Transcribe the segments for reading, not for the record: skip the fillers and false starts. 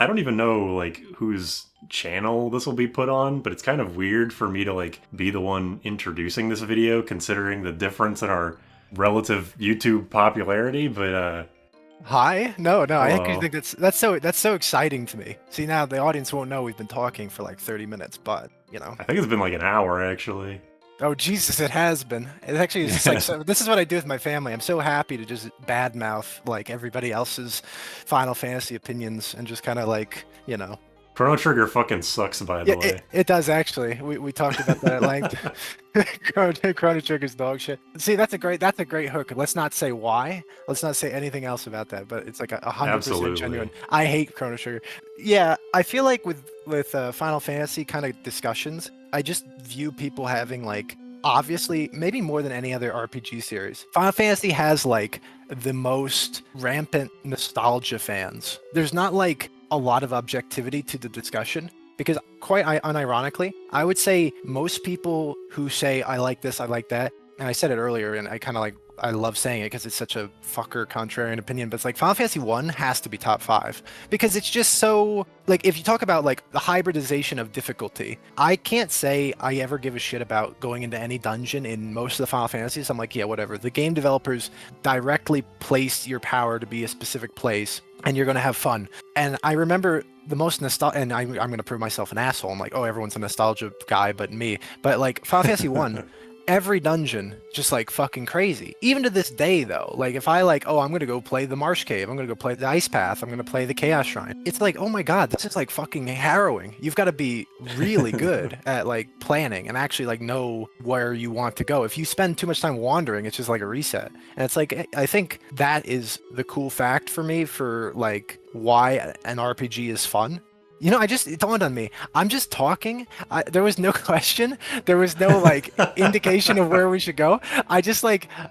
I don't even know like whose channel this will be put on, but it's kind of weird for me to like be the one introducing this video considering the difference in our relative YouTube popularity, but Hi? No, no. I actually hello. think that's so exciting to me. See, now the audience won't know we've been talking for like 30 minutes, but you know. I think it's been like an hour actually. Oh Jesus, it has been. It actually is just like Yeah, so. This is what I do with my family. I'm so happy to just badmouth like everybody else's Final Fantasy opinions and just kind of like Chrono Trigger fucking sucks, by Yeah, the it, way. it does actually. We talked about that at length. Chrono Trigger's dog shit. See, that's a great hook. Let's not say why. Let's not say anything else about that. But it's like 100% genuine. Absolutely. I hate Chrono Trigger. Yeah, I feel like with Final Fantasy kind of discussions, I just view people having like obviously maybe more than any other RPG series. Final Fantasy has like the most rampant nostalgia fans. There's not like a lot of objectivity to the discussion because quite unironically, I would say most people who say I like this, I like that, and I said it earlier, and I kind of like I love saying it because it's such a fucker contrarian opinion, but it's like Final Fantasy One has to be top five because it's just so like if you talk about like the hybridization of difficulty, I can't say I ever give a shit about going into any dungeon in most of the Final Fantasies. I'm like, yeah, whatever. The game developers directly place your power to be a specific place and you're going to have fun. And I remember the most nostalgia, and I'm going to prove myself an asshole. I'm like, oh, everyone's a nostalgia guy but me. But like Final Fantasy 1, every dungeon just like fucking crazy. Even to this day though, like if I like, oh, I'm going to go play the Marsh Cave, I'm going to go play the Ice Path, I'm going to play the Chaos Shrine. It's like, oh my god, this is like fucking harrowing. You've got to be really good at like planning and actually like know where you want to go. If you spend too much time wandering, it's just like a reset. And it's like I think that is the cool fact for me for like why an RPG is fun. It dawned on me. I'm just talking. There was no question. There was no like indication of where we should go. I'm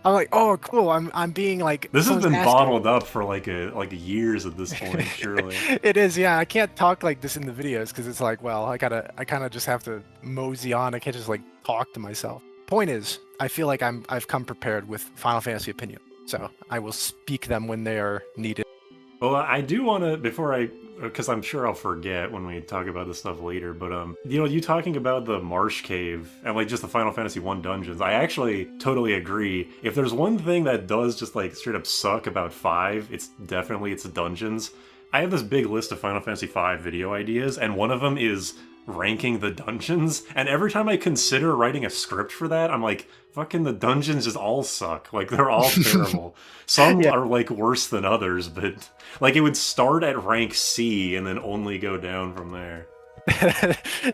like, oh, cool. I'm being like, This has someone's been asking me. bottled up for like years at this point, surely. It is, yeah. I can't talk like this in the videos because it's like, well, I kind of just have to mosey on. I can't just like talk to myself. Point is, I feel like I've come prepared with Final Fantasy opinion, so I will speak them when they are needed. Well, I do want to before I because I'm sure I'll forget when we talk about this stuff later, but you talking about the Marsh Cave and like just the Final Fantasy 1 dungeons, I actually totally agree. If there's one thing that does just like straight up suck about 5, it's definitely its dungeons. I have this big list of Final Fantasy 5 video ideas, and one of them is ranking the dungeons, and every time I consider writing a script for that, I'm like, fucking the dungeons just all suck. Like, they're all terrible. Some Yeah. are, like, worse than others, but, like, it would start at rank C and then only go down from there.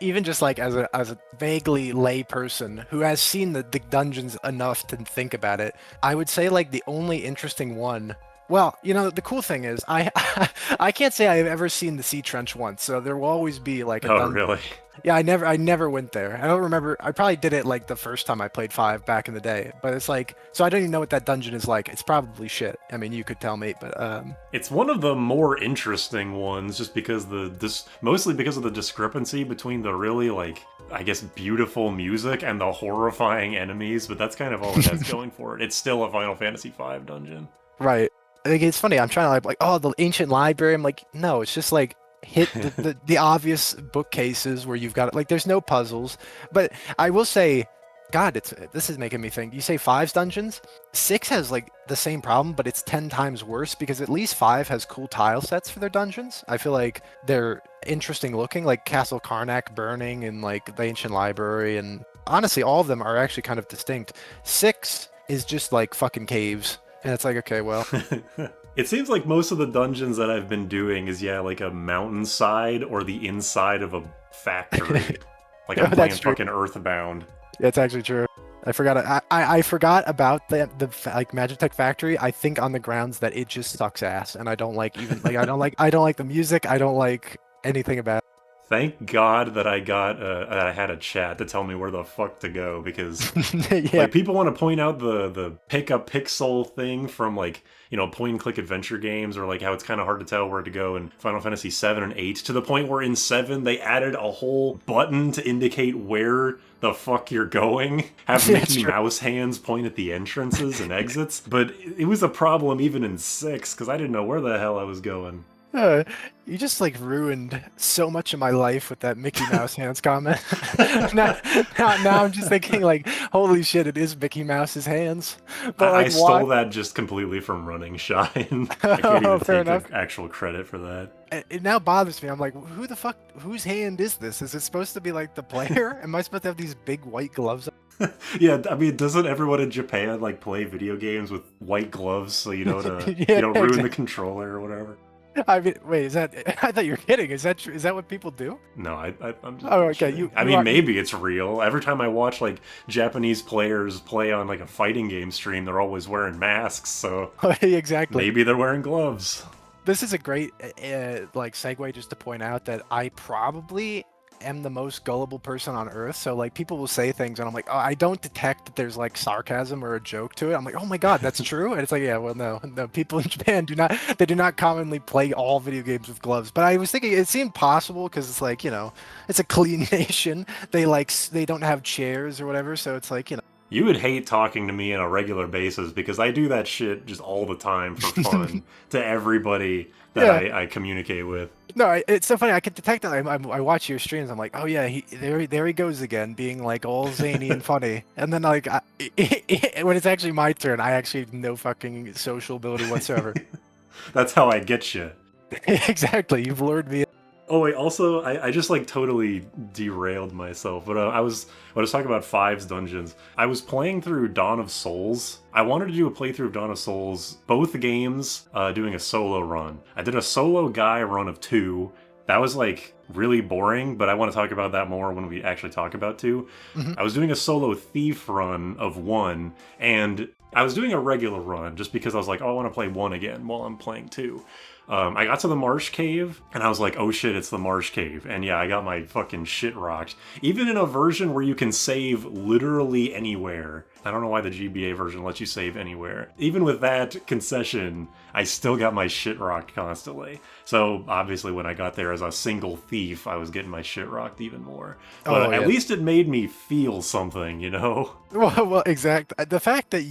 Even just like as a vaguely lay person who has seen the dungeons enough to think about it, I would say like the only interesting one. Well, the cool thing is I can't say I've ever seen the sea trench once, so there will always be like a Oh, dungeon. really? Yeah, I never went there. I don't remember. I probably did it like the first time I played 5 back in the day, but it's like so I don't even know what that dungeon is like. It's probably shit. I mean, you could tell me, but It's one of the more interesting ones just because mostly because of the discrepancy between the really, like, I guess, beautiful music and the horrifying enemies, but that's kind of all it has going for it. It's still a Final Fantasy V dungeon. right. I think it's funny. I'm trying to like oh the ancient library. I'm like no, it's just like hit the obvious bookcases where you've got it. Like there's no puzzles, but I will say, God, this is making me think. You say Five's dungeons, 6 has like the same problem, but it's 10 times worse because at least 5 has cool tile sets for their dungeons. I feel like they're interesting looking, like Castle Karnak burning and like the ancient library, and honestly, all of them are actually kind of distinct. 6 is just like fucking caves. And it's like, okay, well, It seems like most of the dungeons that I've been doing is, yeah, like a mountainside or the inside of a factory. Like I'm playing that's true. fucking Earthbound. That's actually true. I forgot. I forgot about the like Magitech Factory. I think on the grounds that it just sucks ass, and I don't like even like I don't like the music. I don't like anything about Thank God that I had a chat to tell me where the fuck to go because it. Yeah, like people want to point out the pick a pixel thing from like point and click adventure games or like how it's kind of hard to tell where to go in Final Fantasy 7 and 8 to the point where in 7 they added a whole button to indicate where the fuck you're going. Have that's Mickey true. Mouse hands point at the entrances and exits, but it was a problem even in 6 because I didn't know where the hell I was going. Uh, you just like ruined so much of my life with that Mickey Mouse hands comment. now, now I'm just thinking like, holy shit, it is Mickey Mouse's hands. But I like, why? stole that just completely from Running Shine. I can't Oh, even fair take the enough. actual credit for that. It now bothers me. I'm like, who the fuck? Whose hand is this? Is it supposed to be like the player? Am I supposed to have these big white gloves? Yeah, I mean, doesn't everyone in Japan like play video games with white gloves so you Yeah, don't ruin the exactly. controller or whatever? I mean, wait, is that? I thought you were kidding. Is that true? Is that what people do? No, I'm just Oh, okay. bullshitting. I You mean, are you. maybe it's real. Every time I watch like Japanese players play on like a fighting game stream, they're always wearing masks, so Exactly. maybe they're wearing gloves. This is a great like segue just to point out that I probably am the most gullible person on earth. So like people will say things and I'm like, oh, I don't detect that there's like sarcasm or a joke to it. I'm like, oh my god, that's true. And it's like, yeah, well, no, people in Japan do not commonly play all video games with gloves. But I was thinking it seemed possible because it's like, it's a clean nation. They don't have chairs or whatever, so it's like, You would hate talking to me on a regular basis because I do that shit just all the time for fun to everybody that yeah. I communicate with. No, it's so funny. I can detect that. I watch your streams. I'm like, oh yeah, there he goes again, being like all zany and funny. And then like when it's actually my turn, I actually have no fucking social ability whatsoever. That's how I get you. Exactly. You've lured me. Oh wait, also I just like totally derailed myself. But I was talking about Five's dungeons. I was playing through Dawn of Souls. I wanted to do a playthrough of Dawn of Souls, both games, doing a solo run. I did a solo guy run of 2. That was like really boring, but I want to talk about that more when we actually talk about 2. Mhm. I was doing a solo thief run of 1, and I was doing a regular run just because I was like, oh, I want to play 1 again while I'm playing 2. I got to the Marsh Cave, and I was like, oh shit, it's the Marsh Cave. And yeah, I got my fucking shit rocked. Even in a version where you can save literally anywhere. I don't know why the GBA version lets you save anywhere. Even with that concession, I still got my shit rocked constantly. So obviously when I got there as a single thief, I was getting my shit rocked even more. Oh But at yeah. least it made me feel something, you know? Well, exact. The fact that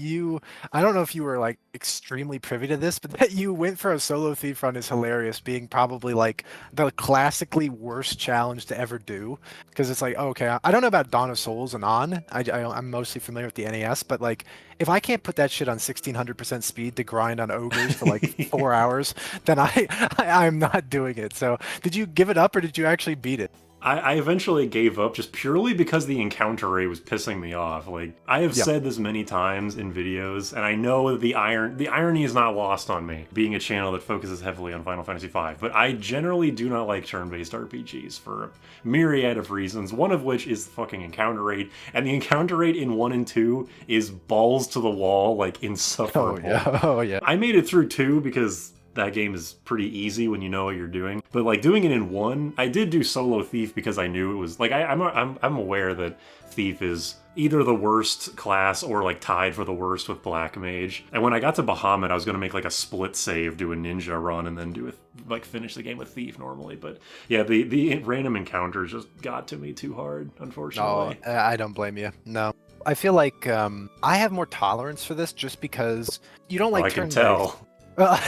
I don't know if you were like extremely privy to this, but that you went for a solo thief run is hilarious, being probably like the classically worst challenge to ever do. Because it's like, oh, okay, I don't know about Dawn of Souls and on. I'm mostly familiar with the NES, but like, if I can't put that shit on 1600% speed to grind on ogres for like 4 hours, then I'm not doing it. So, did you give it up or did you actually beat it? I eventually gave up just purely because the encounter rate was pissing me off. Like I have Yeah. said this many times in videos, and I know the irony is not lost on me, being a channel that focuses heavily on Final Fantasy V. But I generally do not like turn-based RPGs for a myriad of reasons. One of which is the fucking encounter rate, and the encounter rate in 1 and 2 is balls to the wall, like Oh insufferable. yeah. Oh yeah. I made it through 2 because that game is pretty easy when you know what you're doing. But like doing it in 1, I did do solo thief because I knew it was like I'm aware that thief is either the worst class or like tied for the worst with black mage. And when I got to Bahamut, I was gonna make like a split save, do a ninja run, and then do like finish the game with thief normally. But yeah, the random encounters just got to me too hard, No, unfortunately. I don't blame you. No. I feel like I have more tolerance for this just because you don't Oh, like I can turn-based. tell. Well,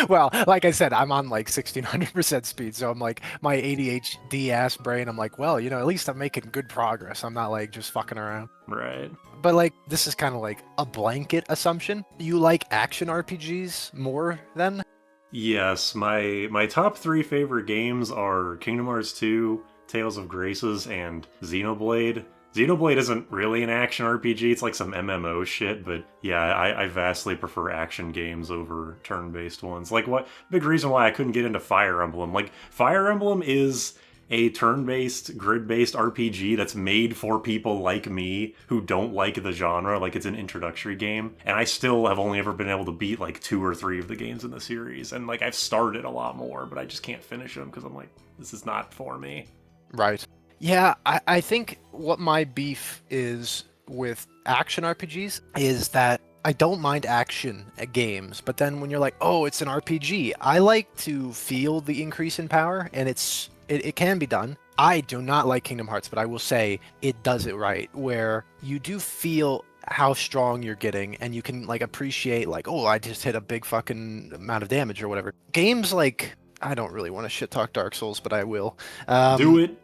well, like I said, I'm on like 1600% speed, so I'm like my ADHD ass brain. I'm like, well, at least I'm making good progress. I'm not like just fucking around. Right. But like, this is kind of like a blanket assumption. You like action RPGs more than? Yes, my top 3 favorite games are Kingdom Hearts 2, Tales of Graces, and Xenoblade. Xenoblade isn't really an action RPG, it's like some MMO shit, but yeah, I vastly prefer action games over turn-based ones. Like, what big reason why I couldn't get into Fire Emblem. Like, Fire Emblem is a turn-based, grid-based RPG that's made for people like me who don't like the genre. Like, it's an introductory game, and I still have only ever been able to beat like 2 or 3 of the games in the series. And like, I've started a lot more, but I just can't finish them because I'm like, this is not for me. Right. Yeah, I think what my beef is with action RPGs is that I don't mind action at games, but then when you're like, oh, it's an RPG, I like to feel the increase in power, and it can be done. I do not like Kingdom Hearts, but I will say it does it right, where you do feel how strong you're getting, and you can like appreciate like, oh, I just hit a big fucking amount of damage or whatever. Games like I don't really want to shit talk Dark Souls, but I will. Do it.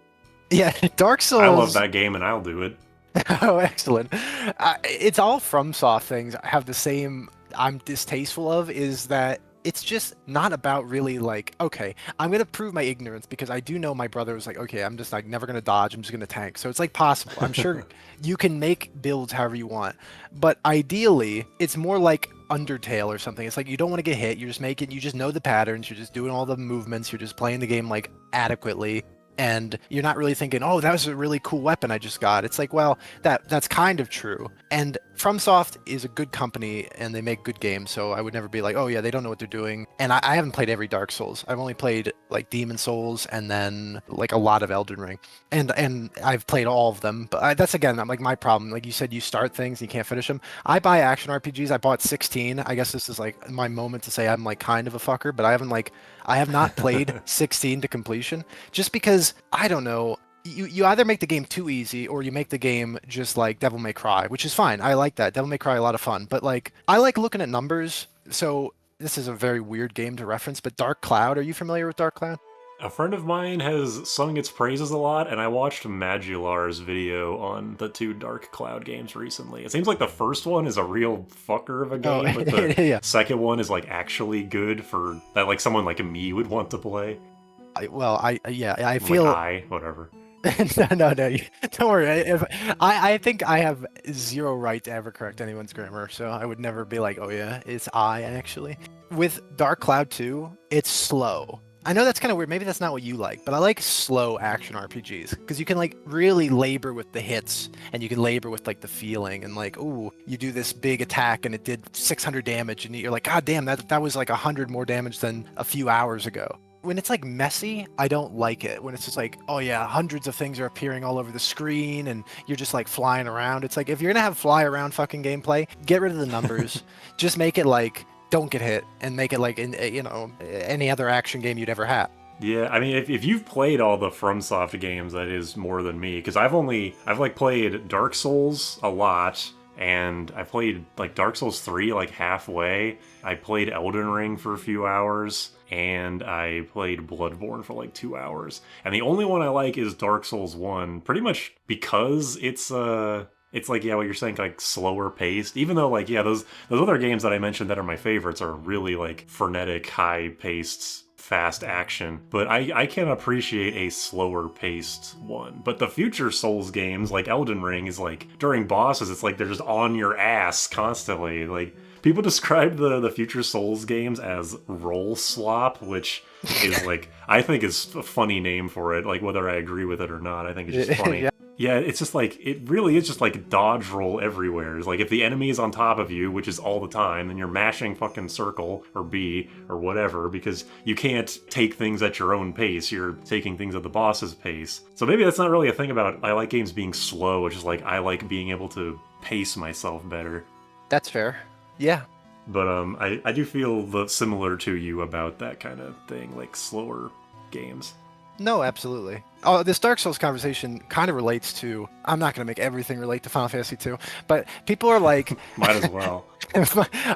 Yeah, Dark I love Souls. that game, and I'll do it. Oh, excellent. It's all FromSoft things have the same I'm distasteful of is that it's just not about really like, okay, I'm gonna prove my ignorance because I do know my brother was like, okay, I'm just like never gonna dodge, I'm just gonna tank. So it's like possible. I'm sure you can make builds however you want. But ideally, it's more like Undertale or something. It's like you don't want to get hit, you're just making you just know the patterns, you're just doing all the movements, you're just playing the game like adequately and you're not really thinking, oh, that was a really cool weapon I just got. It's like, well, that's kind of true. And FromSoft is a good company and they make good games, so I would never be like, oh yeah, they don't know what they're doing. And I haven't played every Dark Souls. I've only played like Demon Souls and then like a lot of Elden Ring. And I've played all of them, but that's again, I'm like my problem. Like you said, you start things and you can't finish them. I buy action RPGs. I bought 16. I guess this is like my moment to say I'm like kind of a fucker, but I have not played 16 to completion just because I don't know. You either make the game too easy or you make the game just like Devil May Cry, which is fine. I like that. Devil May Cry, a lot of fun. But like, I like looking at numbers. So this is a very weird game to reference, but Dark Cloud, are you familiar with Dark Cloud? A friend of mine has sung its praises a lot, and I watched Magular's video on the two Dark Cloud games recently. It seems like the first one is a real fucker of a game, but the Yeah. second one is like actually good for that, like someone like me would want to play. I feel Like whatever. no, don't worry. I think I have zero right to ever correct anyone's grammar, so I would never be like, oh yeah, it's I actually. With Dark Cloud 2, it's slow. I know that's kind of weird. Maybe that's not what you like, but I like slow action RPGs because you can like really labor with the hits and you can labor with like the feeling and like, ooh, you do this big attack and it did 600 damage and you're like, God damn, that was like 100 more damage than a few hours ago. When it's like messy, I don't like it. When it's just like, oh yeah, hundreds of things are appearing all over the screen and you're just like flying around. It's like if you're gonna have fly around fucking gameplay, get rid of the numbers. Just make it like don't get hit and make it like in any other action game you'd ever have. Yeah, I mean, if you've played all the FromSoft games, that is more than me, because I've like played Dark Souls a lot, and I played like Dark Souls 3 like halfway. I played Elden Ring for a few hours, and I played Bloodborne for like 2 hours. And the only one I like is Dark Souls 1, pretty much because it's like, yeah, what you're saying, like slower paced. Even though like, yeah, those other games that I mentioned that are my favorites are really like frenetic, high paced, fast action, but I can appreciate a slower paced one. But the future Souls games like Elden Ring is like during bosses, it's like they're just on your ass constantly. Like people describe the future Souls games as roll slop, which is like I think is a funny name for it. Like whether I agree with it or not, I think it's just funny. Yeah. Yeah, it's just like, it really is just like dodge roll everywhere. It's like if the enemy is on top of you, which is all the time, then you're mashing fucking circle or B or whatever because you can't take things at your own pace. You're taking things at the boss's pace. So maybe that's not really a thing about I like games being slow. It's just like I like being able to pace myself better. That's fair. Yeah. But I do feel similar to you about that kind of thing, like slower games. No, absolutely. Oh, this Dark Souls conversation kind of relates to. I'm not going to make everything relate to Final Fantasy 2, but people are like, might as well.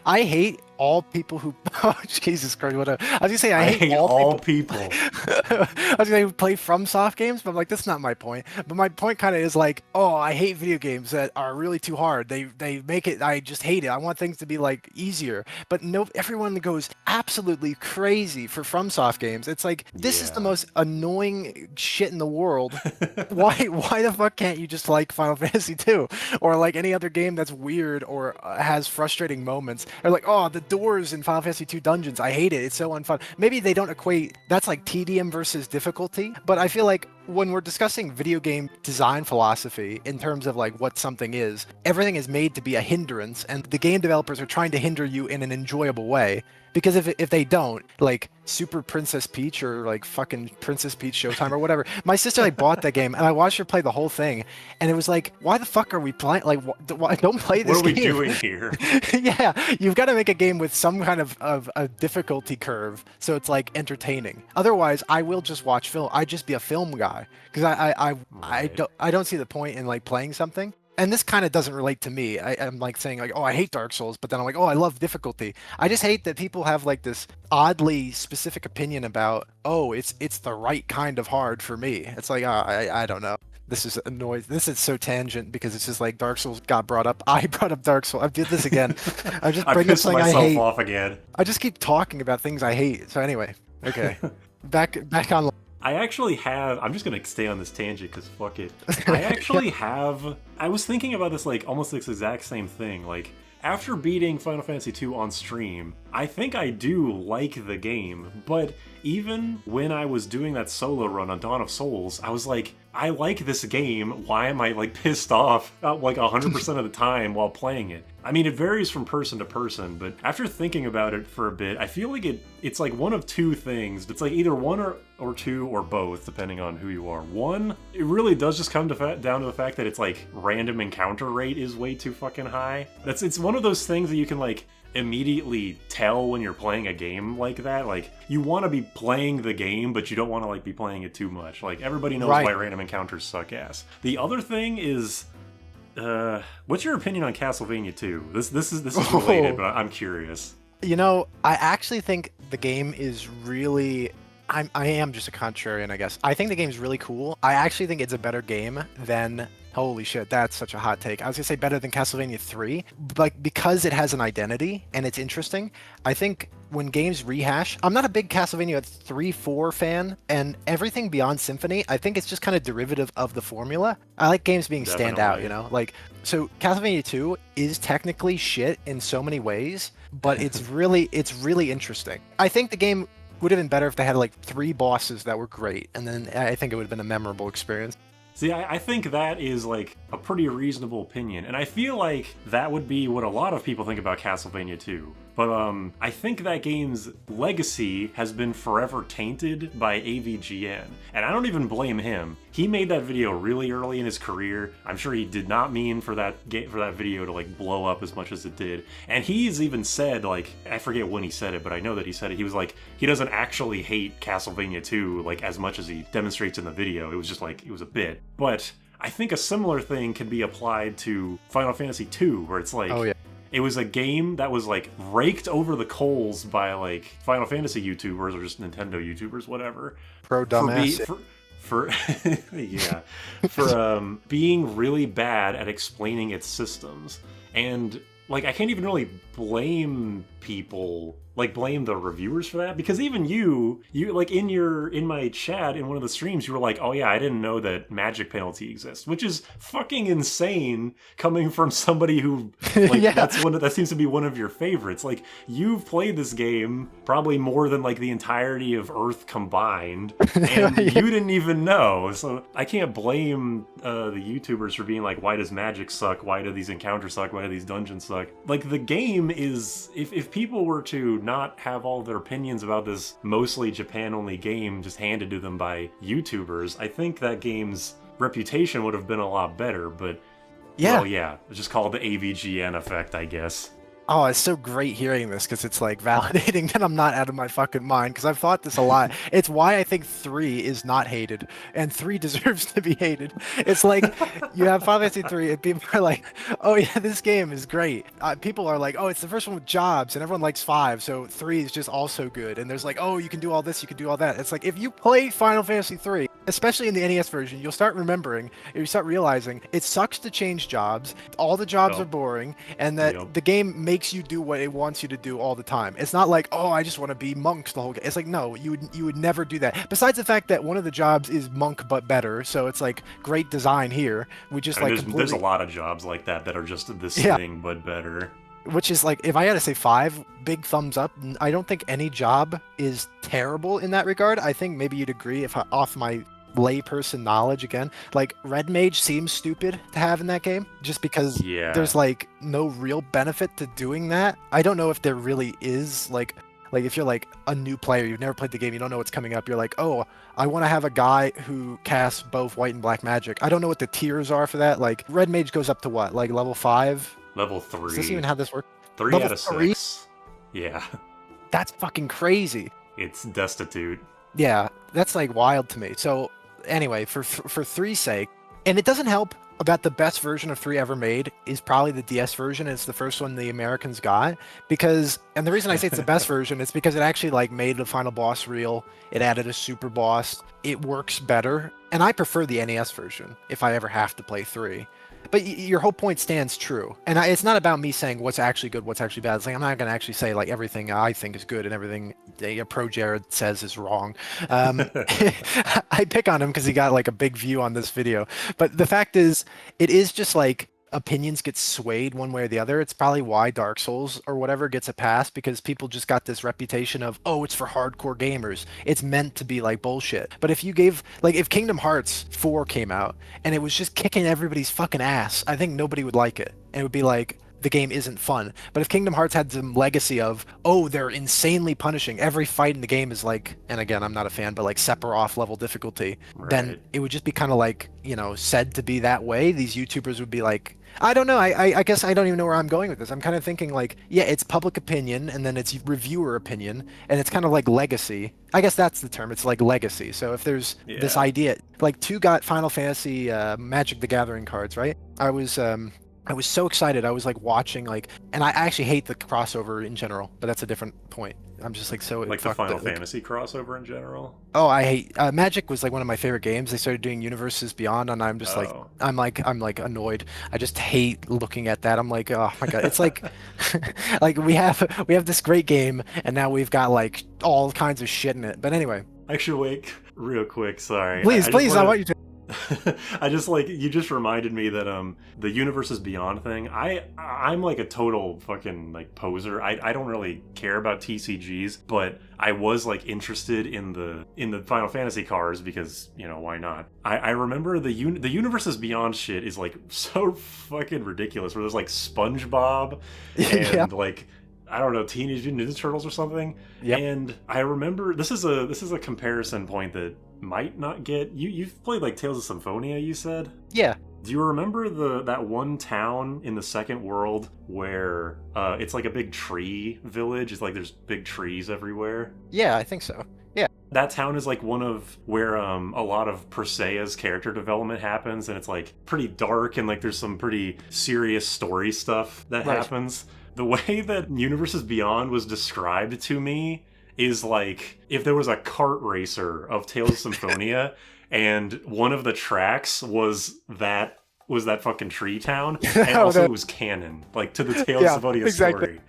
I hate all people who. Oh, Jesus Christ! What I was gonna say, I hate all people. I was gonna say who play FromSoft games, but I'm like, that's not my point. But my point kind of is like, oh, I hate video games that are really too hard. They make it. I just hate it. I want things to be like easier. But no, everyone goes absolutely crazy for FromSoft games. It's like this is the most annoying shit in the world. Why the fuck can't you just like Final Fantasy 2 or like any other game that's weird or has frustrating moments? Or like, oh, the doors in Final Fantasy 2 dungeons, I hate it. It's so unfun. Maybe they don't equate. That's like tedium versus difficulty. But I feel like when we're discussing video game design philosophy in terms of like what something is, everything is made to be a hindrance, and the game developers are trying to hinder you in an enjoyable way. Because if they don't, like Super Princess Peach or like fucking Princess Peach Showtime or whatever, my sister like bought that game and I watched her play the whole thing, and it was like, why the fuck are we playing? Like, don't play this game. What are we doing here? Yeah, you've got to make a game with some kind of a difficulty curve so it's like entertaining. Otherwise, I will just watch film. I'd just be a film guy because I don't see the point in like playing something. and this kind of doesn't relate to me. I'm like saying like, oh, I hate Dark Souls, but then I'm like, oh, I love difficulty. I just hate that people have like this oddly specific opinion about, oh, it's the right kind of hard for me. It's like, I don't know. This is annoying. This is so tangent because it's just like Dark Souls got brought up. I brought up Dark Souls. I did this again. I just I bring up pissed something I myself hate. off again. I just keep talking about things I hate. So anyway, okay, back on. I actually have. I'm just gonna stay on this tangent because fuck it. I actually have. I was thinking about this like almost this exact same thing. Like after beating Final Fantasy II on stream, I think I do like the game. But even when I was doing that solo run on Dawn of Souls, I was like, I like this game. Why am I like pissed off like 100% of the time while playing it? I mean, it varies from person to person, but after thinking about it for a bit, I feel like it's like one of two things. It's like either one or two or both, depending on who you are. One, it really does just come down to the fact that it's like random encounter rate is way too fucking high. It's one of those things that you can like immediately tell when you're playing a game like that. Like you want to be playing the game, but you don't want to like be playing it too much. Like everybody knows why random encounters suck ass. The other thing is, what's your opinion on Castlevania 2? This is related, but I'm curious. You know, I actually think the game is really. I am just a contrarian, I guess. I think the game's really cool. I actually think it's a better game than. Holy shit, that's such a hot take. I was gonna say better than Castlevania 3, like because it has an identity and it's interesting. I think when games rehash, I'm not a big Castlevania 3-4 fan, and everything beyond Symphony, I think it's just kind of derivative of the formula. I like games being standout, you know? Like, so Castlevania 2 is technically shit in so many ways, but it's really interesting. I think the game would have been better if they had like 3 bosses that were great, and then I think it would have been a memorable experience. See, I think that is like a pretty reasonable opinion, and I feel like that would be what a lot of people think about Castlevania 2. But I think that game's legacy has been forever tainted by AVGN, and I don't even blame him. He made that video really early in his career. I'm sure he did not mean for that video to like blow up as much as it did. And he's even said, like, I forget when he said it, but I know that he said it. He was like, he doesn't actually hate Castlevania 2 like as much as he demonstrates in the video. It was just like, it was a bit. But I think a similar thing can be applied to Final Fantasy 2, where it's like, oh, yeah. It was a game that was like raked over the coals by like Final Fantasy YouTubers or just Nintendo YouTubers, whatever. Pro dumbass. For yeah, for being really bad at explaining its systems. And like I can't even really blame people, like blame the reviewers for that, because even you like in my chat in one of the streams you were like, oh yeah, I didn't know that magic penalty exists, which is fucking insane coming from somebody who like yeah. that seems to be one of your favorites. Like you've played this game probably more than like the entirety of Earth combined, and you didn't even know. So I can't blame the YouTubers for being like, why does magic suck? Why do these encounters suck? Why do these dungeons suck? Like the game is, if people were to not have all their opinions about this mostly Japan-only game just handed to them by YouTubers, I think that game's reputation would have been a lot better, but yeah, well, yeah, it's just called the AVGN effect, I guess. Oh, it's so great hearing this because it's like validating that I'm not out of my fucking mind, because I've thought this a lot. It's why I think 3 is not hated and 3 deserves to be hated. It's like you have Final Fantasy 3 and people are like, oh yeah, this game is great. People are like, oh, it's the first one with jobs, and everyone likes 5, so 3 is just also good. And there's like, oh, you can do all this, you can do all that. It's like if you play Final Fantasy 3, especially in the NES version, you'll start remembering, you start realizing it sucks to change jobs. All the jobs are boring, and that the game makes you do what it wants you to do all the time. It's not like, oh, I just want to be monks the whole game. It's like, no, you would never do that. Besides the fact that one of the jobs is monk but better, so it's like great design here. We just like there's a lot of jobs like that are just this thing but better. Which is like, if I had to say 5, big thumbs up. I don't think any job is terrible in that regard. I think maybe you'd agree if off my layperson knowledge again, like Red Mage seems stupid to have in that game just because there's like no real benefit to doing that. I don't know if there really is, like if you're like a new player, you've never played the game, you don't know what's coming up, you're like, oh, I want to have a guy who casts both white and black magic. I don't know what the tiers are for that. Like Red Mage goes up to what, like level 5? Level 3. Does this even how this works? 3 level out of 6. Yeah. That's fucking crazy. It's destitute. Yeah, that's like wild to me. So anyway, for 3's sake, and it doesn't help that the best version of 3 ever made is probably the DS version. And it's the first one the Americans got because, and the reason I say it's the best version is because it actually like made the final boss real. It added a super boss. It works better, and I prefer the NES version if I ever have to play 3. But your whole point stands true, and it's not about me saying what's actually good, what's actually bad. It's like I'm not going to actually say like everything I think is good and everything Pro Jared says is wrong. I pick on him because he got like a big view on this video, but the fact is, it is just like opinions get swayed one way or the other. It's probably why Dark Souls or whatever gets a pass, because people just got this reputation of, oh, it's for hardcore gamers. It's meant to be like bullshit. But if you gave, like, if Kingdom Hearts 4 came out and it was just kicking everybody's fucking ass, I think nobody would like it. And it would be like, the game isn't fun. But if Kingdom Hearts had some legacy of, oh, they're insanely punishing, every fight in the game is like, and again, I'm not a fan, but like Sephiroth level difficulty, Right. then it would just be kind of like, you know, said to be that way. These YouTubers would be like, I don't know. I guess I don't even know where I'm going with this. I'm kind of thinking like, yeah, it's public opinion and then it's reviewer opinion, and it's kind of like legacy. I guess that's the term. It's like legacy. So if there's this idea, like 2 got Final Fantasy Magic the Gathering cards, right? I was so excited. I was like watching like, and I actually hate the crossover in general, but that's a different point. I'm just like so like the Final Fantasy crossover in general. Oh, I hate Magic was like one of my favorite games. They started doing Universes Beyond, and I'm just like I'm like annoyed. I just hate looking at that. I'm like, oh my god, it's like like we have this great game, and now we've got like all kinds of shit in it. But anyway, actually, wait, real quick, sorry. Please, I want you to. I just like, you just reminded me that the Universes Beyond thing, I'm like a total fucking like poser. I don't really care about TCGs, but I was like interested in the Final Fantasy cards because, you know, why not? I remember the Universes Beyond shit is like so fucking ridiculous, where there's like SpongeBob and like, I don't know, Teenage Mutant Ninja Turtles or something. Yep. And I remember this is a comparison point that might not get you've played like Tales of Symphonia, you said? Yeah. Do you remember that one town in the second world where it's like a big tree village? It's like there's big trees everywhere. Yeah, I think so. Yeah. That town is like one of where a lot of Perseia's character development happens, and it's like pretty dark, and like there's some pretty serious story stuff that happens. The way that Universes Beyond was described to me is like if there was a kart racer of Tales of Symphonia and one of the tracks was that fucking tree town, and also it was canon, like to the Tales of Symphonia story.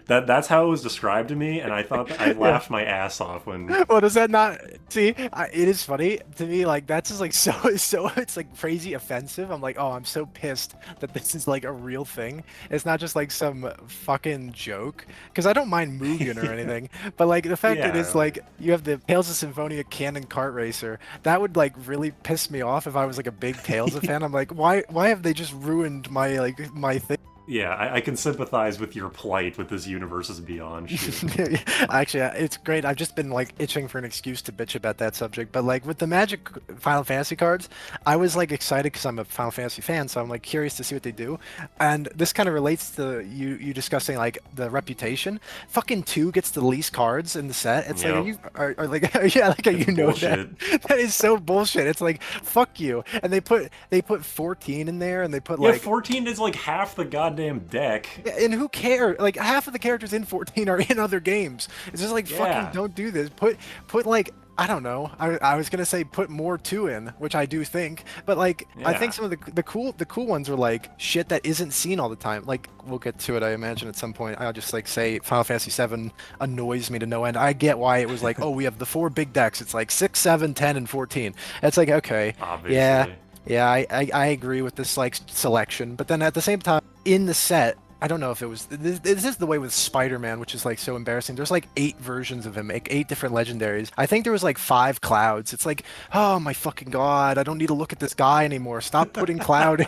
That's how it was described to me, and I thought that I laughed my ass off when. Well, does that not see? It is funny to me. Like that's just like so. It's like crazy offensive. I'm like, oh, I'm so pissed that this is like a real thing. It's not just like some fucking joke. Because I don't mind Mugen or anything, but like the fact that it's like you have the Tales of Symphonia canon kart racer, that would like really piss me off if I was like a big Tales fan. I'm like, why have they just ruined my thing? Yeah, I can sympathize with your plight with this Universes Beyond shit. Actually, it's great. I've just been like itching for an excuse to bitch about that subject. But like with the Magic Final Fantasy cards, I was like excited because I'm a Final Fantasy fan, so I'm like curious to see what they do. And this kind of relates to you discussing like the reputation. Fucking 2 gets the least cards in the set. It's like are like yeah, like you know that that is so bullshit. It's like fuck you. And they put 14 in there, and they put like 14 is like half the goddamn deck. And who cares? Like half of the characters in 14 are in other games. It's just like fucking don't do this. Put like I don't know. I was gonna say put more 2 in, which I do think, but like I think some of the cool ones are like shit that isn't seen all the time. Like we'll get to it, I imagine at some point. I'll just like say Final Fantasy 7 annoys me to no end. I get why it was like, oh, we have the 4 big decks. It's like 6, 7, 10, and 14. It's like okay, obviously. Yeah, I agree with this like selection, but then at the same time in the set, I don't know if it was this is the way with Spider-Man, which is like so embarrassing. There's like 8 versions of him, like 8 different legendaries. I think there was like 5 Clouds. It's like, oh my fucking god, I don't need to look at this guy anymore. Stop putting Cloud.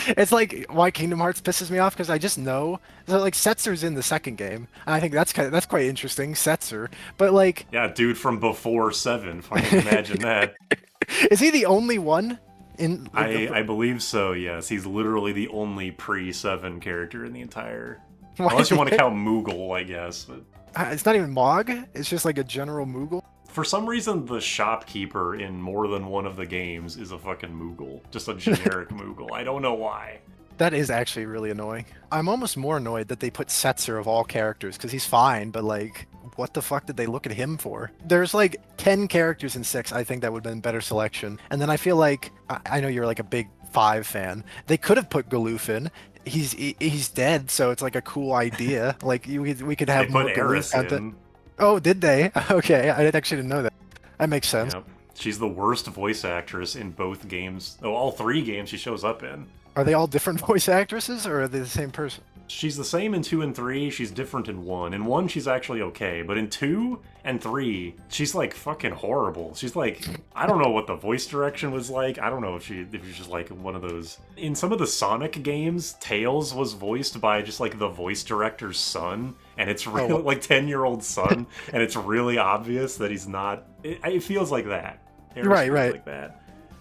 It's like why Kingdom Hearts pisses me off, because I just know so like Setzer's in the second game, and I think that's quite interesting, Setzer. But like dude from before 7. Fucking imagine that. Is he the only one? I believe so, yes. He's literally the only pre-7 character in the entire... Unless you want to count Moogle, I guess. But... It's not even Mog? It's just like a general Moogle? For some reason, the shopkeeper in more than one of the games is a fucking Moogle. Just a generic Moogle. I don't know why. That is actually really annoying. I'm almost more annoyed that they put Setzer of all characters, because he's fine, but like, what the fuck did they look at him for? There's like 10 characters in 6, I think that would have been better selection. And then I feel like, I know you're like a big 5 fan. They could have put Galoof in. He's dead, so it's like a cool idea. Like, we could have They more put Galoof Eris content. in. Oh, did they? Okay, I actually didn't know that. That makes sense. Yep. She's the worst voice actress in both games. Oh, all 3 games she shows up in. Are they all different voice actresses, or are they the same person? She's the same in 2 and 3, she's different in 1. In 1, she's actually okay, but in 2 and 3, she's like fucking horrible. She's like, I don't know what the voice direction was like. I don't know if she's just like one of those. In some of the Sonic games, Tails was voiced by just like the voice director's son, and it's really like 10-year-old son, and it's really obvious that he's not. It feels like that. Right. Like that.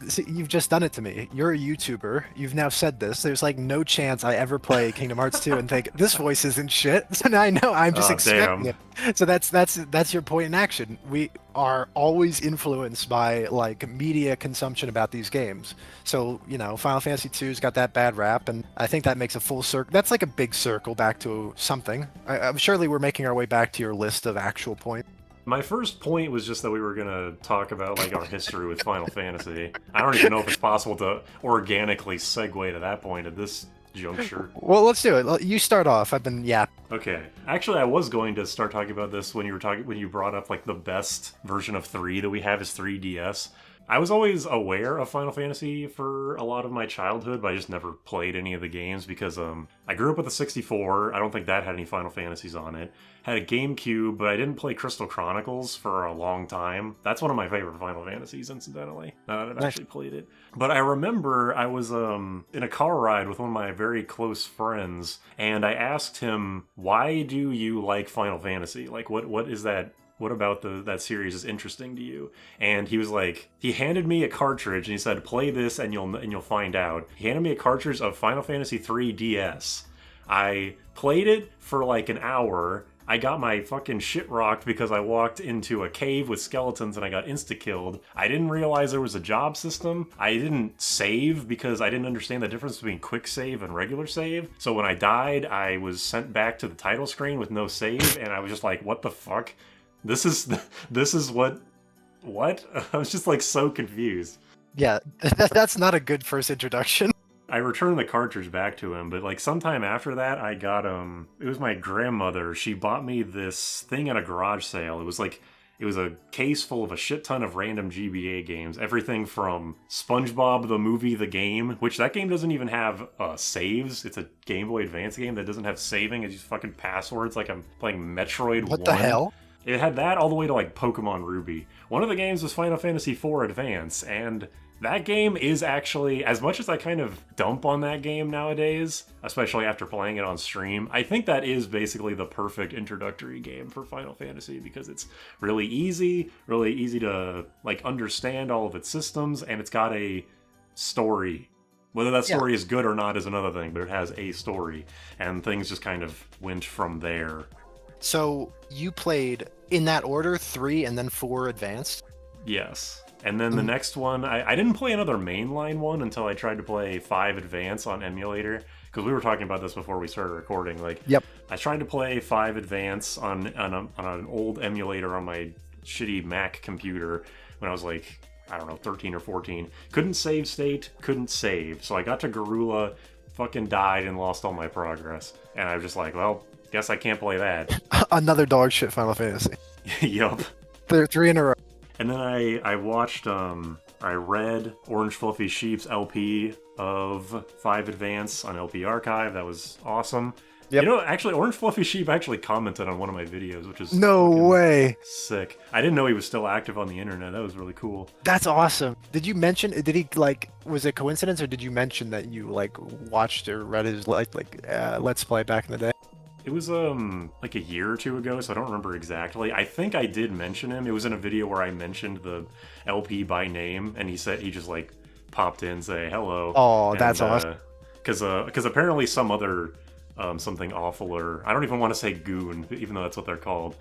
See, you've just done it to me. You're a YouTuber. You've now said this. There's like no chance I ever play Kingdom Hearts 2 and think this voice isn't shit. So now I know I'm just expecting it. So that's your point in action. We are always influenced by like media consumption about these games. So, you know, Final Fantasy 2's got that bad rap, and I think that makes a full circle. That's like a big circle back to something. I'm surely we're making our way back to your list of actual points. My first point was just that we were gonna talk about like our history with Final Fantasy. I don't even know if it's possible to organically segue to that point at this juncture. Well, let's do it. You start off. I've been Okay. Actually, I was going to start talking about this when you brought up like the best version of 3 that we have is 3DS. I was always aware of Final Fantasy for a lot of my childhood, but I just never played any of the games because I grew up with a 64. I don't think that had any Final Fantasies on it. Had a GameCube, but I didn't play Crystal Chronicles for a long time. That's one of my favorite Final Fantasies, incidentally, now that I've actually played it. But I remember I was in a car ride with one of my very close friends, and I asked him, why do you like Final Fantasy? Like, what is that? What about that series is interesting to you? And he was like, he handed me a cartridge and he said, play this and you'll find out. He handed me a cartridge of Final Fantasy 3 DS. I played it for like an hour. I got my fucking shit rocked because I walked into a cave with skeletons and I got insta-killed. I didn't realize there was a job system. I didn't save because I didn't understand the difference between quick save and regular save. So when I died, I was sent back to the title screen with no save, and I was just like, what the fuck? This is what? I was just like so confused. Yeah, that's not a good first introduction. I returned the cartridge back to him, but like sometime after that, I got it was my grandmother. She bought me this thing at a garage sale. It was a case full of a shit ton of random GBA games. Everything from SpongeBob the movie, the game, which that game doesn't even have saves. It's a Game Boy Advance game that doesn't have saving. It's just fucking passwords like I'm playing Metroid 1. What the hell? It had that all the way to like Pokemon Ruby. One of the games was Final Fantasy IV Advance, and that game is actually, as much as I kind of dump on that game nowadays, especially after playing it on stream, I think that is basically the perfect introductory game for Final Fantasy because it's really easy to like understand all of its systems, and it's got a story. Whether that story is good or not is another thing, but it has a story, and things just kind of went from there. So you played in that order 3 and then 4 Advanced? Yes. And then the next one, I didn't play another mainline one until I tried to play 5 Advance on emulator, because we were talking about this before we started recording. Like, I tried to play 5 Advance on an old emulator on my shitty Mac computer when I was like, I don't know, 13 or 14. Couldn't save state, couldn't save. So I got to Garula, fucking died, and lost all my progress. And I was just like, well, guess I can't play that. Another dog shit Final Fantasy. Yup. They're 3 in a row. And then I watched, I read Orange Fluffy Sheep's LP of 5 Advance on LP Archive. That was awesome. Yep. You know, actually, Orange Fluffy Sheep actually commented on one of my videos, which is no way sick. I didn't know he was still active on the internet. That was really cool. That's awesome. Did he like, was it coincidence, or did you mention that you like watched or read his Let's Play back in the day? It was like a year or two ago, so I don't remember exactly. I think I did mention him. It was in a video where I mentioned the LP by name, and he just like popped in, say hello. Oh, that's awesome. Because apparently some other something awful, or I don't even want to say goon, even though that's what they're called.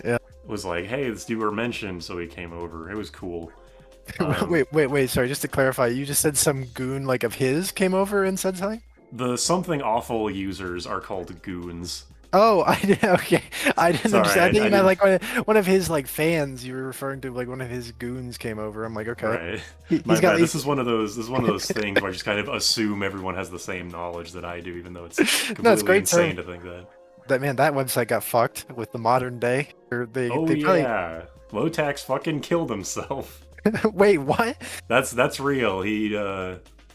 Yeah. was like, "Hey, this dude were mentioned," so he came over. It was cool. Wait. Sorry, just to clarify, you just said some goon like of his came over and said something? The something awful users are called goons. Oh, okay. I didn't Sorry, understand. I think I you meant didn't. like one of his like fans. You were referring to like one of his goons came over. I'm like, okay. Right. He's My got bad. he's, This is one of those. This is one of those things where I just kind of assume everyone has the same knowledge that I do, even though it's no, it's completely great term. insane to think that. That man, that website got fucked with the modern day. Or Oh they probably yeah, Lotax fucking killed himself. wait, what? That's real. He.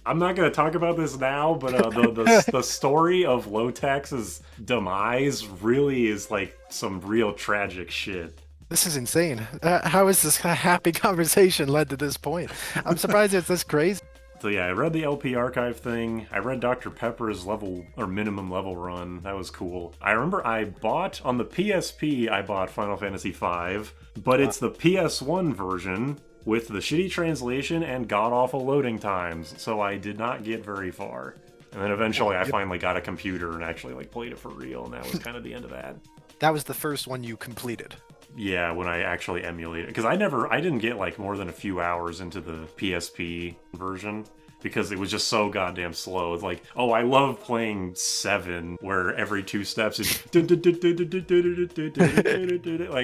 I'm not gonna talk about this now, but the story of Lotax's demise really is like some real tragic shit. This is insane. How is this happy conversation led to this point? I'm surprised it's this crazy. So yeah, I read the LP archive thing. I read Dr. Pepper's level or minimum level run. That was cool. I remember I bought on the PSP. I bought Final Fantasy V, but it's the PS1 version with the shitty translation and god awful loading times. So I did not get very far. And then eventually I finally got a computer and actually like played it for real, and that was kind of the end of that. That was the first one you completed. Yeah, when I actually emulated, because I didn't get like more than a few hours into the PSP version because it was just so goddamn slow. It's like, oh, I love playing 7, where every 2 steps is like,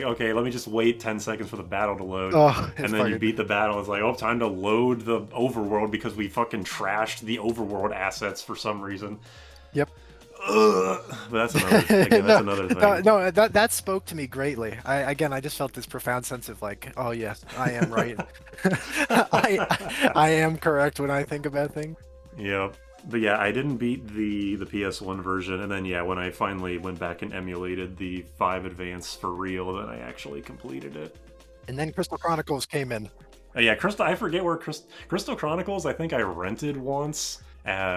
okay, let me just wait 10 seconds for the battle to load, Oh, and it's then you fucking. beat the battle. It's like, oh, time to load the overworld because we fucking trashed the overworld assets for some reason. Yep. Ugh. But that's another again. That's another thing. No, that spoke to me greatly. I just felt this profound sense of like, oh yes, I am right. I am correct when I think about things. Yep. But yeah, I didn't beat the PS1 version, and then yeah, when I finally went back and emulated the 5 Advance for real, then I actually completed it. And then Crystal Chronicles came in. Yeah, Crystal. I forget where Crystal Chronicles. I think I rented once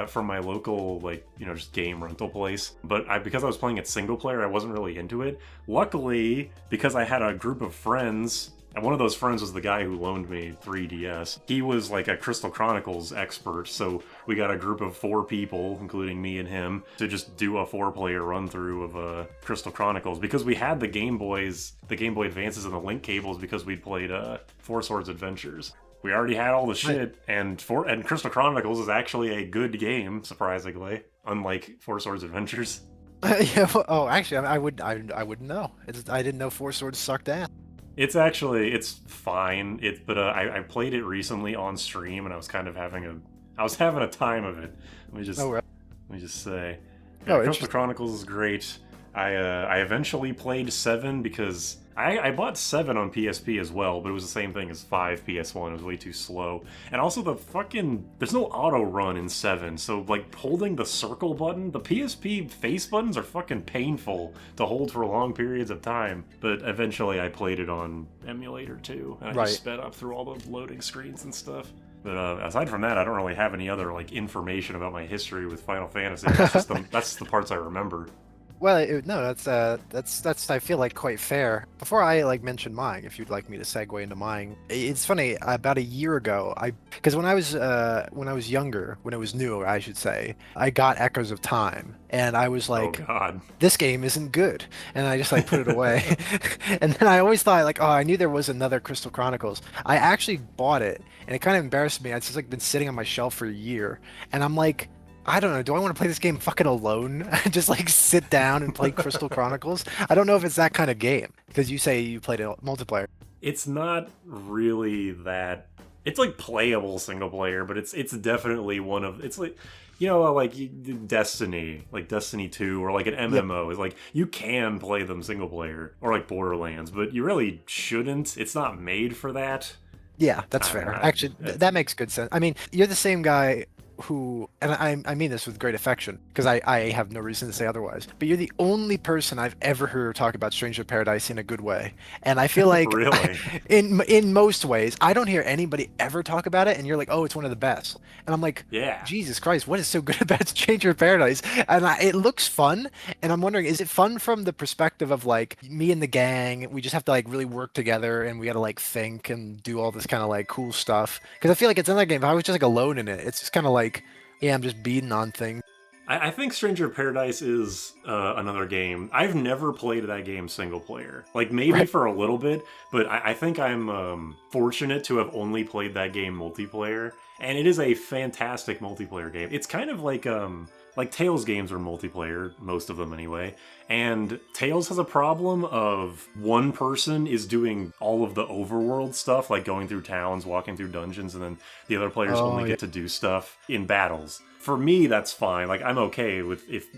from my local just game rental place. But because I was playing it single player, I wasn't really into it. Luckily, because I had a group of friends. And one of those friends was the guy who loaned me 3DS. He was like a Crystal Chronicles expert, so we got a group of 4 people, including me and him, to just do a 4-player run-through of Crystal Chronicles. Because we had the Game Boy Advances and the link cables because we'd played Four Swords Adventures. We already had all the shit, and Crystal Chronicles is actually a good game, surprisingly, unlike Four Swords Adventures. Yeah. Oh, actually, I wouldn't know. I didn't know Four Swords sucked ass. It's fine. But I played it recently on stream, and I was kind of having a time of it. Oh, right. Let me just say, Oh, yeah, Crystal Chronicles is great. I eventually played 7 because I bought 7 on PSP as well, but it was the same thing as 5 PS1. It was way too slow. And also there's no auto run in 7, so like holding the circle button, the PSP face buttons are fucking painful to hold for long periods of time. But eventually I played it on emulator too, and I just sped up through all the loading screens and stuff. But aside from that, I don't really have any other information about my history with Final Fantasy. That's the parts I remember. Well, no, that's I feel like quite fair. Before I mention mine, if you'd like me to segue into mine, it's funny. About a year ago, because when I was younger, when it was new, I should say, I got Echoes of Time, and I was like, oh God, this game isn't good, and I just put it away. And then I always thought oh, I knew there was another Crystal Chronicles. I actually bought it, and it kind of embarrassed me. It's just been sitting on my shelf for a year, and I'm like, I don't know. Do I want to play this game fucking alone? Just sit down and play Crystal Chronicles? I don't know if it's that kind of game because you say you played it multiplayer. It's not really that. It's playable single player, but it's definitely one of it's like Destiny, like Destiny 2 or like an MMO. Yep. It's you can play them single player or like Borderlands, but you really shouldn't. It's not made for that. Yeah, that's fair. Actually, that makes good sense. I mean, you're the same guy who, and I mean this with great affection, because I have no reason to say otherwise, but you're the only person I've ever heard talk about Stranger of Paradise in a good way. And I feel like really? in most ways, I don't hear anybody ever talk about it, and you're like, oh, it's one of the best. And I'm like, yeah, Jesus Christ, what is so good about Stranger of Paradise? And it looks fun, and I'm wondering, is it fun from the perspective of me and the gang, we just have to really work together, and we gotta think and do all this kind of cool stuff? Because I feel like it's another game, if I was just alone in it, it's just kind of yeah, I'm just beating on things. I think Stranger of Paradise is another game. I've never played that game single player. Like maybe Right. for a little bit, but I think I'm fortunate to have only played that game multiplayer, and it is a fantastic multiplayer game. It's kind of like Tales games are multiplayer, most of them anyway. And Tales has a problem of one person is doing all of the overworld stuff, like going through towns, walking through dungeons, and then the other players Oh only yeah. get to do stuff in battles. For me, that's fine. Like I'm okay with if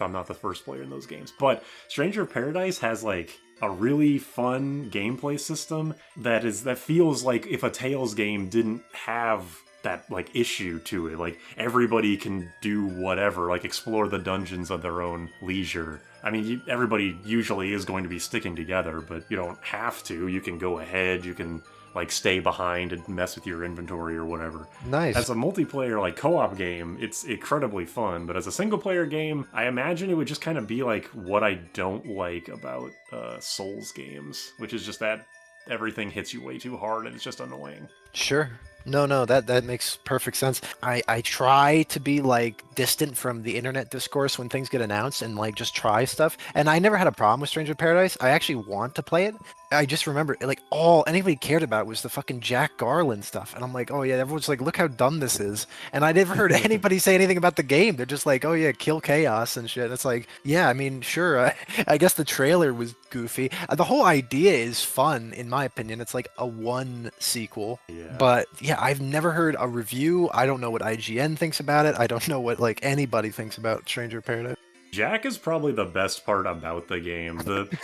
I'm not the first player in those games. But Stranger of Paradise has like a really fun gameplay system that feels like if a Tales game didn't have that like issue to it. Like everybody can do whatever, like explore the dungeons at their own leisure. I mean, everybody usually is going to be sticking together, but you don't have to. You can go ahead. You can like stay behind and mess with your inventory or whatever. Nice. As a multiplayer like co-op game, it's incredibly fun, but as a single player game, I imagine it would just kind of be like what I don't like about Souls games, which is just that everything hits you way too hard and it's just annoying. Sure. No, no, that makes perfect sense. I try to be like distant from the internet discourse when things get announced and like just try stuff. And I never had a problem with Stranger of Paradise. I actually want to play it. I just remember like all anybody cared about was the fucking Jack Garland stuff. And I'm like, oh yeah, everyone's like, look how dumb this is. And I never heard anybody say anything about the game. They're just like, oh yeah, kill chaos and shit. It's like, yeah, I mean, sure. I guess the trailer was goofy. The whole idea is fun, in my opinion. It's like a one sequel. Yeah. But yeah, I've never heard a review. I don't know what IGN thinks about it. I don't know what like anybody thinks about Stranger of Paradise. Jack is probably the best part about the game. The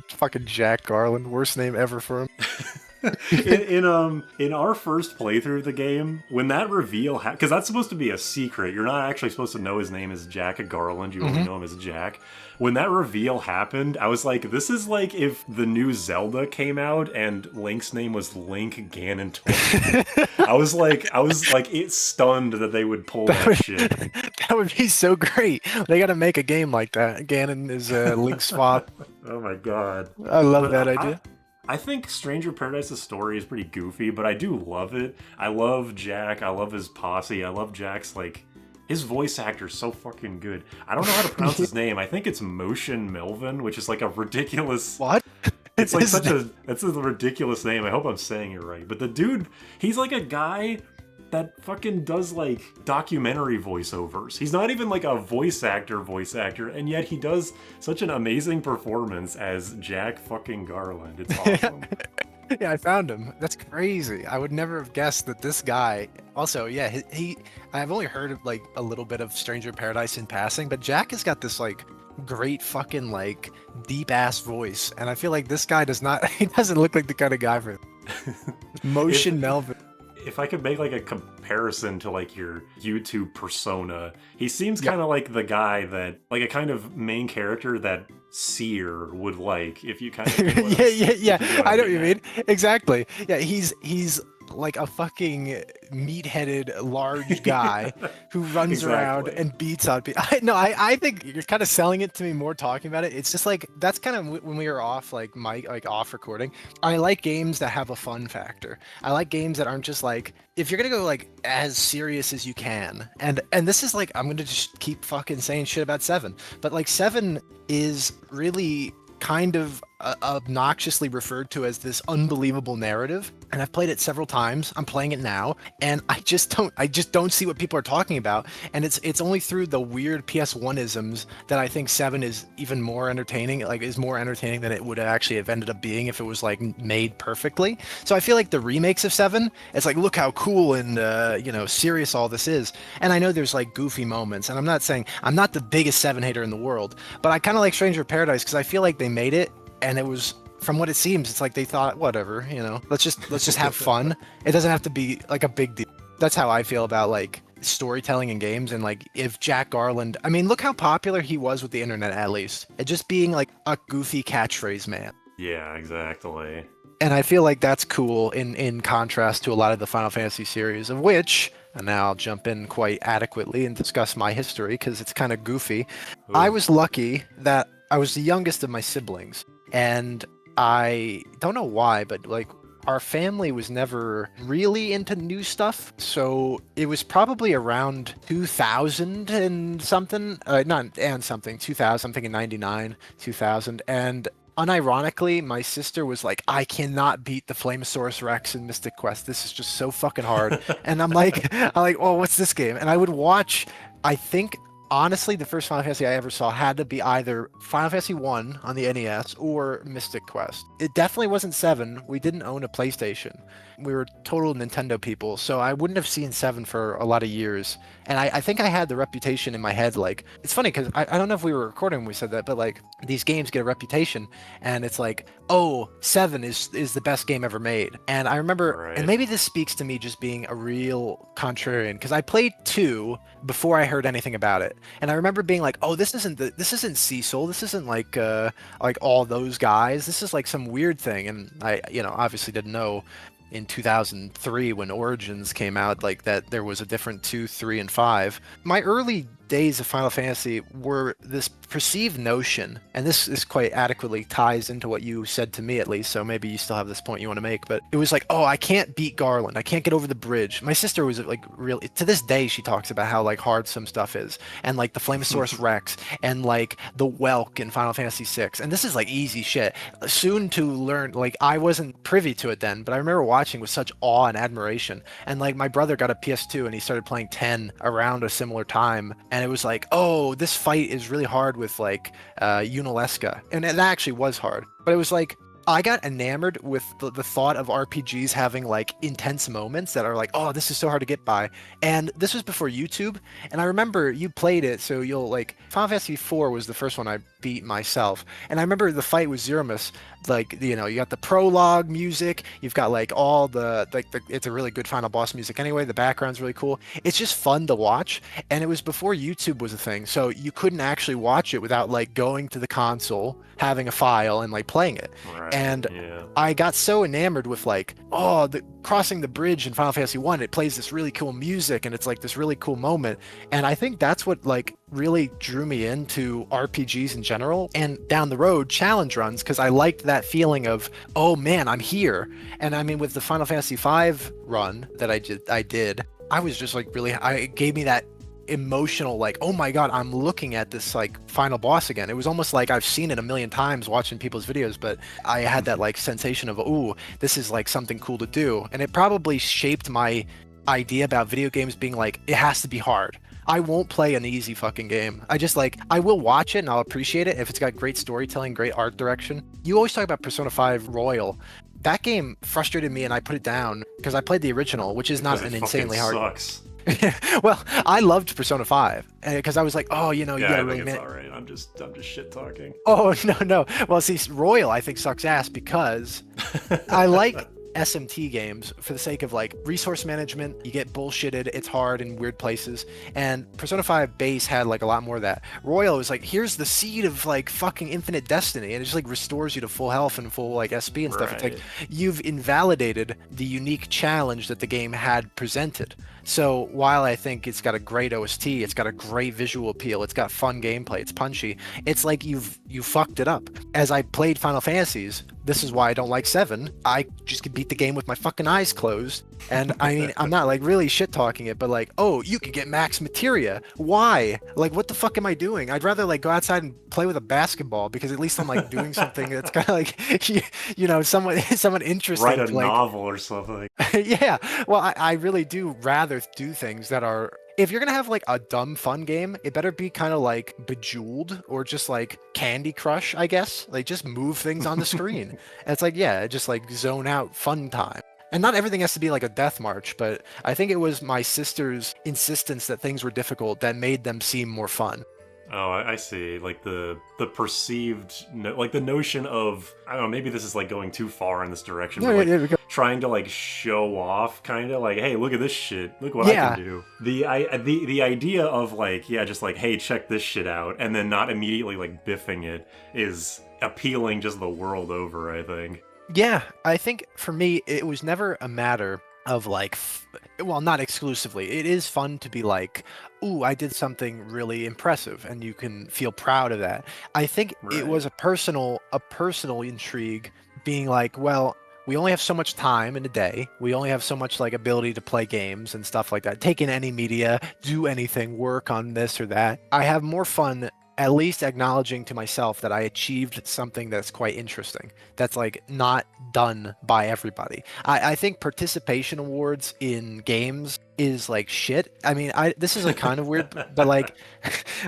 Fucking Jack Garland, worst name ever for him. in our first playthrough of the game, when that reveal because that's supposed to be a secret. You're not actually supposed to know his name is Jack Garland. You only know him as Jack. When that reveal happened, I was like, this is like if the new Zelda came out and Link's name was Link Ganondorf. I was like, it's stunned that they would pull that shit. That would be so great. They got to make a game like that. Ganon is Link's father. Oh my god. I love But that idea. I think Stranger Paradise's story is pretty goofy, but I do love it. I love Jack. I love his posse. I love Jack's, like, his voice actor's so fucking good. I don't know how to pronounce his name. I think it's Motion Melvin, which is like a ridiculous... What? It's like that's a ridiculous name. I hope I'm saying it right. But the dude, he's like a guy that fucking does like documentary voiceovers. He's not even like a voice actor, and yet he does such an amazing performance as Jack fucking Garland. It's awesome. Yeah, I found him. That's crazy. I would never have guessed that this guy. Also, yeah, he I've only heard of like a little bit of Stranger Paradise in passing, but Jack has got this like great fucking like deep ass voice, and I feel like this guy does not. He doesn't look like the kind of guy for it. Motion Melvin. If I could make like a comparison to like your YouTube persona, he seems kind of like the guy that, like a kind of main character that Seer would like, if you kind of Yeah. I know what you mean. Exactly. Yeah, he's like a fucking meat-headed large guy who runs around and beats on people. I think you're kind of selling it to me more talking about it. It's just like that's kind of when we were off like off recording. I like games that have a fun factor. I like games that aren't just like, if you're gonna go like as serious as you can, and this is like, I'm gonna just keep fucking saying shit about 7, but like 7 is really kind of obnoxiously referred to as this unbelievable narrative, and I've played it several times. I'm playing it now, and I just don't see what people are talking about, and it's only through the weird PS1 isms that I think 7 is even more entertaining, like is more entertaining than it would actually have ended up being if it was like made perfectly. So I feel like the remakes of 7, it's like, look how cool and serious all this is, and I know there's like goofy moments, and I'm not saying I'm not the biggest 7 hater in the world, but I kind of like Stranger of Paradise because I feel like they made it, and it was, from what it seems, it's like they thought, whatever, let's just have fun. It doesn't have to be like a big deal. That's how I feel about like storytelling in games. And like, if Jack Garland, I mean, look how popular he was with the internet, at least. It just being like a goofy catchphrase man. Yeah, exactly. And I feel like that's cool in contrast to a lot of the Final Fantasy series, of which, and now I'll jump in quite adequately and discuss my history because it's kind of goofy. Ooh. I was lucky that I was the youngest of my siblings, and I don't know why, but like our family was never really into new stuff, so it was probably around 2000 and something, not and something, 2000, something in 99, 2000, and unironically, my sister was like, I cannot beat the Flamosaurus Rex in Mystic Quest. This is just so fucking hard. And I'm like, oh, what's this game? And I would watch, I think, honestly, the first Final Fantasy I ever saw had to be either Final Fantasy 1 on the NES or Mystic Quest. It definitely wasn't 7. We didn't own a PlayStation. We were total Nintendo people, so I wouldn't have seen 7 for a lot of years. And I think I had the reputation in my head, like, it's funny because I don't know if we were recording when we said that, but like, these games get a reputation, and it's like, oh, 7 is the best game ever made. And I remember, Right. and maybe this speaks to me just being a real contrarian, because I played 2 before I heard anything about it. And I remember being like, "Oh, this isn't Cecil. This isn't like all those guys. This is like some weird thing." And I, obviously didn't know in 2003 when Origins came out, like that there was a different 2, 3, and 5. My early days of Final Fantasy were this perceived notion, and this quite adequately ties into what you said to me at least, so maybe you still have this point you want to make, but it was like, oh, I can't beat Garland. I can't get over the bridge. My sister was like, really, to this day, she talks about how like hard some stuff is, and like the Flamosaurus Rex, and like the Welk in Final Fantasy VI, and this is like easy shit. Soon to learn, like I wasn't privy to it then, but I remember watching with such awe and admiration, and like my brother got a PS2 and he started playing 10 around a similar time, and it was like, oh, this fight is really hard with like Unalesca, and it actually was hard, but it was like I got enamored with the thought of RPGs having like intense moments that are like, oh, this is so hard to get by. And this was before YouTube. And I remember you played it, so you'll like, Final Fantasy IV was the first one I beat myself. And I remember the fight with Zeromus, like, you got the prologue music, you've got like all it's a really good final boss music anyway. The background's really cool. It's just fun to watch. And it was before YouTube was a thing. So you couldn't actually watch it without like going to the console, having a file, and like playing it. Right. And yeah. I got so enamored with like, oh, crossing the bridge in Final Fantasy 1, it plays this really cool music and it's like this really cool moment. And I think that's what like really drew me into RPGs in general, and down the road challenge runs, because I liked that feeling of, oh man, I'm here. And I mean, with the Final Fantasy V run that I did, I was just like it gave me that emotional, like, oh my god, I'm looking at this like final boss again. It was almost like I've seen it a million times watching people's videos, but I had that like sensation of, ooh, this is like something cool to do. And it probably shaped my idea about video games being like, it has to be hard. I won't play an easy fucking game. I will watch it and I'll appreciate it if it's got great storytelling, great art direction. You always talk about Persona 5 Royal. That game frustrated me and I put it down because I played the original, which is not an insanely hard. Sucks. Well, I loved Persona 5 because I was like, oh, you gotta really it's all right. I'm just shit talking. Oh, no. Well, see, Royal I think sucks ass because I like SMT games for the sake of like resource management. You get bullshitted, it's hard in weird places, and Persona 5 base had like a lot more of that. Royal was like, here's the seed of like fucking infinite destiny, and it just like restores you to full health and full like SP and stuff. It's like you've invalidated the unique challenge that the game had presented. So while I think it's got a great OST, it's got a great visual appeal, it's got fun gameplay, it's punchy, it's like you fucked it up. As I played Final Fantasies, this is why I don't like 7. I just could beat the game with my fucking eyes closed. And I mean, I'm not like really shit talking it, but like, oh, you could get max materia. Why? Like, what the fuck am I doing? I'd rather like go outside and play with a basketball, because at least I'm like doing something that's kind of like, someone interesting. Write a to, like, novel or something. Yeah. Well, I really do rather do things that are, if you're gonna have like a dumb fun game, it better be kind of like Bejeweled or just like Candy Crush, I guess. Like just move things on the screen. And it's like, yeah, just like zone out fun time. And not everything has to be like a death march, but I think it was my sister's insistence that things were difficult that made them seem more fun. Oh, I see. Like the perceived, like the notion of, I don't know, maybe this is like going too far in this direction, but like trying to like show off, kind of like, hey, look at this shit, look what I can do. The idea of like, yeah, just like, hey, check this shit out, and then not immediately like biffing it is appealing just the world over, I think. Yeah, I think for me, it was never a matter of like, well, not exclusively. It is fun to be like, ooh, I did something really impressive, and you can feel proud of that. I think it was a personal intrigue, being like, well, we only have so much time in a day. We only have so much like ability to play games and stuff like that. Take in any media, do anything, work on this or that. I have more fun at least acknowledging to myself that I achieved something that's quite interesting. That's like not done by everybody. I think participation awards in games is like shit. I mean, this is like kind of weird, but like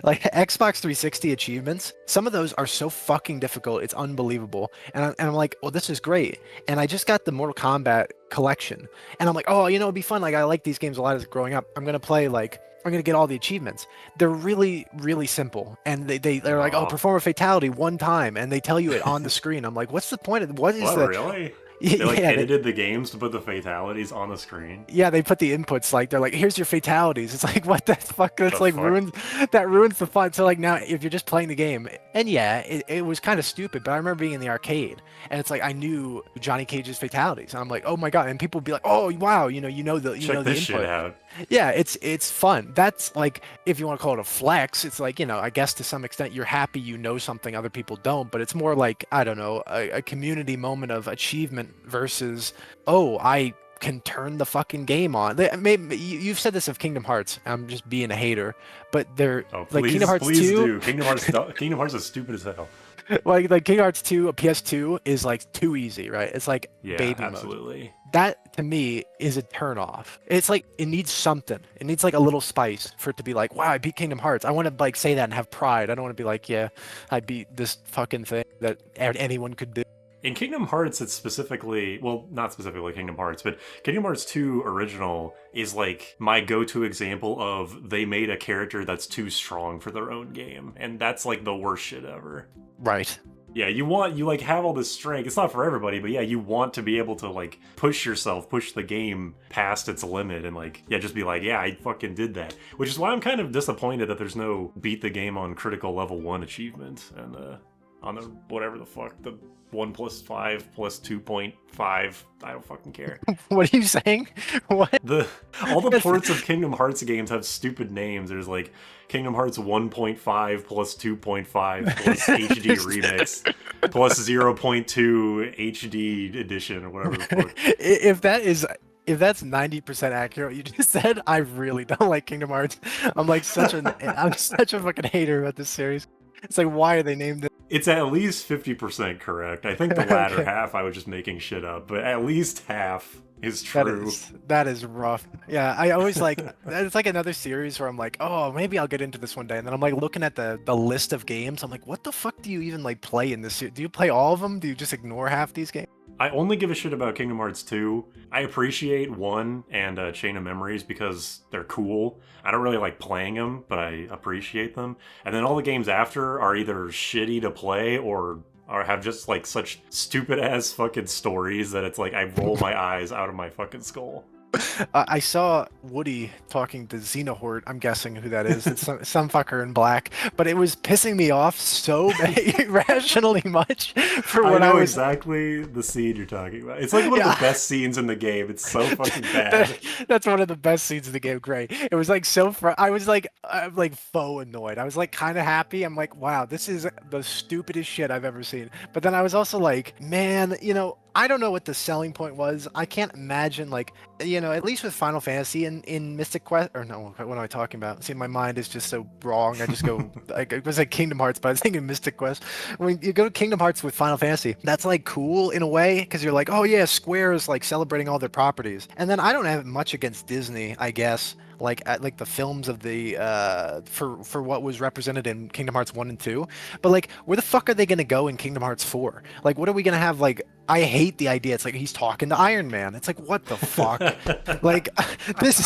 like Xbox 360 achievements, some of those are so fucking difficult. It's unbelievable. And I'm like, well, this is great. And I just got the Mortal Kombat collection, and I'm like, oh, it'd be fun. Like I like these games a lot as growing up. I'm gonna play like. I'm gonna get all the achievements. They're really, really simple, and they're like, oh, perform a fatality one time, and they tell you it on the screen. I'm like, what's the point of what is What, the? really? Yeah, They like edited the games to put the fatalities on the screen. yeah, they put the inputs like they're like, here's your fatalities. It's like, what the fuck? That's The like fuck? ruins the fun. So like now, if you're just playing the game, and yeah, it was kind of stupid, but I remember being in the arcade, and it's like I knew Johnny Cage's fatalities, and I'm like, oh my god, and people would be like, oh wow, you know the Check the this input. shit out. Yeah, it's fun. That's like if you want to call it a flex, it's like, I guess to some extent you're happy you know something other people don't, but it's more like, I don't know, a community moment of achievement versus, oh, I can turn the fucking game on. Maybe you've said this of Kingdom Hearts. I'm just being a hater, but they're Oh, like please, Kingdom Hearts please 2. do. Kingdom Hearts is stupid as hell. Like Kingdom Hearts 2, a PS2 is like too easy, right? It's like Yeah, baby mode. absolutely. That to me is a turn off. It's like it needs something. It needs like a little spice for it to be like, wow, I beat Kingdom Hearts. I want to like say that and have pride. I don't want to be like, yeah, I beat this fucking thing that anyone could do. In Kingdom Hearts, it's specifically, well, not specifically Kingdom Hearts, but Kingdom Hearts 2 original is like my go-to example of they made a character that's too strong for their own game. And that's like the worst shit ever. Right. Yeah, you like have all this strength. It's not for everybody, but yeah, you want to be able to like push yourself, push the game past its limit and like, yeah, just be like, yeah, I fucking did that. Which is why I'm kind of disappointed that there's no beat the game on critical level 1 achievement and on the whatever the fuck, the 1 + 5 + 2.5, I don't fucking care. What are you saying? What? All the ports of Kingdom Hearts games have stupid names. There's like Kingdom Hearts 1.5 + 2.5 plus HD remix plus 0.2 HD edition or whatever the fuck. If that's 90% accurate, what you just said, I really don't like Kingdom Hearts. I'm such a fucking hater about this series. It's like, why are they named this? It's at least 50% correct. I think the latter half I was just making shit up, but at least half is true. That is rough. Yeah, I always like, it's like another series where I'm like, oh, maybe I'll get into this one day. And then I'm like looking at the list of games. I'm like, what the fuck do you even like play in this series? Do you play all of them? Do you just ignore half these games? I only give a shit about Kingdom Hearts 2. I appreciate 1 and Chain of Memories because they're cool. I don't really like playing them, but I appreciate them. And then all the games after are either shitty to play or have just like such stupid ass fucking stories that it's like I roll my eyes out of my fucking skull. I saw Woody talking to Xenohort. I'm guessing who that is. It's some fucker in black, but it was pissing me off so irrationally much for what I know was. Exactly the scene you're talking about. It's like one of the best scenes in the game. It's so fucking bad. That's one of the best scenes in the game. Great. It was like so. I was like, I'm like faux annoyed. I was like kind of happy. I'm like, wow, this is the stupidest shit I've ever seen. But then I was also like, man, I don't know what the selling point was. I can't imagine, like, at least with Final Fantasy in Mystic Quest, or no, what am I talking about? See, my mind is just so wrong. I just go, like, it was like Kingdom Hearts, but I was thinking Mystic Quest. When you go to Kingdom Hearts with Final Fantasy, that's like cool in a way, because you're like, oh yeah, Square is like celebrating all their properties. And then I don't have much against Disney, I guess. Like the films of the for what was represented in Kingdom Hearts 1 and 2, but like where the fuck are they gonna go in Kingdom Hearts 4? Like what are we gonna have? Like I hate the idea. It's like he's talking to Iron Man. It's like what the fuck? Like this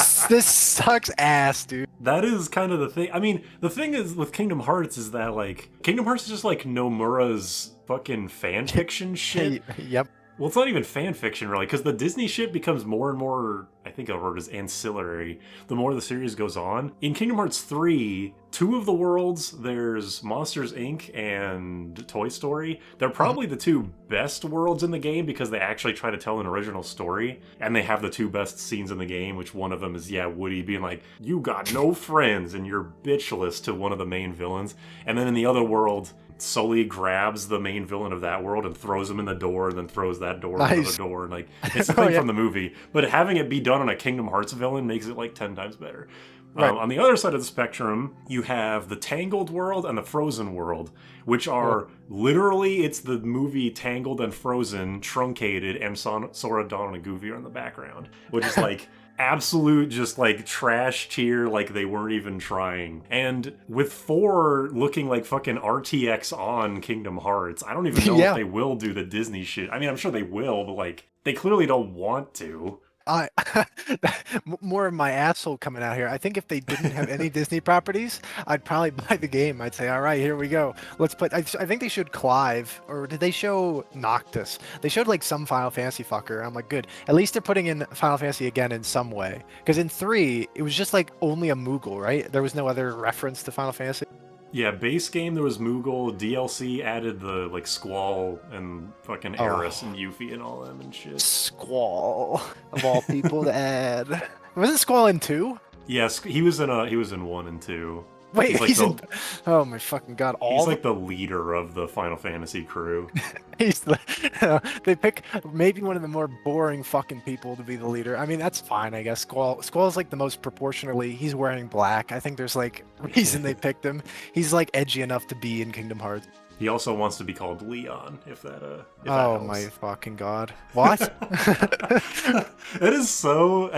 sucks ass, dude. That is kind of the thing. I mean, the thing is with Kingdom Hearts is that like Kingdom Hearts is just like Nomura's fucking fan fiction shit. Yep. Well, it's not even fan fiction, really, because the Disney shit becomes more and more, I think the word is ancillary, the more the series goes on. In Kingdom Hearts 3, 2 of the worlds, there's Monsters, Inc. and Toy Story. They're probably the 2 best worlds in the game because they actually try to tell an original story, and they have the 2 best scenes in the game, which one of them is, Woody being like, you got no friends, and you're bitchless to one of the main villains. And then in the other world, Sully grabs the main villain of that world and throws him in the door, and then throws that door into Nice. the door, and like it's the Oh, thing yeah. from the movie. But having it be done on a Kingdom Hearts villain makes it like 10 times better. Right. On the other side of the spectrum, you have the Tangled world and the Frozen world, which are literally, it's the movie Tangled and Frozen truncated, and Sora, Dawn, and Goofy are in the background, which is like absolute just like trash tier, like they weren't even trying. And with 4 looking like fucking RTX on Kingdom Hearts, I don't even know Yeah. if they will do the Disney shit. I mean, I'm sure they will, but like they clearly don't want to. I more of my asshole coming out here. I think if they didn't have any Disney properties, I'd probably buy the game. I'd say, all right, here we go. Let's put. I think they showed Clive, or did they show Noctis? They showed like some Final Fantasy fucker. I'm like, good. At least they're putting in Final Fantasy again in some way. Because in 3, it was just like only a Moogle, right? There was no other reference to Final Fantasy. Yeah, base game there was Moogle, DLC added the like Squall and fucking Eris and Yuffie and all them and shit. Squall of all people to add. Wasn't Squall in 2? Yes, he was in 1 and 2. Wait, like he's the- in. Oh my fucking god! All He's the- like the leader of the Final Fantasy crew. He's the, they pick maybe one of the more boring fucking people to be the leader. I mean, that's fine, I guess. Squall's like the most proportionally. He's wearing black. I think there's like reason they picked him. He's like edgy enough to be in Kingdom Hearts. He also wants to be called Leon, if that if that Oh helps. my fucking god! What? It is so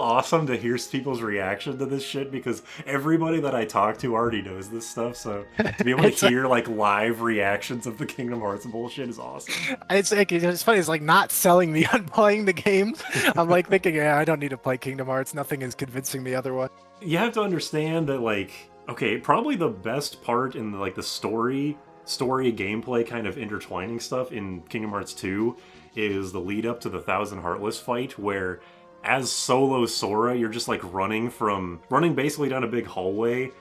awesome to hear people's reaction to this shit, because everybody that I talk to already knows this stuff. So to be able to hear like live reactions of the Kingdom Hearts bullshit is awesome. It's like it's funny. It's like not selling me on playing the games. I'm like thinking, yeah, I don't need to play Kingdom Hearts. Nothing is convincing me otherwise. You have to understand that, like, okay, probably the best part in the, like the story gameplay kind of intertwining stuff in Kingdom Hearts 2 is the lead up to the Thousand Heartless fight, where as solo Sora, you're just like running basically down a big hallway,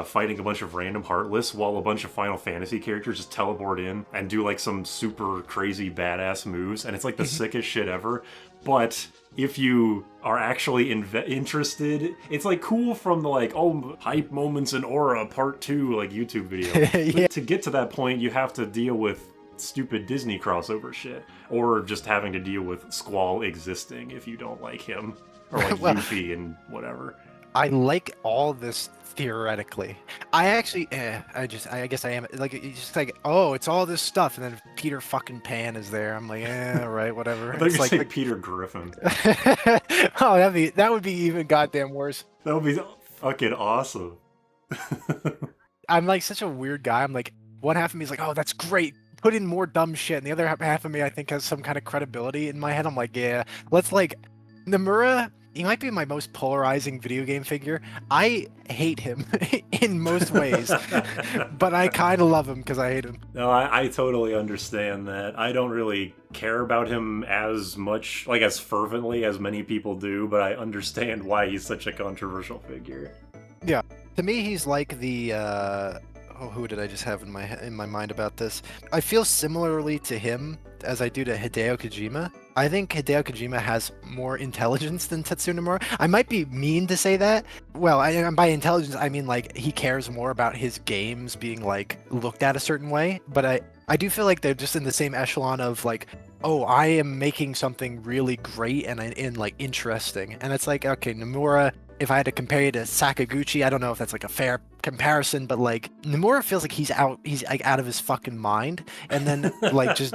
fighting a bunch of random Heartless, while a bunch of Final Fantasy characters just teleport in and do like some super crazy badass moves, and it's like the sickest shit ever. But if you are actually interested, it's like cool from the like, oh, hype moments in Aura part 2 like YouTube video. Yeah. But to get to that point, you have to deal with stupid Disney crossover shit, or just having to deal with Squall existing if you don't like him, or like Well- Yuffie and whatever. I like all this theoretically. I actually, I guess I am like, it's just like, oh, it's all this stuff, and then Peter fucking Pan is there. I'm like, all right, whatever. I thought you It's were like, saying Peter Griffin. oh, that would be even goddamn worse. That would be fucking awesome. I'm like such a weird guy. I'm like, one half of me is like, oh, that's great. Put in more dumb shit, and the other half of me, I think, has some kind of credibility in my head. I'm like, yeah, let's like, Nomura. He might be my most polarizing video game figure. I hate him in most ways, but I kind of love him because I hate him. No, I totally understand that. I don't really care about him as much, like as fervently as many people do, but I understand why he's such a controversial figure. To me, he's like the who did I just have in my mind about this? I feel similarly to him as I do to Hideo Kojima. I think Hideo Kojima has more intelligence than Tetsuya Nomura. I might be mean to say that. Well, by intelligence, I mean like he cares more about his games being like looked at a certain way. But I do feel like they're just in the same echelon of like, oh, I am making something really great and like interesting. And it's like, okay, Nomura, if I had to compare you to Sakaguchi, I don't know if that's like a fair comparison, but like Nomura feels like he's like out of his fucking mind, and then like just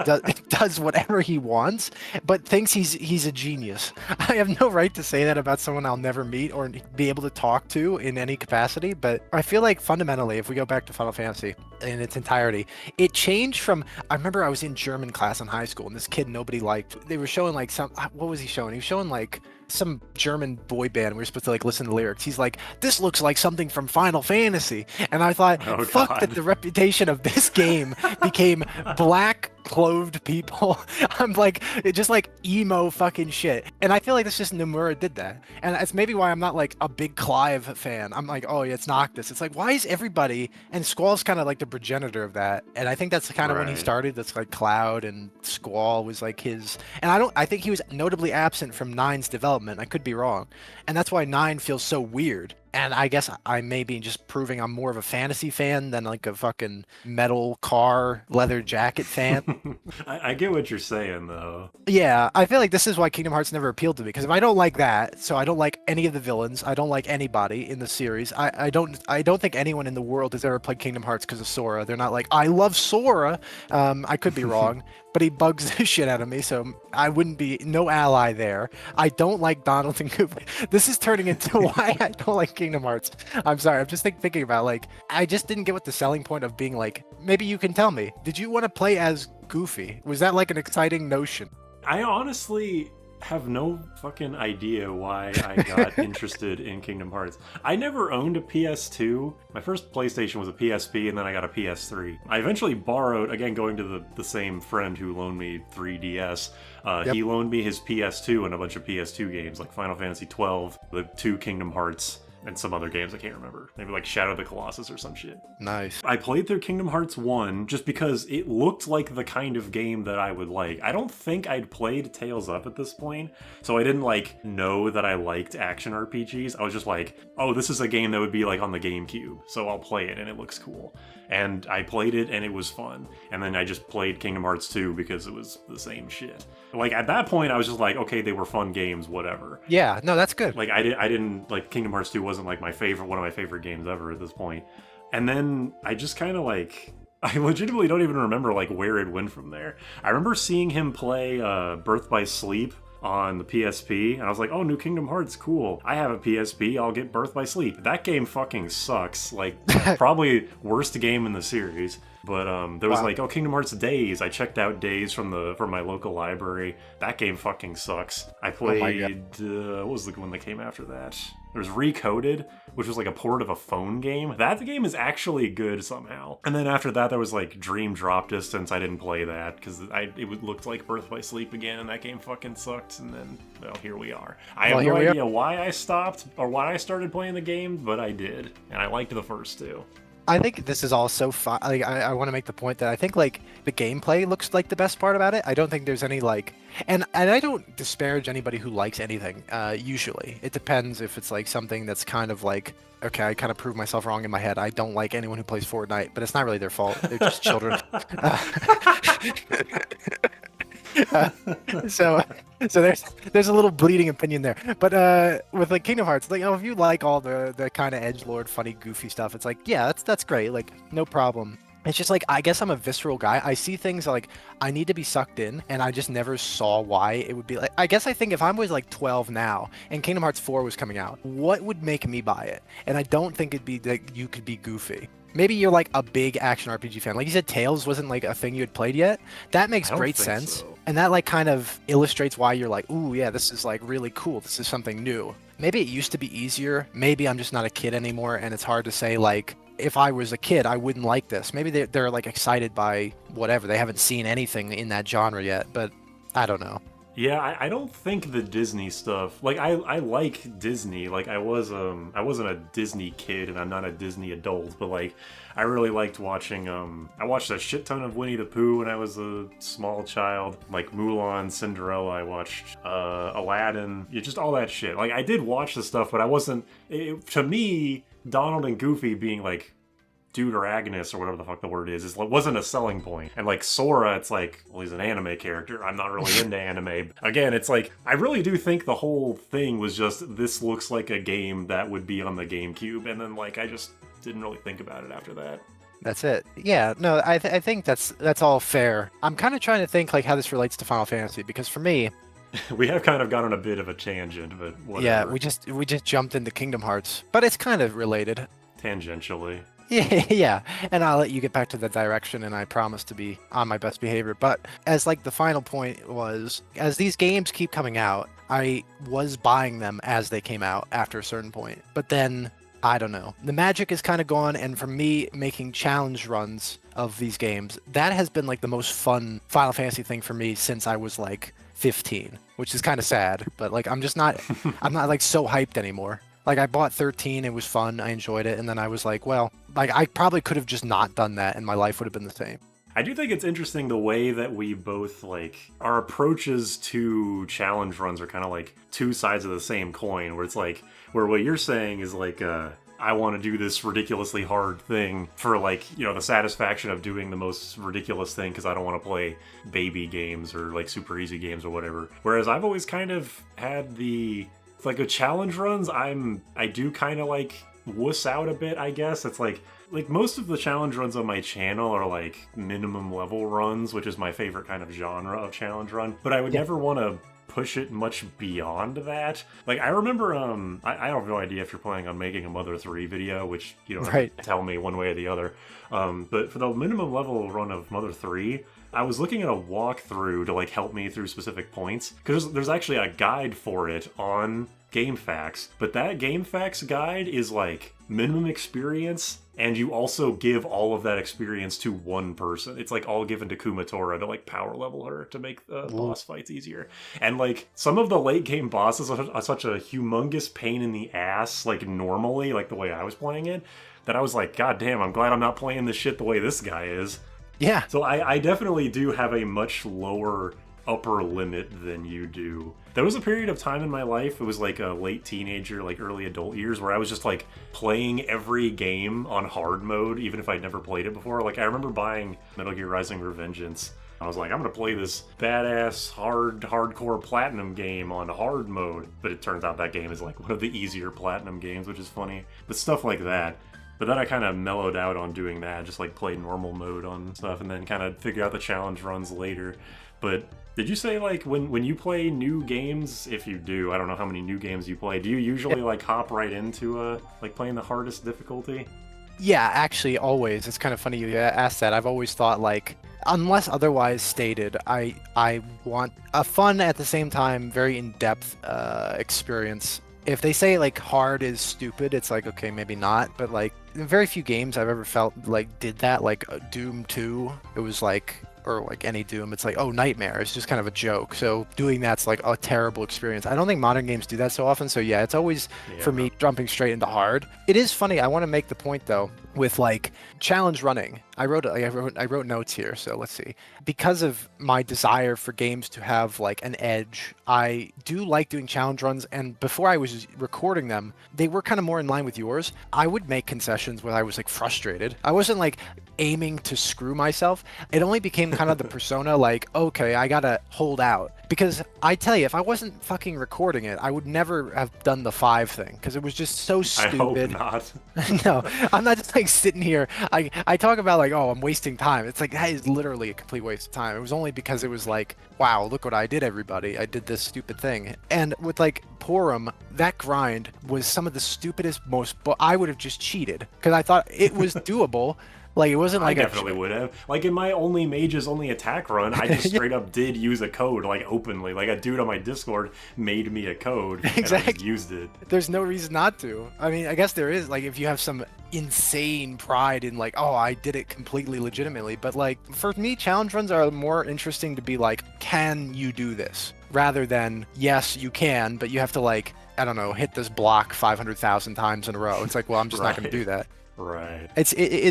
does whatever he wants, but thinks he's a genius. I have no right to say that about someone I'll never meet or be able to talk to in any capacity, but I feel like fundamentally, if we go back to Final Fantasy in its entirety, it changed from, I remember I was in German class in high school, and this kid nobody liked, they were showing like what was he showing? He was showing like some German boy band. We were supposed to like listen to lyrics. He's like, this looks like something from Final Fantasy. And I thought, Oh, fuck God. that the reputation of this game became black clothed people. I'm like, it just like emo fucking shit. And I feel like that's just Nomura did that. And that's maybe why I'm not like a big Clive fan. I'm like, oh yeah, it's Noctis. It's like, why is everybody, and Squall's kind of like the progenitor of that. And I think that's kind of when he Right. started. That's like Cloud and Squall was like his, and I think he was notably absent from Nine's development. I could be wrong. And that's why 9 feels so weird. And I guess I may be just proving I'm more of a fantasy fan than like a fucking metal car leather jacket fan. I get what you're saying though. Yeah, I feel like this is why Kingdom Hearts never appealed to me because if I don't like that, so I don't like any of the villains, I don't like anybody in the series. I don't think anyone in the world has ever played Kingdom Hearts because of Sora. They're not like I love Sora. I could be wrong, but he bugs the shit out of me, so I wouldn't be no ally there. I don't like Donald and Goofy. This is turning into why I don't like Kingdom Hearts. I'm sorry. I'm just thinking about like I just didn't get what the selling point of being like. Maybe you can tell me. Did you want to play as Goofy? Was that like an exciting notion? I honestly have no fucking idea why I got interested in Kingdom Hearts. I never owned a PS2. My first PlayStation was a PSP, and then I got a PS3. I eventually borrowed, again, going to the same friend who loaned me 3DS. Yep. He loaned me his PS2 and a bunch of PS2 games, like Final Fantasy 12, the two Kingdom Hearts, and some other games I can't remember. Maybe like Shadow of the Colossus or some shit. Nice. I played through Kingdom Hearts 1 just because it looked like the kind of game that I would like. I don't think I'd played Tales Up at this point, so I didn't like know that I liked action RPGs. I was just like, oh, this is a game that would be like on the GameCube, so I'll play it and it looks cool. And I played it and it was fun. And then I just played Kingdom Hearts 2 because it was the same shit. Like at that point I was just like, okay, they were fun games, whatever. Yeah, no, that's good. Like I didn't like Kingdom Hearts 2 wasn't like one of my favorite games ever at this point. And then I just kind of like I legitimately don't even remember like where it went from there. I remember seeing him play Birth by Sleep on the PSP, and I was like, oh, new Kingdom Hearts, cool. I have a PSP, I'll get Birth by Sleep. That game fucking sucks. Like, probably worst game in the series. But there was like, oh, Kingdom Hearts Days. I checked out Days from my local library. That game fucking sucks. I played, what was the one that came after that? There was Recoded, which was like a port of a phone game. That game is actually good somehow. And then after that, there was like Dream Drop Distance. I didn't play that because it looked like Birth by Sleep again, and that game fucking sucked. And then, well, here we are. I have no idea why I stopped or why I started playing the game, but I did. And I liked the first two. I think this is all so fun. Like, I want to make the point that I think like the gameplay looks like the best part about it. I don't think there's any like, and I don't disparage anybody who likes anything. Usually, it depends if it's like something that's kind of like, okay, I kind of proved myself wrong in my head. I don't like anyone who plays Fortnite, but it's not really their fault. They're just children. So there's a little bleeding opinion there, but with like Kingdom Hearts, like, if you like all the kind of edgelord, funny, goofy stuff, it's like, yeah, that's great, like, no problem. It's just like, I guess I'm a visceral guy. I see things like I need to be sucked in, and I just never saw why it would be like. I guess I think if I was like 12 now and Kingdom Hearts 4 was coming out, what would make me buy it? And I don't think it'd be that you could be Goofy. Maybe you're like a big action RPG fan. Like you said, Tales wasn't like a thing you had played yet. That makes great sense. So. And that like kind of illustrates why you're like, ooh, yeah, this is like really cool. This is something new. Maybe it used to be easier. Maybe I'm just not a kid anymore, and it's hard to say like, if I was a kid, I wouldn't like this. Maybe they're like excited by whatever. They haven't seen anything in that genre yet, but I don't know. Yeah, I don't think the Disney stuff, like I like Disney, like I wasn't a Disney kid and I'm not a Disney adult, but like I really liked watching, I watched a shit ton of Winnie the Pooh when I was a small child, like Mulan, Cinderella, I watched Aladdin, just all that shit. Like I did watch the stuff, but I wasn't, to me, Donald and Goofy being like Dude or Agnes or whatever the fuck the word is wasn't a selling point. And like Sora, it's like, well, he's an anime character. I'm not really into anime. Again, it's like, I really do think the whole thing was just, this looks like a game that would be on the GameCube. And then like, I just didn't really think about it after that. That's it. Yeah, no, I think that's all fair. I'm kind of trying to think like how this relates to Final Fantasy, because for me, we have kind of gone on a bit of a tangent, but whatever. Yeah, we just jumped into Kingdom Hearts, but it's kind of related. Tangentially. Yeah, and I'll let you get back to the direction, and I promise to be on my best behavior. But as like the final point was, as these games keep coming out, I was buying them as they came out after a certain point. But then, I don't know, the magic is kind of gone, and for me, making challenge runs of these games, that has been like the most fun Final Fantasy thing for me since I was like 15, which is kind of sad, but like I'm not like so hyped anymore. Like I bought 13, it was fun, I enjoyed it, and then I was like, well, like I probably could have just not done that and my life would have been the same. I do think it's interesting the way that we both, like, our approaches to challenge runs are kind of like two sides of the same coin, where it's like, where what you're saying is like, I want to do this ridiculously hard thing for, like, you know, the satisfaction of doing the most ridiculous thing because I don't want to play baby games or like super easy games or whatever. Whereas I've always kind of had the, like, with challenge runs, I do kind of like wuss out a bit, I guess. It's like most of the challenge runs on my channel are like minimum level runs, which is my favorite kind of genre of challenge run. But I would never want to push it much beyond that. Like, I remember, I have no idea if you're planning on making a Mother 3 video, which you don't have to tell me one way or the other. But for the minimum level run of Mother 3, I was looking at a walkthrough to like help me through specific points, because there's actually a guide for it on GameFAQs, but that GameFAQs guide is like minimum experience, and you also give all of that experience to one person. It's like all given to Kumatora to like power level her to make the boss fights easier. And like some of the late game bosses are such a humongous pain in the ass, like normally, like the way I was playing it, that I was like, God damn, I'm glad I'm not playing this shit the way this guy is. Yeah. So I definitely do have a much lower upper limit than you do. There was a period of time in my life, it was like a late teenager, like early adult years, where I was just like playing every game on hard mode, even if I'd never played it before. Like, I remember buying Metal Gear Rising Revengeance. I was like, I'm gonna play this badass hardcore platinum game on hard mode. But it turns out that game is like one of the easier platinum games, which is funny. But stuff like that. But then I kind of mellowed out on doing that, just like play normal mode on stuff, and then kind of figure out the challenge runs later. But did you say, like, when you play new games, if you do, I don't know how many new games you play, do you usually like hop right into like playing the hardest difficulty? Yeah, actually, always. It's kind of funny you asked that. I've always thought, like, unless otherwise stated, I want a fun, at the same time, very in-depth experience. If they say, like, hard is stupid, it's like, okay, maybe not. But, like, very few games I've ever felt, like, did that. Like, Doom 2, it was, like, or, like, any Doom, it's like, oh, Nightmare. It's just kind of a joke. So doing that's, like, a terrible experience. I don't think modern games do that so often. So, yeah, it's always, for me, jumping straight into hard. It is funny. I want to make the point, though, with, like, challenge running. I wrote notes here, so let's see. Because of my desire for games to have like an edge, I do like doing challenge runs, and before I was recording them, they were kind of more in line with yours. I would make concessions when I was like frustrated. I wasn't like aiming to screw myself. It only became kind of the persona, like, okay, I gotta hold out. Because I tell you, if I wasn't fucking recording it, I would never have done the 5 thing, because it was just so stupid. I hope not. No, I'm not just like sitting here. I talk about like, oh, I'm wasting time. It's like, that is literally a complete waste of time. It was only because it was like, wow, look what I did, everybody. I did this stupid thing. And with like Porum, that grind was some of the stupidest, I would have just cheated because I thought it was doable. Like, it wasn't like I definitely would have. Like, in my only mage's only attack run, I just straight up did use a code, like, openly. Like, a dude on my Discord made me a code, and I just used it. There's no reason not to. I mean, I guess there is, like, if you have some insane pride in, like, oh, I did it completely legitimately. But, like, for me, challenge runs are more interesting to be like, can you do this? Rather than, yes, you can, but you have to, like, I don't know, hit this block 500,000 times in a row. It's like, well, I'm just not going to do that. Right.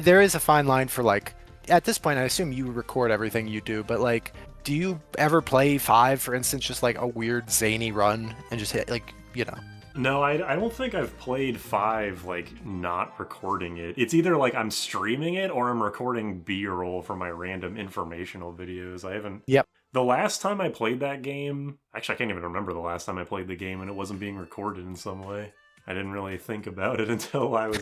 There is a fine line for, like, at this point I assume you record everything you do, but like, do you ever play 5, for instance, just like a weird zany run and just hit, like, you know? No, I don't think I've played 5, like, not recording it. It's either like I'm streaming it or I'm recording B-roll for my random informational videos. I haven't... Yep. The last time I played that game... Actually, I can't even remember the last time I played the game and it wasn't being recorded in some way. I didn't really think about it until I was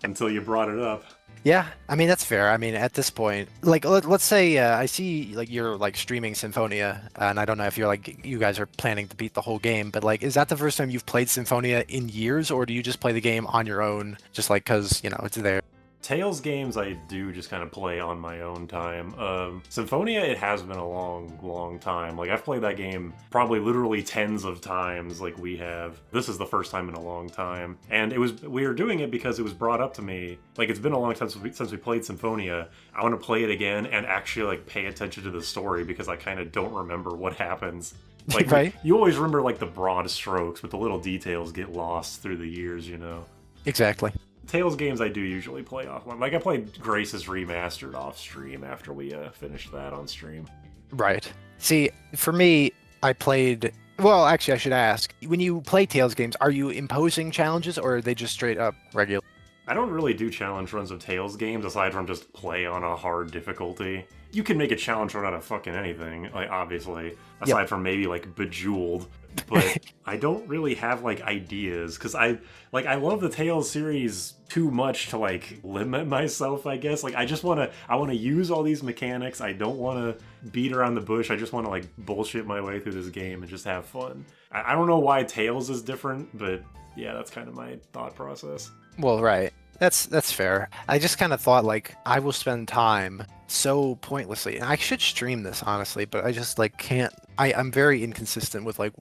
until you brought it up. Yeah, I mean, that's fair. I mean, at this point, like, let's say I see like you're like streaming Symphonia, and I don't know if you're like, you guys are planning to beat the whole game, but like, is that the first time you've played Symphonia in years, or do you just play the game on your own, just like because, you know, it's there? Tales games I do just kind of play on my own time. Symphonia, it has been a long time. Like, I've played that game probably literally tens of times, like we have. This is the first time in a long time. And we were doing it because it was brought up to me. Like, it's been a long time since we played Symphonia. I want to play it again and actually, like, pay attention to the story because I kind of don't remember what happens. Like, right? You always remember, like, the broad strokes, but the little details get lost through the years, you know? Exactly. Tales games I do usually play offline. Like I played Grace's Remastered off stream after we finished that on stream. Right. See, for me, I played. Well, actually, I should ask. When you play Tales games, are you imposing challenges or are they just straight up regular? I don't really do challenge runs of Tales games aside from just play on a hard difficulty. You can make a challenge run out of fucking anything, like obviously, aside from maybe like Bejeweled. But I don't really have like ideas because I love the Tales series too much to like limit myself, I guess. Like I want to use all these mechanics. I don't want to beat around the bush. I just want to like bullshit my way through this game and just have fun. I don't know why Tales is different, but yeah, that's kind of my thought process. Well, right. That's fair. I just kind of thought like I will spend time so pointlessly, and I should stream this honestly, but I just like can't. I'm very inconsistent with like.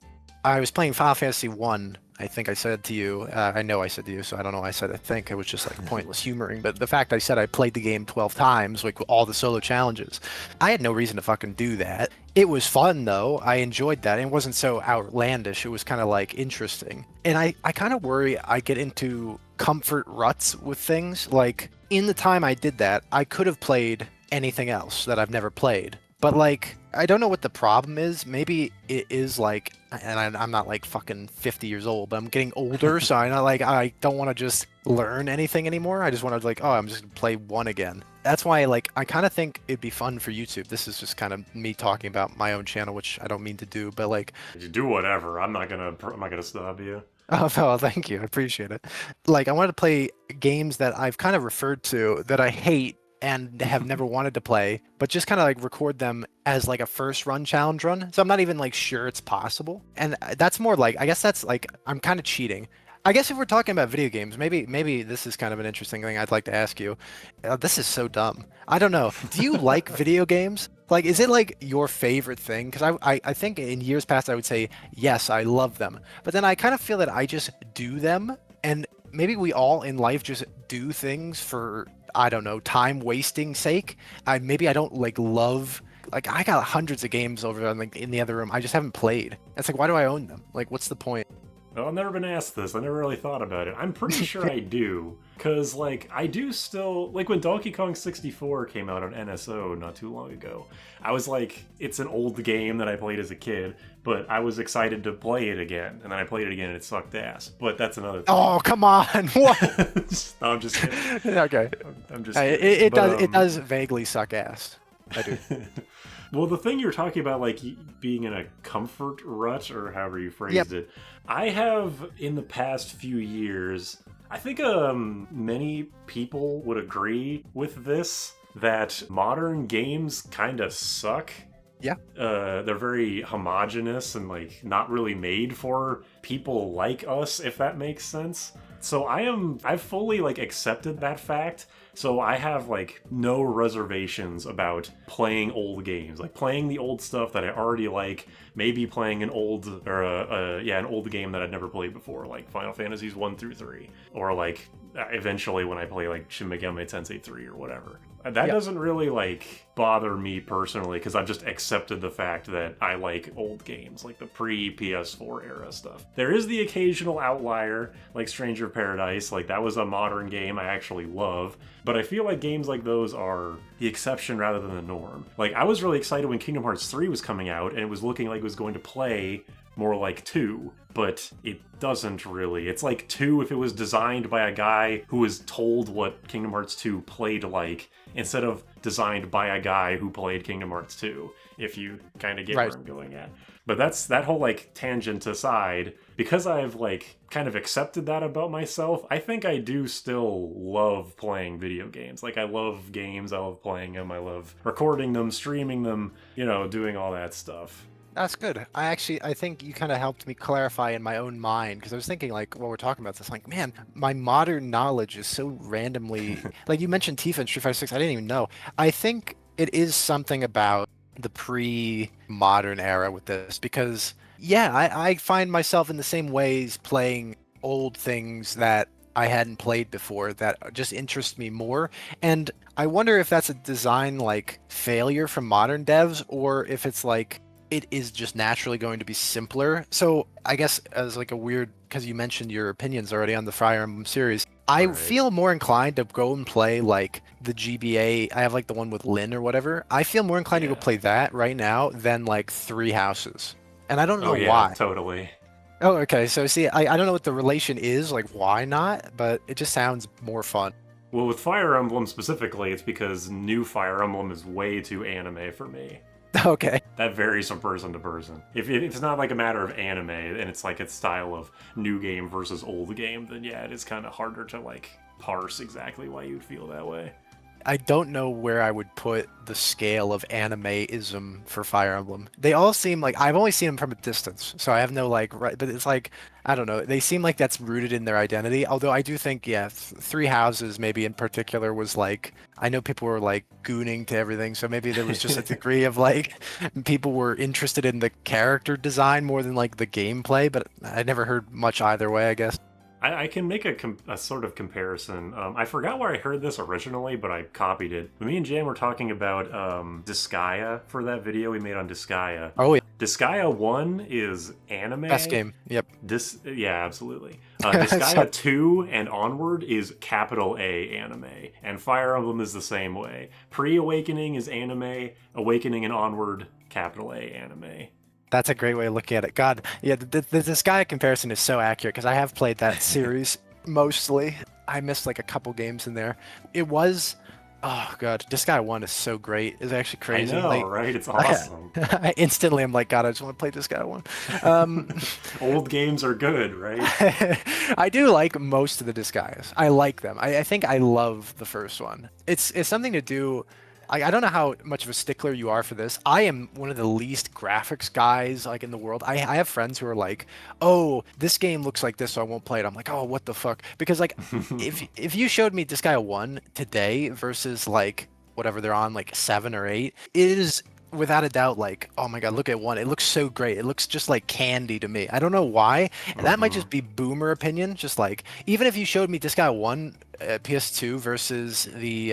I was playing Final Fantasy 1. I think I said to you. I know I said to you, so I don't know why I said I think. It was just like pointless humoring. But the fact I said I played the game 12 times, like all the solo challenges, I had no reason to fucking do that. It was fun though. I enjoyed that. It wasn't so outlandish. It was kind of like interesting. And I kind of worry I get into comfort ruts with things. Like in the time I did that, I could have played anything else that I've never played. But like, I don't know what the problem is. Maybe it is like, and I'm not like fucking 50 years old, but I'm getting older, so I don't want to just learn anything anymore. I just want to like, oh, I'm just gonna play one again. That's why like I kind of think it'd be fun for YouTube. This is just kind of me talking about my own channel, which I don't mean to do, but like, You do whatever. I'm not gonna stop you. oh, well, thank you. I appreciate it. Like, I wanted to play games that I've kind of referred to that I hate and have never wanted to play, but just kind of like record them as like a first run challenge run. So I'm not even like sure it's possible. And that's more like, I guess that's like, I'm kind of cheating. I guess if we're talking about video games, maybe this is kind of an interesting thing I'd like to ask you. This is so dumb. I don't know. Do you like video games? Like, is it like your favorite thing? Because I think in years past I would say, yes, I love them. But then I kind of feel that I just do them. And maybe we all in life just do things for, I don't know, time wasting sake. Maybe I don't like love, like I got hundreds of games over like in the other room. I just haven't played. It's like, why do I own them? Like, what's the point? Well, I've never been asked this. I never really thought about it. I'm pretty sure I do. Because, like, I do still... Like, when Donkey Kong 64 came out on NSO not too long ago, I was like, it's an old game that I played as a kid, but I was excited to play it again. And then I played it again and it sucked ass. But that's another thing. Oh, come on! What? No, I'm just kidding. Okay. I'm just kidding. It does vaguely suck ass. I do. Well, the thing you're talking about, like being in a comfort rut, or however you phrased it, I have in the past few years, I think many people would agree with this, that modern games kind of suck. Yeah. They're very homogenous and like not really made for people like us, if that makes sense. So I've fully like accepted that fact. So I have like no reservations about playing old games, like playing the old stuff that I already like, maybe playing an old an old game that I'd never played before, like Final Fantasies 1 through 3, or like eventually when I play like Shin Megami Tensei 3 or whatever. That doesn't really like bother me personally because I've just accepted the fact that I like old games, like the pre-PS4 era stuff. There is the occasional outlier, like Stranger of Paradise, like that was a modern game I actually love, but I feel like games like those are the exception rather than the norm. Like I was really excited when Kingdom Hearts 3 was coming out and it was looking like it was going to play more like 2, but it doesn't really. It's like 2 if it was designed by a guy who was told what Kingdom Hearts 2 played like, instead of designed by a guy who played Kingdom Hearts 2, if you kind of get where I'm going at. But that's that whole like tangent aside, because I've like kind of accepted that about myself, I think I do still love playing video games. Like I love games, I love playing them, I love recording them, streaming them, doing all that stuff. That's good. I think you kind of helped me clarify in my own mind, because I was thinking like while we're talking about this, like, man, my modern knowledge is so randomly like you mentioned Tifa and Street Fighter 6, I didn't even know. I think it is something about the pre-modern era with this, because I find myself in the same ways playing old things that I hadn't played before that just interest me more. And I wonder if that's a design like failure from modern devs, or if it's like it is just naturally going to be simpler. So I guess as like a weird because you mentioned your opinions already on the Fire Emblem series. I Right. feel more inclined to go and play like the GBA. I have like the one with Lynn or whatever. I feel more inclined to go Yeah. play that right now than like Three Houses. And I don't Oh know yeah, why. totally. Oh, okay. So see, I don't know what the relation is, like why not, but it just sounds more fun. Well, with Fire Emblem specifically, it's because new Fire Emblem is way too anime for me. Okay. That varies from person to person. If it's not like a matter of anime and it's like its style of new game versus old game, then yeah, it is kind of harder to like parse exactly why you'd feel that way. I don't know where I would put the scale of anime-ism for Fire Emblem. They all seem like I've only seen them from a distance, so I have no like right. But it's like I don't know. They seem like that's rooted in their identity. Although I do think, yeah, Three Houses maybe in particular was like I know people were like gooning to everything, so maybe there was just a degree of like people were interested in the character design more than like the gameplay. But I never heard much either way, I guess. I can make a sort of comparison. I forgot where I heard this originally, but I copied it. Me and Jan were talking about Disgaea for that video we made on Disgaea. Oh yeah, Disgaea 1 is anime. best game. Yep. Yeah, absolutely. So- Disgaea 2 and onward is capital A anime, and Fire Emblem is the same way. Pre-Awakening is anime, Awakening and onward, capital A anime. That's a great way of looking at it. God, yeah, this guy comparison is so accurate because I have played that series mostly. I missed like a couple games in there. It was, oh god, this guy one is so great. It's actually crazy. I know, Like, right? It's awesome. I instantly am like, God, I just want to play this guy one. Um, Old games are good, right? I do like most of the Disguise. I like them. I think I love the first one. It's something to do. I don't know how much of a stickler you are for this. I am one of the least graphics guys like in the world. I have friends who are like, "Oh, this game looks like this, so I won't play it." I'm like, "Oh, what the fuck?" Because like, if you showed me Disgaea 1 today versus like whatever they're on, like 7 or 8, it is without a doubt like, oh my god, look at 1. It looks so great. It looks just like candy to me. I don't know why. And that might just be boomer opinion. Just like even if you showed me Disgaea 1 PS2 versus the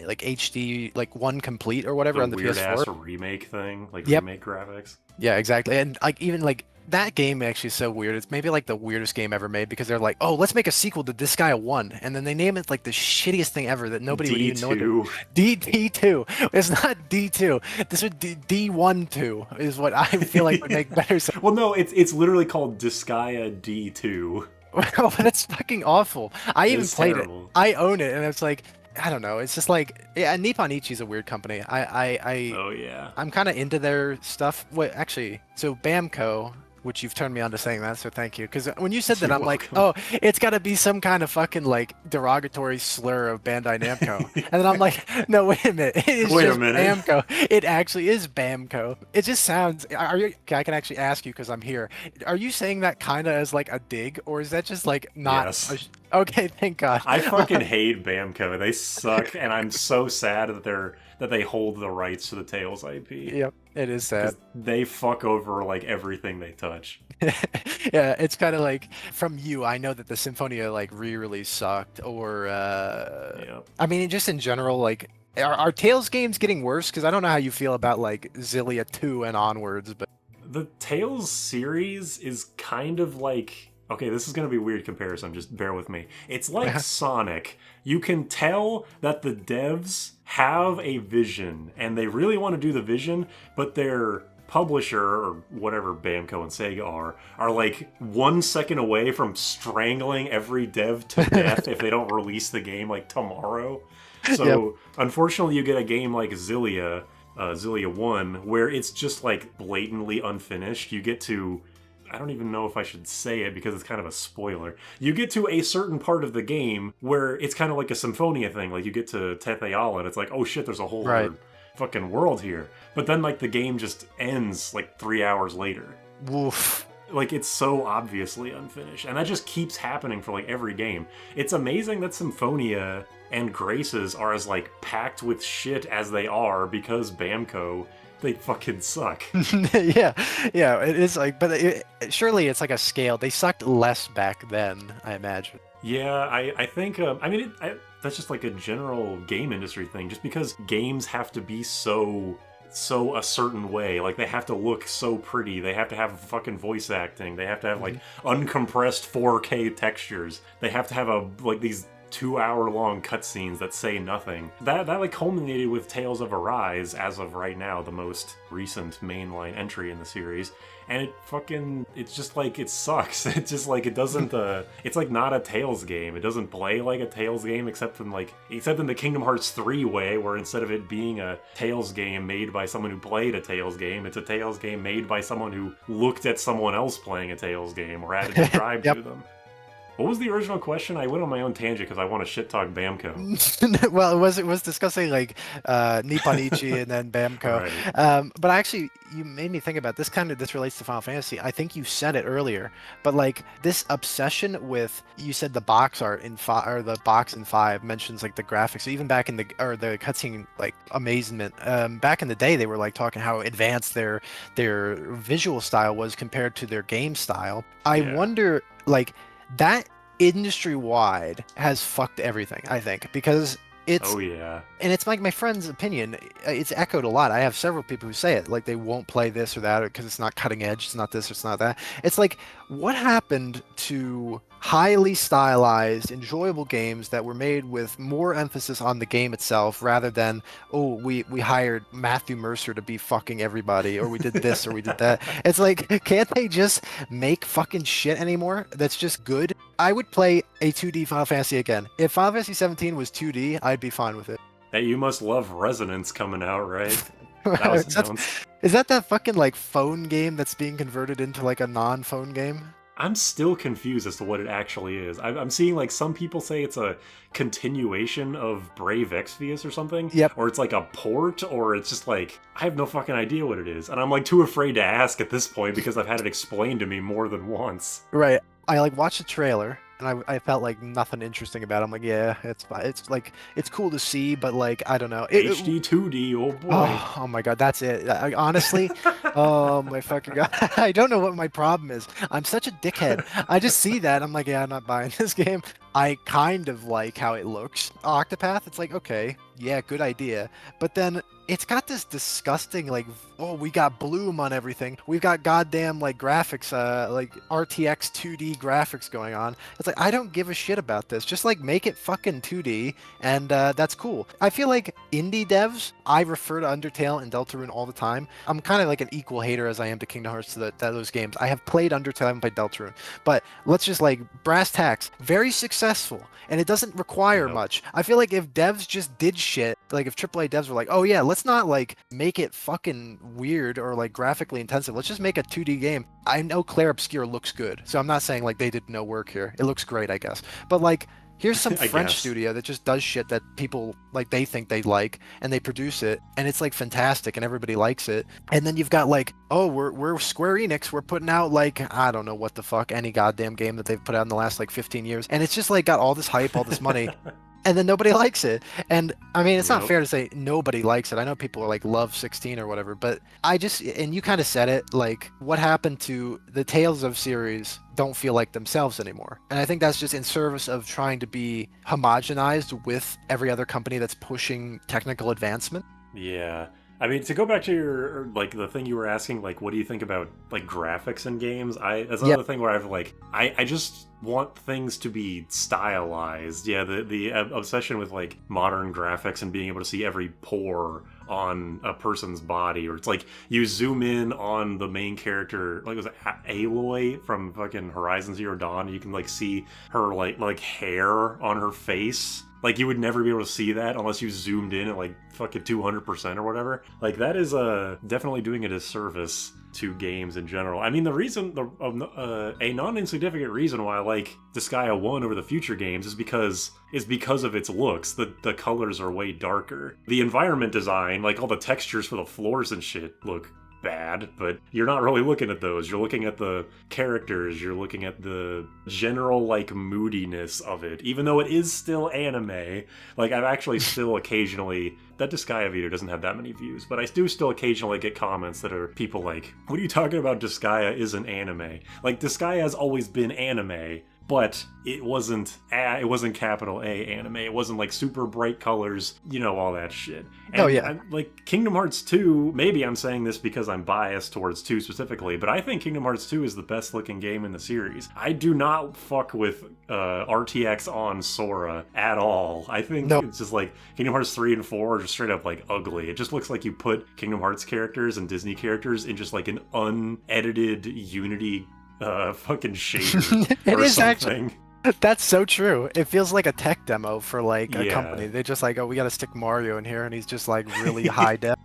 like HD like 1 complete or whatever The on the weird PS4. ass remake thing, like Yep. remake graphics. Yeah, exactly. And like even like that game actually is so weird. It's maybe like the weirdest game ever made because they're like, "Oh, let's make a sequel to Disgaea 1." And then they name it like the shittiest thing ever that nobody would even know what D2. D2. It's not D2. This would D1 2 is what I feel like would make better sense. Well, no, it's literally called Disgaea D2. Well, that's fucking awful. I even It's played terrible. it. I own it, and it's like I don't know. It's just like yeah, Nippon Ichi's a weird company. Oh yeah. I'm kind of into their stuff. Wait, actually, so Bamco, which you've turned me on to saying that, so thank you. Because when you said that, You're I'm like, welcome. oh, it's got to be some kind of fucking like derogatory slur of Bandai Namco. And then I'm like, no, wait a minute. It is Wait a just minute. Bamco. It actually is Bamco. It just sounds. Are you? Okay, I can actually ask you because I'm here. Are you saying that kind of as like a dig, or is that just like not? Yes. Okay, thank God. I fucking hate Bamco. They suck, and I'm so sad that they hold the rights to the Tales IP. Yep, it is sad. 'Cause they fuck over like everything they touch. Yeah, it's kind of like from you. I know that the Symphonia like re-release sucked, or Yeah. I mean, just in general, like are Tales games getting worse? Because I don't know how you feel about like Zillia 2 and onwards, but The Tales series is kind of like, okay, this is going to be a weird comparison, just bear with me. It's like Sonic. You can tell that the devs have a vision and they really want to do the vision, but their publisher or whatever Bamco and Sega are like 1 second away from strangling every dev to death if they don't release the game like tomorrow. So unfortunately you get a game like Zillia 1 where it's just like blatantly unfinished. You get to, I don't even know if I should say it because it's kind of a spoiler. You get to a certain part of the game where it's kind of like a Symphonia thing. Like you get to Tetheala and it's like, oh shit, there's a whole other fucking world here. But then like the game just ends like 3 hours later. woof. Like it's so obviously unfinished. And that just keeps happening for like every game. It's amazing that Symphonia and Graces are as like packed with shit as they are because Bamco, they fucking suck. Yeah, it is like, but surely it's like a scale. They sucked less back then, I imagine. Yeah, I think, I mean, that's just like a general game industry thing, just because games have to be so so a certain way. Like, they have to look so pretty. They have to have fucking voice acting. They have to have, like, uncompressed 4K textures. They have to have, these 2-hour-long cutscenes that say nothing. That like culminated with Tales of Arise, as of right now, the most recent mainline entry in the series. And it's just like, it sucks. It's just like, it doesn't, it's like not a Tales game. It doesn't play like a Tales game, except in the Kingdom Hearts 3 way, where instead of it being a Tales game made by someone who played a Tales game, it's a Tales game made by someone who looked at someone else playing a Tales game or added a drive to them. What was the original question? I went on my own tangent because I want to shit talk Bamco. Well, it was discussing like Nippon Ichi and then Bamco. Right. But actually, you made me think about this. This relates to Final Fantasy. I think you said it earlier, but like this obsession with, you said the box art in 5, or the box in 5 mentions like the graphics. Even back in the cutscene, like amazement. Back in the day, they were like talking how advanced their visual style was compared to their game style. I wonder, like, that industry-wide has fucked everything, I think, because it's... Oh, yeah. And it's like my friend's opinion. It's echoed a lot. I have several people who say it, like they won't play this or that because it's not cutting edge, it's not this, it's not that. It's like, what happened to highly stylized, enjoyable games that were made with more emphasis on the game itself rather than, oh, we hired Matthew Mercer to be fucking everybody, or we did this or we did that. It's like, can't they just make fucking shit anymore that's just good? I would play a 2D Final Fantasy again. If Final Fantasy 17 was 2D, I'd be fine with it. Hey, you must love Resonance coming out, right? That was announced. Is that fucking like phone game that's being converted into like a non-phone game? I'm still confused as to what it actually is. I'm seeing like some people say it's a continuation of Brave Exvius or something. Yep. Or it's like a port, or it's just like, I have no fucking idea what it is. And I'm like too afraid to ask at this point because I've had it explained to me more than once. Right. I like watched the trailer and I felt like nothing interesting about it. I'm like, yeah, it's fine. It's like, it's cool to see, but like, I don't know. HD 2D, oh boy. Oh my god, that's it. Honestly, oh my fucking god. I don't know what my problem is. I'm such a dickhead. I just see that. I'm like, yeah, I'm not buying this game. I kind of like how it looks. Octopath, it's like, okay, yeah, good idea. But then it's got this disgusting, like, oh, we got bloom on everything. We've got goddamn, like, graphics, like, RTX 2D graphics going on. It's like, I don't give a shit about this. Just, like, make it fucking 2D, and that's cool. I feel like indie devs, I refer to Undertale and Deltarune all the time. I'm kind of like an equal hater as I am to Kingdom Hearts to those games. I have played Undertale, I haven't played Deltarune. But let's just, like, brass tacks. Very successful, and it doesn't require much. I feel like if devs just did shit, like if AAA devs were like, oh yeah, let's not like make it fucking weird or like graphically intensive. Let's just make a 2D game. I know Clair Obscur looks good, so I'm not saying like they did no work here. It looks great, I guess. But like, here's some French studio that just does shit that people like they think they like, and they produce it, and it's like fantastic, and everybody likes it. And then you've got like, oh, we're Square Enix, we're putting out like, I don't know what the fuck, any goddamn game that they've put out in the last like 15 years, and it's just like got all this hype, all this money. And then nobody likes it. And I mean, it's not fair to say nobody likes it. I know people are like love 16 or whatever, but I just, and you kind of said it, like what happened to the Tales of series don't feel like themselves anymore. And I think that's just in service of trying to be homogenized with every other company that's pushing technical advancement. Yeah. I mean, to go back to your, like, the thing you were asking, like, what do you think about, like, graphics in games? That's another thing where I've, like, I just want things to be stylized. Yeah, the obsession with, like, modern graphics and being able to see every pore on a person's body, or it's like, you zoom in on the main character, like, was it Aloy from fucking Horizon Zero Dawn, and you can, like, see her, like, hair on her face. Like, you would never be able to see that unless you zoomed in at, like, fucking 200% or whatever. Like, that is definitely doing a disservice to games in general. I mean, the reason, a non-insignificant reason why I like Disgaea 1 over the future games is because of its looks. The colors are way darker. The environment design, like all the textures for the floors and shit, look bad, but you're not really looking at those. You're looking at the characters, you're looking at the general, like, moodiness of it, even though it is still anime. Like, I've actually still occasionally, that Disgaea video doesn't have that many views, but I do still occasionally get comments that are people like, what are you talking about, Disgaea isn't anime? Like, Disgaea has always been anime, but it wasn't capital A anime. It wasn't like super bright colors, all that shit. And Oh yeah. like Kingdom Hearts 2, maybe I'm saying this because I'm biased towards 2 specifically, but I think Kingdom Hearts 2 is the best looking game in the series. I do not fuck with RTX on Sora at all. I think No. it's just like Kingdom Hearts 3 and 4 are just straight up like ugly. It just looks like you put Kingdom Hearts characters and Disney characters in just like an unedited Unity fucking shader It or is something. That's so true. It feels like a tech demo for like a Yeah. company. They just like, oh, we got to stick Mario in here, and he's just like really high def.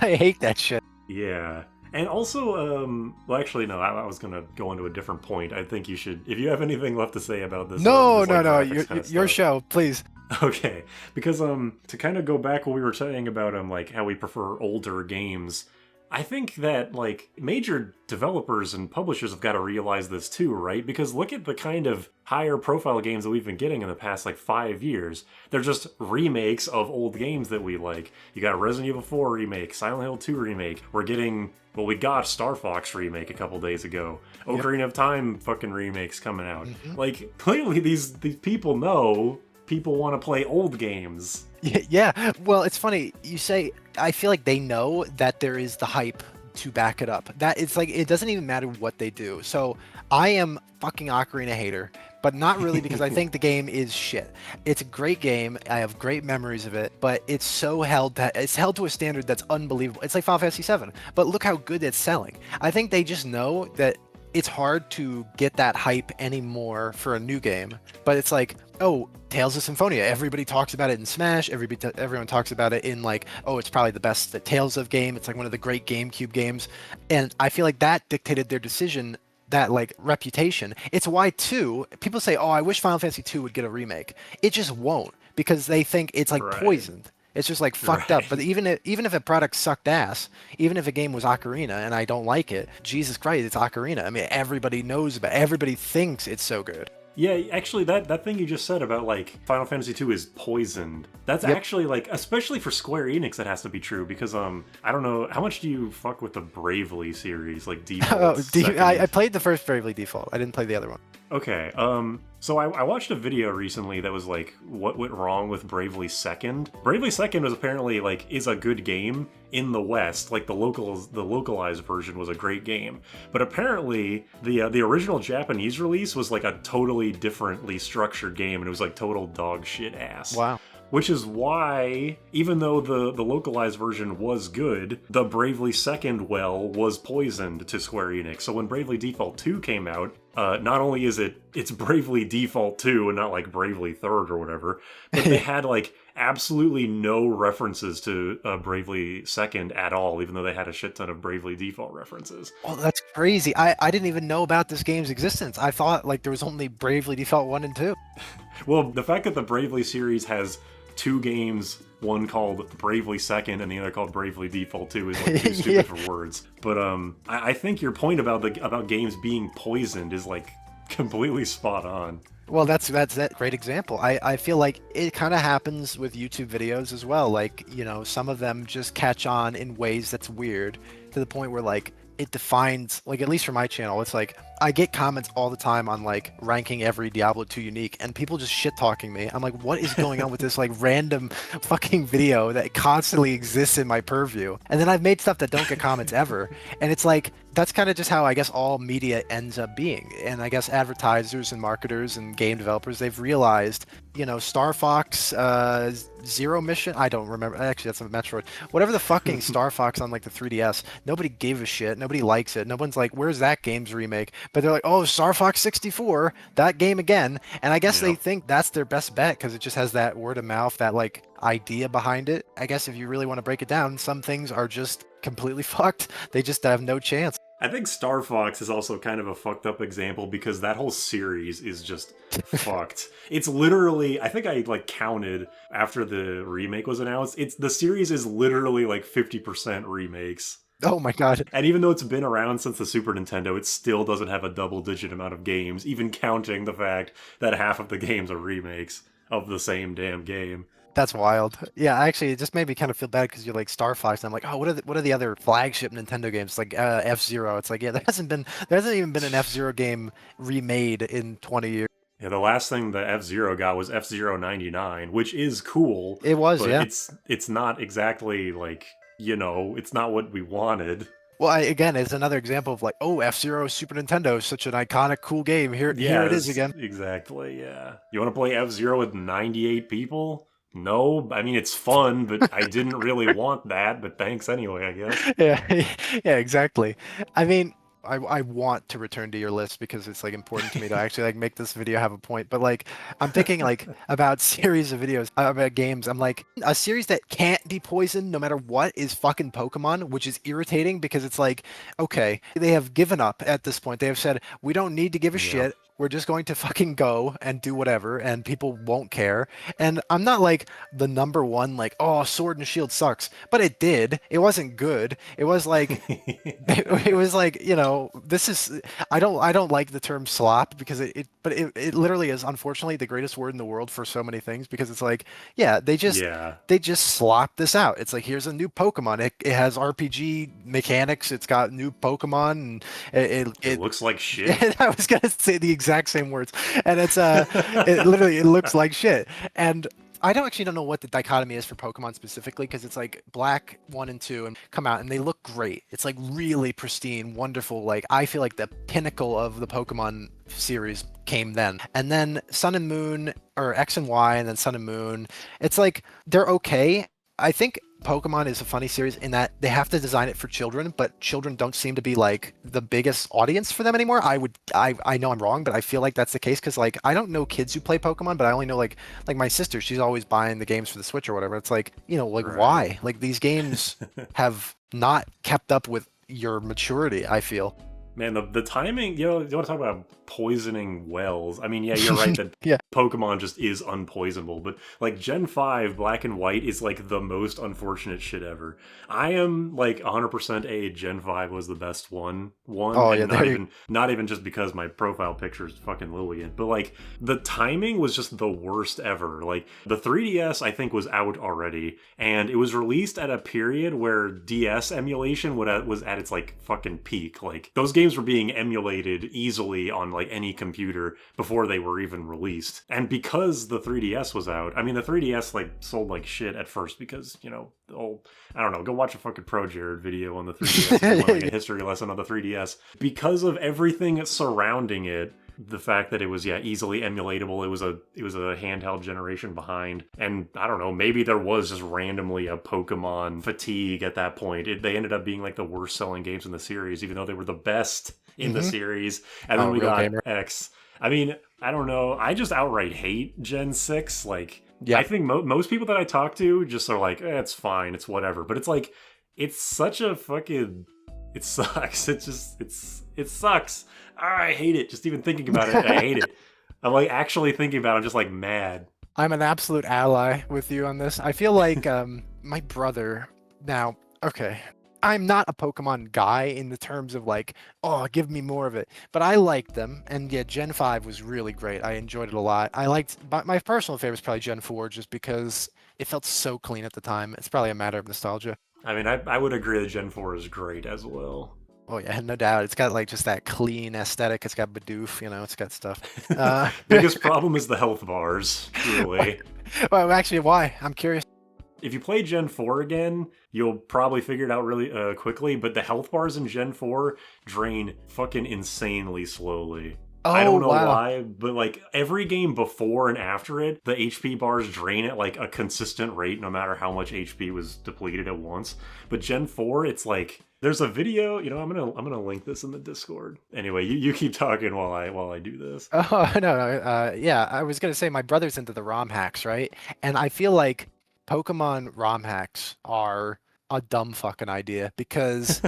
I hate that shit. Yeah. And also, well, actually, no, I was going to go into a different point. I think you should, if you have anything left to say about this. No, this, no, like, no. graphics kind of Your stuff. show, please. Okay. Because, to kind of go back what we were saying about, like, how we prefer older games, I think that, like, major developers and publishers have got to realize this too, right? Because look at the kind of higher profile games that we've been getting in the past, like, 5 years. They're just remakes of old games that we like. You got Resident Evil 4 remake, Silent Hill 2 remake. We're getting, well, we got Star Fox remake a couple days ago. Yep. Ocarina of Time fucking remakes coming out. Mhm. Like, clearly these people know people want to play old games. Yeah. Well, it's funny. You say, I feel like they know that there is the hype to back it up. That it's like, it doesn't even matter what they do. So I am fucking Ocarina hater, but not really because I think the game is shit. It's a great game. I have great memories of it, but it's held to a standard that's unbelievable. It's like Final Fantasy VII, but look how good it's selling. I think they just know that it's hard to get that hype anymore for a new game, but it's like, oh, Tales of Symphonia. Everybody talks about it in Smash. Everyone talks about it in like, oh, it's probably the best Tales of game. It's like one of the great GameCube games. And I feel like that dictated their decision, that like reputation. It's why too, people say, oh, I wish Final Fantasy 2 would get a remake. It just won't, because they think it's like Right. poisoned. It's just like fucked up. But even if a product sucked ass, even if a game was Ocarina and I don't like it, Jesus Christ, it's Ocarina. I mean, everybody knows about it. Everybody thinks it's so good. Yeah, actually, that thing you just said about, like, Final Fantasy II is poisoned. That's Yep. actually, like, especially for Square Enix, that has to be true, because, I don't know, how much do you fuck with the Bravely series, like, Default? I played the first Bravely Default. I didn't play the other one. Okay, so I watched a video recently that was like, what went wrong with Bravely Second? Bravely Second was apparently like, is a good game in the West, like the localized version was a great game. But apparently the original Japanese release was like a totally differently structured game, and it was like total dog shit ass. Wow. Which is why, even though the localized version was good, the Bravely Second well was poisoned to Square Enix. So when Bravely Default 2 came out, not only is it's Bravely Default 2 and not like Bravely Third or whatever, but they had like absolutely no references to Bravely Second at all, even though they had a shit ton of Bravely Default references. Well, that's crazy. I didn't even know about this game's existence. I thought like there was only Bravely Default 1 and 2. Well, the fact that the Bravely series has 2 games, one called Bravely Second and the other called Bravely Default 2, is like too stupid Yeah. for words. But I think your point about games being poisoned is like completely spot on. Well, that's that great example. I feel like it kind of happens with YouTube videos as well. Like, you know, some of them just catch on in ways that's weird, to the point where like it defines, like at least for my channel, it's like I get comments all the time on like ranking every Diablo 2 unique, and people just shit talking me. I'm like, what is going on with this like random fucking video that constantly exists in my purview? And then I've made stuff that don't get comments ever, and it's like that's kind of just how I guess all media ends up being. And I guess advertisers and marketers and game developers, they've realized, you know, Star Fox Zero Mission, I don't remember, actually that's a Metroid, whatever the fucking Star Fox on like the 3DS, nobody gave a shit, nobody likes it, no one's like, where's that game's remake? But they're like, oh, Star Fox 64, that game again. And I guess they think that's their best bet because it just has that word of mouth, that like idea behind it. I guess if you really want to break it down, some things are just completely fucked. They just have no chance. I think Star Fox is also kind of a fucked up example because that whole series is just fucked. It's literally, I think I like counted after the remake was announced, the series is literally like 50% remakes. Oh my god. And even though it's been around since the Super Nintendo, it still doesn't have a double-digit amount of games, even counting the fact that half of the games are remakes of the same damn game. That's wild. Yeah, actually, it just made me kind of feel bad because you're like Star Fox, and I'm like, oh, what are the other flagship Nintendo games like F-Zero? It's like, yeah, there hasn't even been an F-Zero game remade in 20 years. Yeah, the last thing the F-Zero got was F-Zero 99, which is cool, It was, but yeah. it's not exactly like, it's not what we wanted. Well, again, it's another example of like, oh, F-Zero Super Nintendo, such an iconic, cool game. Here it is Yes, again. exactly, yeah. You want to play F-Zero with 98 people? No, I mean it's fun, but I didn't really want that, but thanks anyway, I guess. Yeah, yeah, exactly. I mean, I want to return to your list because it's like important to me to actually like make this video have a point. But like, I'm thinking like about series of videos about games. I'm like a series that can't be poisoned no matter what is fucking Pokemon, which is irritating because it's like, okay, they have given up at this point. They have said we don't need to give a Yeah. shit. We're just going to fucking go and do whatever, and people won't care. And I'm not like the number one, like, oh, Sword and Shield sucks, but it did. It wasn't good. It was like, it was like, this is, I don't like the term slop because it literally is unfortunately the greatest word in the world for so many things because it's like, yeah, Yeah. they just slop this out. It's like, here's a new Pokemon. It has RPG mechanics. It's got new Pokemon, and It it looks like shit. I was gonna say the exact same words, and it looks like shit. And I don't know what the dichotomy is for Pokemon specifically because it's like Black 1 and 2 and come out and they look great. It's like really pristine, wonderful. Like I feel like the pinnacle of the Pokemon series came then. And then Sun and Moon or X and Y and then Sun and Moon. It's like they're okay. I think Pokemon is a funny series in that they have to design it for children, but children don't seem to be like the biggest audience for them anymore. I know I'm wrong, but I feel like that's the case because like I don't know kids who play Pokemon, but I only know like my sister. She's always buying the games for the Switch or whatever. It's like like Right. why? Like these games have not kept up with your maturity. I feel. Man, the timing, you want to talk about poisoning wells. I mean, yeah, you're right that Yeah. Pokemon just is unpoisonable, but like Gen 5 Black and White is like the most unfortunate shit ever. I am like 100% a Gen 5 was the best one Oh yeah. and There you. not even just because my profile picture is fucking Lillian, but like the timing was just the worst ever. Like the 3DS I think was out already and it was released at a period where DS emulation was at its like fucking peak. Like those games were being emulated easily on like any computer before they were even released. And because the 3DS was out, I mean the 3DS like sold like shit at first because, the old I don't know, go watch a fucking Pro Jared video on the 3DS if you want like a history lesson on the 3DS. Because of everything surrounding it, the fact that it was easily emulatable, it was a handheld generation behind, and I don't know, maybe there was just randomly a Pokemon fatigue at that point. They ended up being like the worst selling games in the series, even though they were the best in the Hmm. series. And then Oh, we real got gamer. X. I mean, I don't know. I just outright hate Gen 6. Like, I Yeah. think most people that I talk to just are like, it's fine, it's whatever. But it's like, it's such a fucking. It sucks. It sucks. I hate it. Just even thinking about it, I hate it. I'm like actually thinking about it, I'm just like mad. I'm an absolute ally with you on this. I feel like my brother now, okay. I'm not a Pokemon guy in the terms of like, oh, give me more of it. But I liked them, and yeah, Gen 5 was really great. I enjoyed it a lot. I liked, but my personal favorite is probably Gen 4 just because it felt so clean at the time. It's probably a matter of nostalgia. I mean, I would agree that Gen 4 is great as well. Oh yeah, no doubt. It's got like just that clean aesthetic. It's got Bidoof, it's got stuff. Uh, Biggest problem is the health bars, truly. well, actually, why? I'm curious. If you play Gen 4 again, you'll probably figure it out really quickly, but the health bars in Gen 4 drain fucking insanely slowly. I Oh don't know wow. why, but like every game before and after it, the HP bars drain at like a consistent rate no matter how much HP was depleted at once. But Gen 4, it's like there's a video, I'm gonna link this in the Discord. Anyway, you keep talking while I do this. Oh no, no, yeah, I was gonna say my brother's into the ROM hacks, right? And I feel like Pokemon ROM hacks are a dumb fucking idea because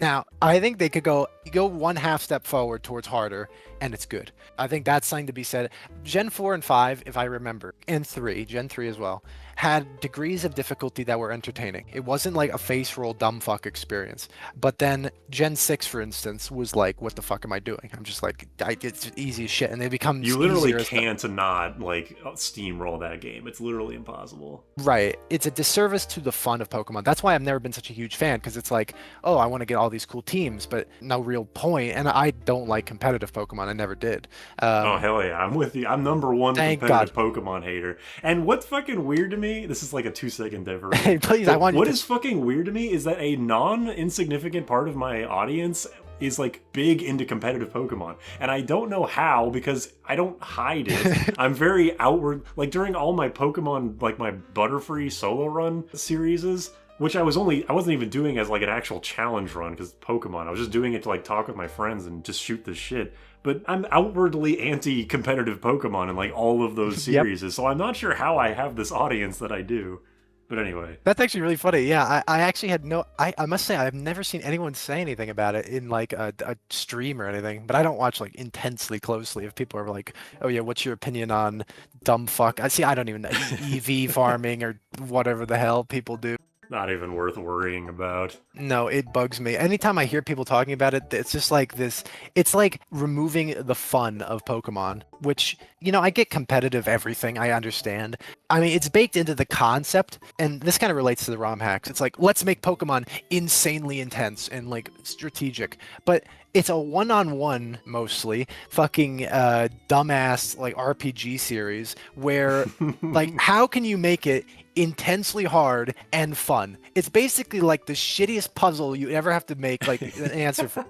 now I think they could go one half step forward towards harder, and it's good. I think that's something to be said. Gen 4 and 5, if I remember, and 3, Gen 3 as well, had degrees of difficulty that were entertaining. It wasn't like a face roll dumb fuck experience. But then Gen 6, for instance, was like, what the fuck am I doing? I'm just like, it's easy as shit, and they become You literally easier as the- can't not like steamroll that game. It's literally impossible. Right. It's a disservice to the fun of Pokemon. That's why I've never been such a huge fan, because it's like, oh, I want to get all these cool teams, but no real point. And I don't like competitive Pokemon. I never did. Oh hell yeah, I'm with you. I'm number one Thank competitive Pokemon hater. And what's fucking weird to me, this is like a 2-second diversion. Hey, please, I want you What to... is fucking weird to me is that a non-insignificant part of my audience is like big into competitive Pokemon. And I don't know how, because I don't hide it. I'm very outward, like during all my Pokemon, like my Butterfree solo run series, which I wasn't even doing as like an actual challenge run because Pokemon. I was just doing it to like talk with my friends and just shoot the shit. But I'm outwardly anti-competitive Pokemon in like all of those series, so I'm not sure how I have this audience that I do. But anyway. That's actually really funny. Yeah, I actually had no... I must say, I've never seen anyone say anything about it in like a stream or anything, but I don't watch like intensely closely if people are like, oh yeah, what's your opinion on dumb fuck? I don't even know, EV farming or whatever the hell people do. Not even worth worrying about. No, it bugs me. Anytime I hear people talking about it, it's just like this. It's like removing the fun of Pokemon, which, you know, I get competitive everything. I understand. I mean, it's baked into the concept, and this kind of relates to the ROM hacks. It's like, let's make Pokemon insanely intense and like strategic. But it's a one-on-one mostly fucking dumbass like RPG series where like how can you make it intensely hard and fun? It's basically like the shittiest puzzle you ever have to make like an answer for.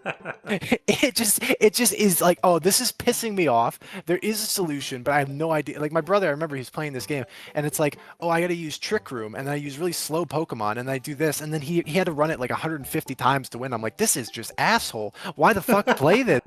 It just is like, oh, this is pissing me off. There is a solution, but I have no idea. Like my brother, I remember he's playing this game and it's like, oh, I got to use Trick Room and I use really slow Pokemon and I do this, and then he had to run it like 150 times to win. I'm like, this is just asshole. Why the fuck play this?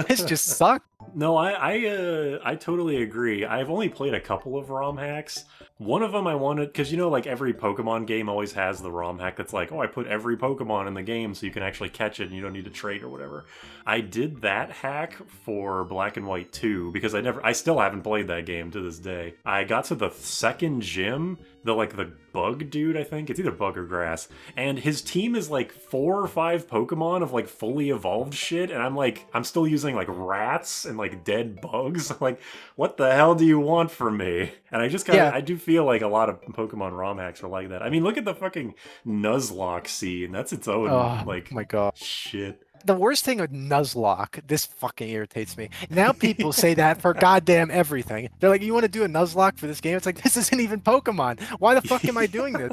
This just sucks. No, I totally agree. I've only played a couple of ROM hacks. One of them I wanted, because you know, like every Pokemon game always has the ROM hack that's like, oh, I put every Pokemon in the game so you can actually catch it and you don't need to trade or whatever. I did that hack for Black and White 2 because I still haven't played that game to this day. I got to the second gym, the bug dude, I think. It's either bug or grass. And his team is like 4 or 5 Pokemon of like fully evolved shit. And I'm still using like rats and like dead bugs. I'm like, what the hell do you want from me? And I just I do feel like a lot of Pokemon ROM hacks are like that. I mean, look at the fucking Nuzlocke scene. That's its own, like, my God. shit. The worst thing with Nuzlocke, this fucking irritates me. Now people say that for goddamn everything. They're like, you want to do a Nuzlocke for this game? It's like, this isn't even Pokemon. Why the fuck am I doing this?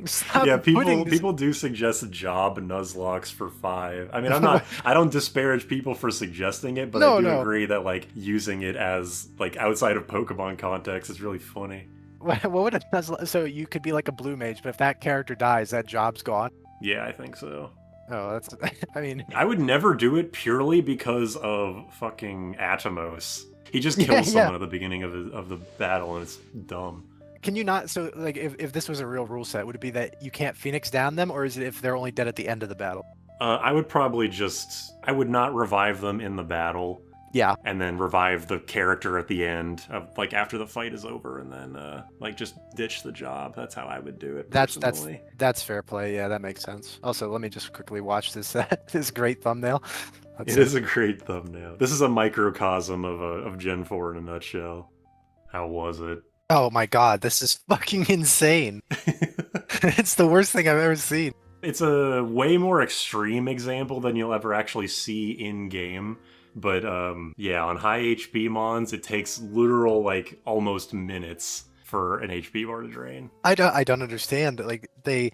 Stop yeah, putting this... people do suggest job Nuzlocks for 5. I mean, I don't disparage people for suggesting it, but I do agree that like using it as like outside of Pokemon context is really funny. What would a Nuzlocke... So you could be like a blue mage, but if that character dies, that job's gone? Yeah, I think so. Oh, that's... I mean... I would never do it purely because of fucking Atomos. He just kills someone at the beginning of the battle, and it's dumb. Can you not... So, like, if this was a real rule set, would it be that you can't Phoenix down them, or is it if they're only dead at the end of the battle? I would probably just... I would not revive them in the battle. Yeah. And then revive the character at the end, of, like, after the fight is over, and then, like, just ditch the job. That's how I would do it, personally. That's fair play. Yeah, that makes sense. Also, let me just quickly watch this this great thumbnail. It is a great thumbnail. This is a microcosm of Gen 4 in a nutshell. How was it? Oh my God, this is fucking insane. It's the worst thing I've ever seen. It's a way more extreme example than you'll ever actually see in-game. But yeah, on high HP mons, it takes literal like almost minutes for an HP bar to drain. I don't understand. Like they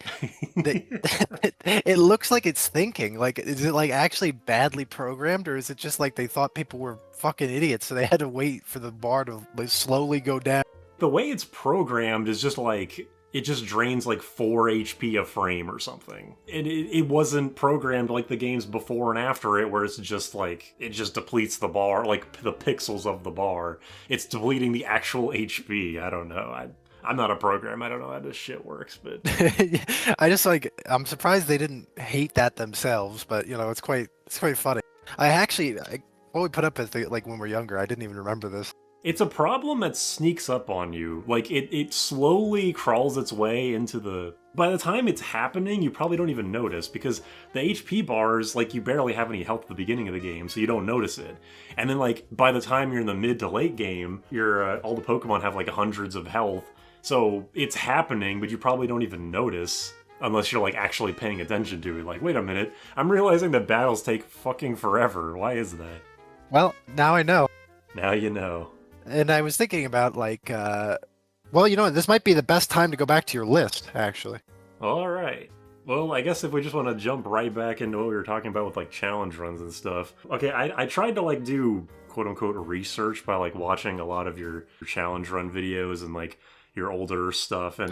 it looks like it's thinking. Like, is it like actually badly programmed, or is it just like they thought people were fucking idiots, so they had to wait for the bar to like slowly go down? The way it's programmed is just like it just drains like 4 HP a frame or something. It wasn't programmed like the games before and after it, where it's just like, it just depletes the bar, like the pixels of the bar. It's depleting the actual HP. I don't know. I'm not a programmer. I don't know how this shit works, but I just like I'm surprised they didn't hate that themselves, but you know, it's quite funny. What we put up as like when we're younger, I didn't even remember this. it's a problem that sneaks up on you. Like it slowly crawls its way into the. By the time it's happening, you probably don't even notice because the HP bars, like you barely have any health at the beginning of the game, so you don't notice it. And then like by the time you're in the mid to late game, you're all the Pokemon have like hundreds of health, so it's happening, but you probably don't even notice. Unless you're like actually paying attention to it. Like, wait a minute, I'm realizing that battles take fucking forever. Why is that? Well, now I know. Now you know. And I was thinking about like, well, you know, this might be the best time to go back to your list, actually. All right. Well, I guess if we just want to jump right back into what we were talking about with like challenge runs and stuff. Okay, I tried to like do quote unquote research by like watching a lot of your challenge run videos and like your older stuff and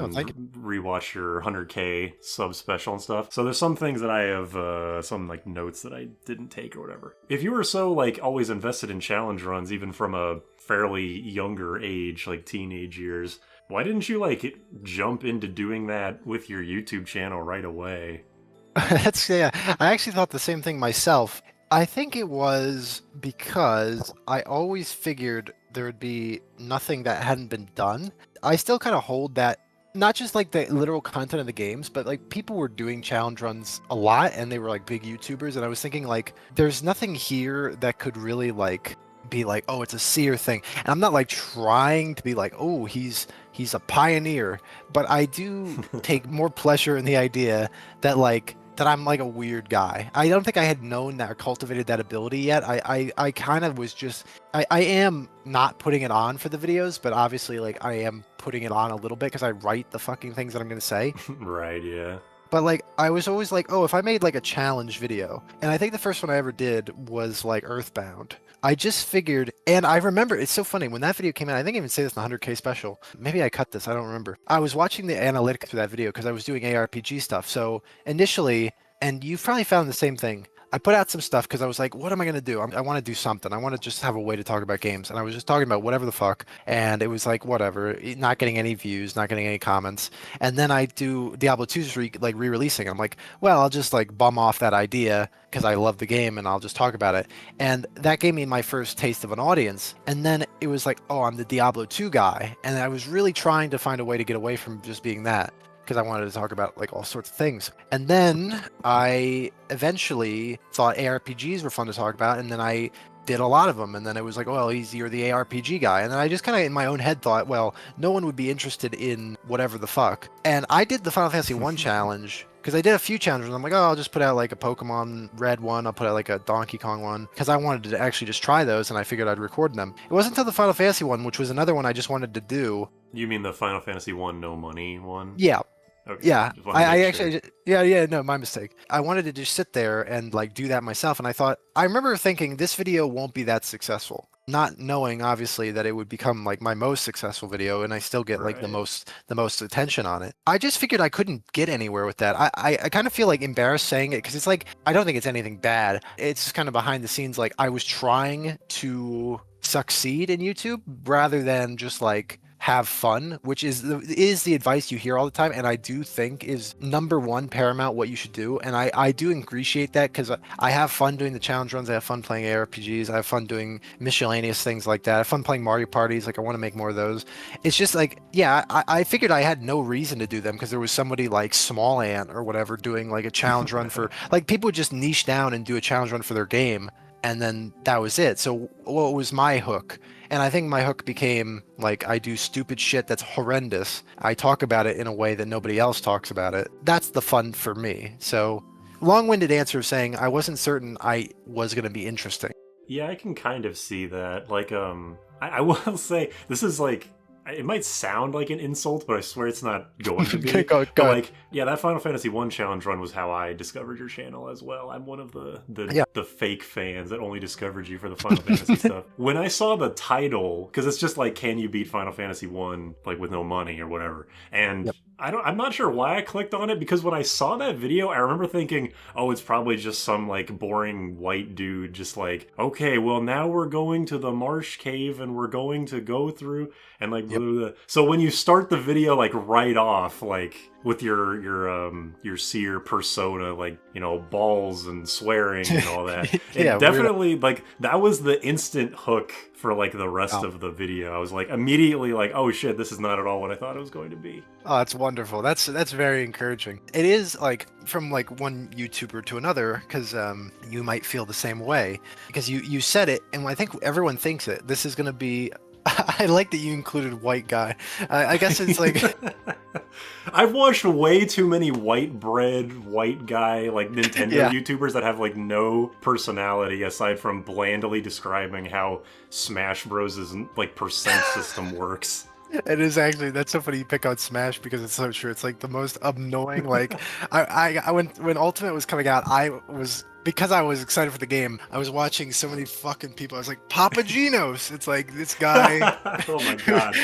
rewatch your 100K sub special and stuff. So there's some things that I have, some like notes that I didn't take or whatever. If you were so like always invested in challenge runs, even from a fairly younger age, like teenage years, why didn't you like jump into doing that with your YouTube channel right away? Yeah. I actually thought the same thing myself. I think it was because I always figured there would be nothing that hadn't been done. I still kind of hold that, not just like the literal content of the games, but like people were doing challenge runs a lot and they were like big YouTubers. And I was thinking like, there's nothing here that could really like be like, oh, it's a Seer thing. And I'm not like trying to be like, oh, he's a pioneer, but I do take more pleasure in the idea that like that I'm like a weird guy. I don't think I had known that or cultivated that ability yet. I kind of was just I am not putting it on for the videos, but obviously like I am putting it on a little bit because I write the fucking things that I'm gonna say. Right, yeah. But like I was always like, oh, if I made like a challenge video, and I think the first one I ever did was like Earthbound. I just figured, and I remember it's so funny when that video came out. I think I even say this in the 100K special. Maybe I cut this. I don't remember. I was watching the analytics for that video because I was doing ARPG stuff. So initially, and you've probably found the same thing. I put out some stuff because I was like, what am I going to do? I want to do something. I want to just have a way to talk about games. And I was just talking about whatever the fuck. And it was like, whatever, not getting any views, not getting any comments. And then I do Diablo 2's re-releasing. I'm like, well, I'll just like bum off that idea because I love the game and I'll just talk about it. And that gave me my first taste of an audience. And then it was like, oh, I'm the Diablo 2 guy. And I was really trying to find a way to get away from just being that, because I wanted to talk about like all sorts of things. And then I eventually thought ARPGs were fun to talk about, and then I did a lot of them. And then it was like, oh, well, you're the ARPG guy. And then I just kind of in my own head thought, well, no one would be interested in whatever the fuck. And I did the Final Fantasy 1 challenge because I did a few challenges. I'm like, oh, I'll just put out like a Pokemon Red one. I'll put out like a Donkey Kong one because I wanted to actually just try those, and I figured I'd record them. It wasn't until the Final Fantasy one, which was another one I just wanted to do. You mean the Final Fantasy 1 no money one? Yeah. Okay. Yeah, I actually, yeah, no, my mistake. I wanted to just sit there and like do that myself, and I remember thinking this video won't be that successful, not knowing obviously that it would become like my most successful video, and I still get like the most attention on it. I just figured I couldn't get anywhere with that. I kind of feel like embarrassed saying it because it's like I don't think it's anything bad. It's just kind of behind the scenes. Like I was trying to succeed in YouTube rather than just like have fun, which is the advice you hear all the time, and I do think is number one paramount what you should do. And I do appreciate that because I have fun doing the challenge runs, I have fun playing ARPGs, I have fun doing miscellaneous things like that, I have fun playing Mario parties, like I want to make more of those. It's just like, yeah, I figured I had no reason to do them because there was somebody like Small Ant or whatever doing like a challenge run for like people would just niche down and do a challenge run for their game, and then that was it. So what was my hook? And I think my hook became like I do stupid shit that's horrendous. I talk about it in a way that nobody else talks about it. That's the fun for me. So long-winded answer of saying I wasn't certain I was going to be interesting. Yeah, I can kind of see that. Like, I will say this is like, it might sound like an insult, but I swear it's not going to be. Go but like, yeah, that Final Fantasy 1 challenge run was how I discovered your channel as well. I'm one of the fake fans that only discovered you for the Final Fantasy stuff. When I saw the title, because it's just like, can you beat Final Fantasy 1 like with no money or whatever? And I'm not sure why I clicked on it, because when I saw that video, I remember thinking, oh, it's probably just some like boring white dude just like, okay, well now we're going to the marsh cave and we're going to go through and like blah, Yep. blah, blah. So when you start the video like right off, like with your seer persona, like, you know, balls and swearing and all that, Yeah, it weird. definitely like that was the instant hook for like the rest Oh. of the video. I was like immediately like, oh shit, this is not at all what I thought it was going to be. Oh, that's wonderful. That's very encouraging. It is like from like one YouTuber to another, because you might feel the same way because you said it, and I think everyone thinks it. This is gonna be. I like that you included white guy. I guess it's like I've watched way too many white bread, white guy, like Nintendo yeah. YouTubers that have like no personality aside from blandly describing how Smash Bros.'s like percent system works. It is actually that's so funny you pick on Smash because it's so true. It's like the most annoying. Like I when Ultimate was coming out, I was because I was excited for the game. I was watching so many fucking people. I was like Papa Genos. It's like this guy Oh my who, god.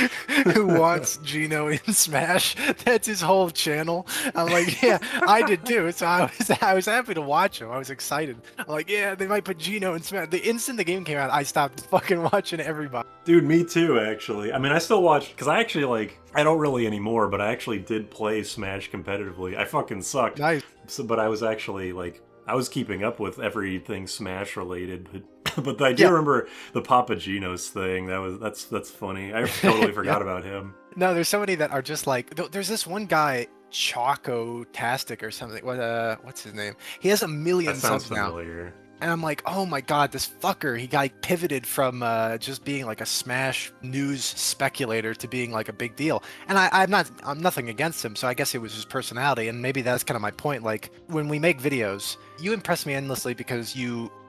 who wants Geno in Smash. That's his whole channel. I'm like, yeah, I did too. So I was happy to watch him. I was excited. I'm like, yeah, they might put Geno in Smash. The instant the game came out, I stopped fucking watching everybody. Dude, me too, actually. I mean, I still watch, because I actually, like, I don't really anymore, but I actually did play Smash competitively. I fucking sucked. Nice. So, but I was actually, like, I was keeping up with everything Smash related, but I do Yeah. remember the Papagenos thing. That's funny. I totally Yeah. forgot about him. No, there's so many that are just like there's this one guy, Choco Tastic or something. What's his name? He has a million That sounds subs now. familiar. And I'm like, oh my god, this fucker, he got pivoted from just being like a Smash news speculator to being like a big deal. And I'm nothing against him, so I guess it was his personality, and maybe that's kind of my point. Like when we make videos, you impress me endlessly because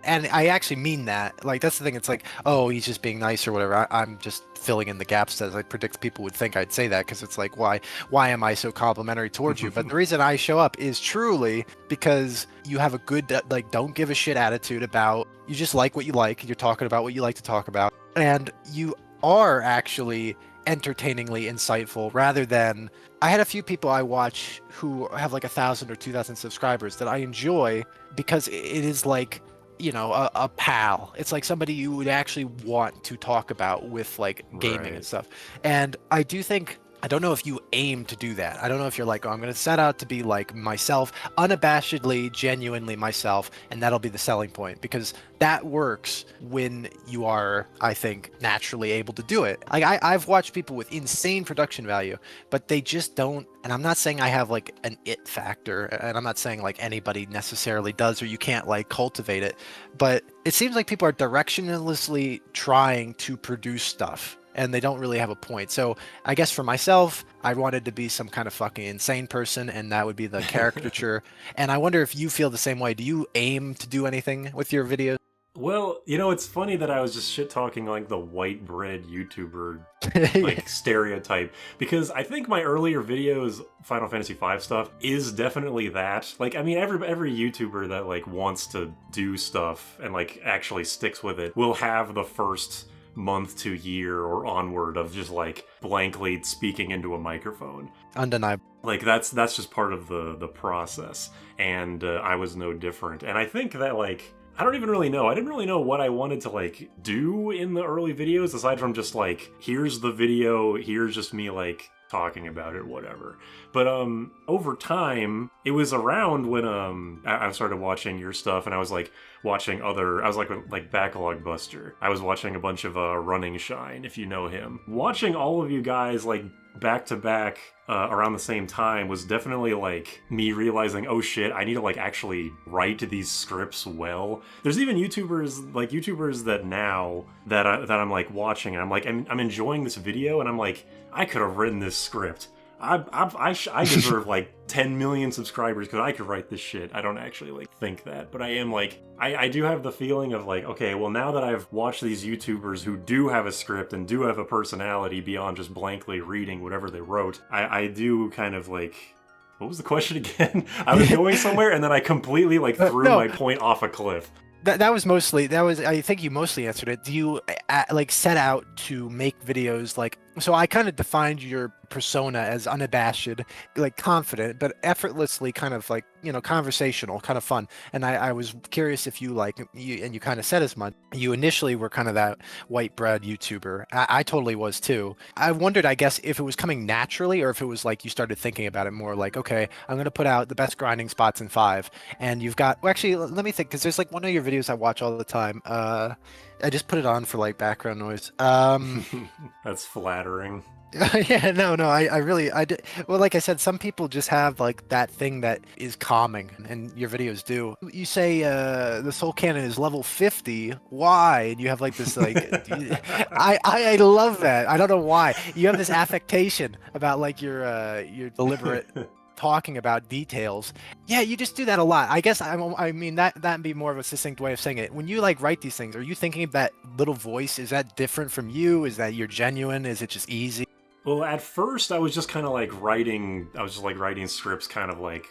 and I actually mean that. Like that's the thing. It's like, oh, he's just being nice or whatever. I'm just filling in the gaps as I predict people would think I'd say that because it's like, why am I so complimentary towards you? But the reason I show up is truly because you have a good like don't give a shit attitude about you just like what you like. You're talking about what you like to talk about, and you are actually entertainingly insightful rather than I had a few people I watch who have like 1,000 or 2,000 subscribers that I enjoy because it is like a pal. It's like somebody you would actually want to talk about with like gaming and Right. stuff. And I do think I don't know if you aim to do that. I don't know if you're like, oh, I'm going to set out to be like myself, unabashedly, genuinely myself, and that'll be the selling point because that works when you are, I think, naturally able to do it. Like I've watched people with insane production value, but they just don't. And I'm not saying I have like an it factor, and I'm not saying like anybody necessarily does or you can't like cultivate it, but it seems like people are directionlessly trying to produce stuff and they don't really have a point. So I guess for myself, I wanted to be some kind of fucking insane person, and that would be the caricature. And I wonder if you feel the same way. Do you aim to do anything with your videos? Well, you know, it's funny that I was just shit talking like the white bread YouTuber Yeah. like stereotype, because I think my earlier videos, Final Fantasy V stuff, is definitely that. Like, I mean, every YouTuber that like wants to do stuff and like actually sticks with it will have the first month to year or onward of just like blankly speaking into a microphone. Undeniable. Like that's just part of the process, and I was no different. And I think that like I don't even really know. I didn't really know what I wanted to like do in the early videos aside from just like here's the video, here's just me like talking about it, whatever. But over time, it was around when I started watching your stuff, and I was like watching other. I was like Backlog Buster. I was watching a bunch of Running Shine, if you know him. Watching all of you guys like back to back around the same time was definitely like me realizing, oh shit, I need to like actually write these scripts well. There's even YouTubers that now that I'm like watching, and I'm like I'm enjoying this video, and I'm like I could have written this script. I deserve like 10 million subscribers because I could write this shit. I don't actually like think that, but I am like I do have the feeling of like, okay, well now that I've watched these YouTubers who do have a script and do have a personality beyond just blankly reading whatever they wrote, I do kind of like. What was the question again? I was going somewhere and then I completely like threw No, my point off a cliff. that was I think you mostly answered it. Do you like set out to make videos like So I kind of defined your persona as unabashed, like confident, but effortlessly kind of like, conversational, kind of fun. And I was curious if you like, you, and you kind of said as much, you initially were kind of that white bread YouTuber. I totally was too. I wondered, I guess, if it was coming naturally or if it was like you started thinking about it more like, okay, I'm going to put out the best grinding spots in 5. And you've got, well, actually, let me think, because there's like one of your videos I watch all the time. I just put it on for like background noise. That's flattering. Yeah, no, I really, I did. Well, like I said, some people just have like that thing that is calming, and your videos do. You say the Soul Cannon is level 50. Why? And you have like this, like, I love that. I don't know why. You have this affectation about like your deliberate talking about details. Yeah, you just do that a lot. I guess I mean that'd be more of a succinct way of saying it. When you like write these things, are you thinking of that little voice? Is that different from you? Is that you're genuine? Is it just easy? Well, at first I was just kind of like writing, I was just like writing scripts kind of like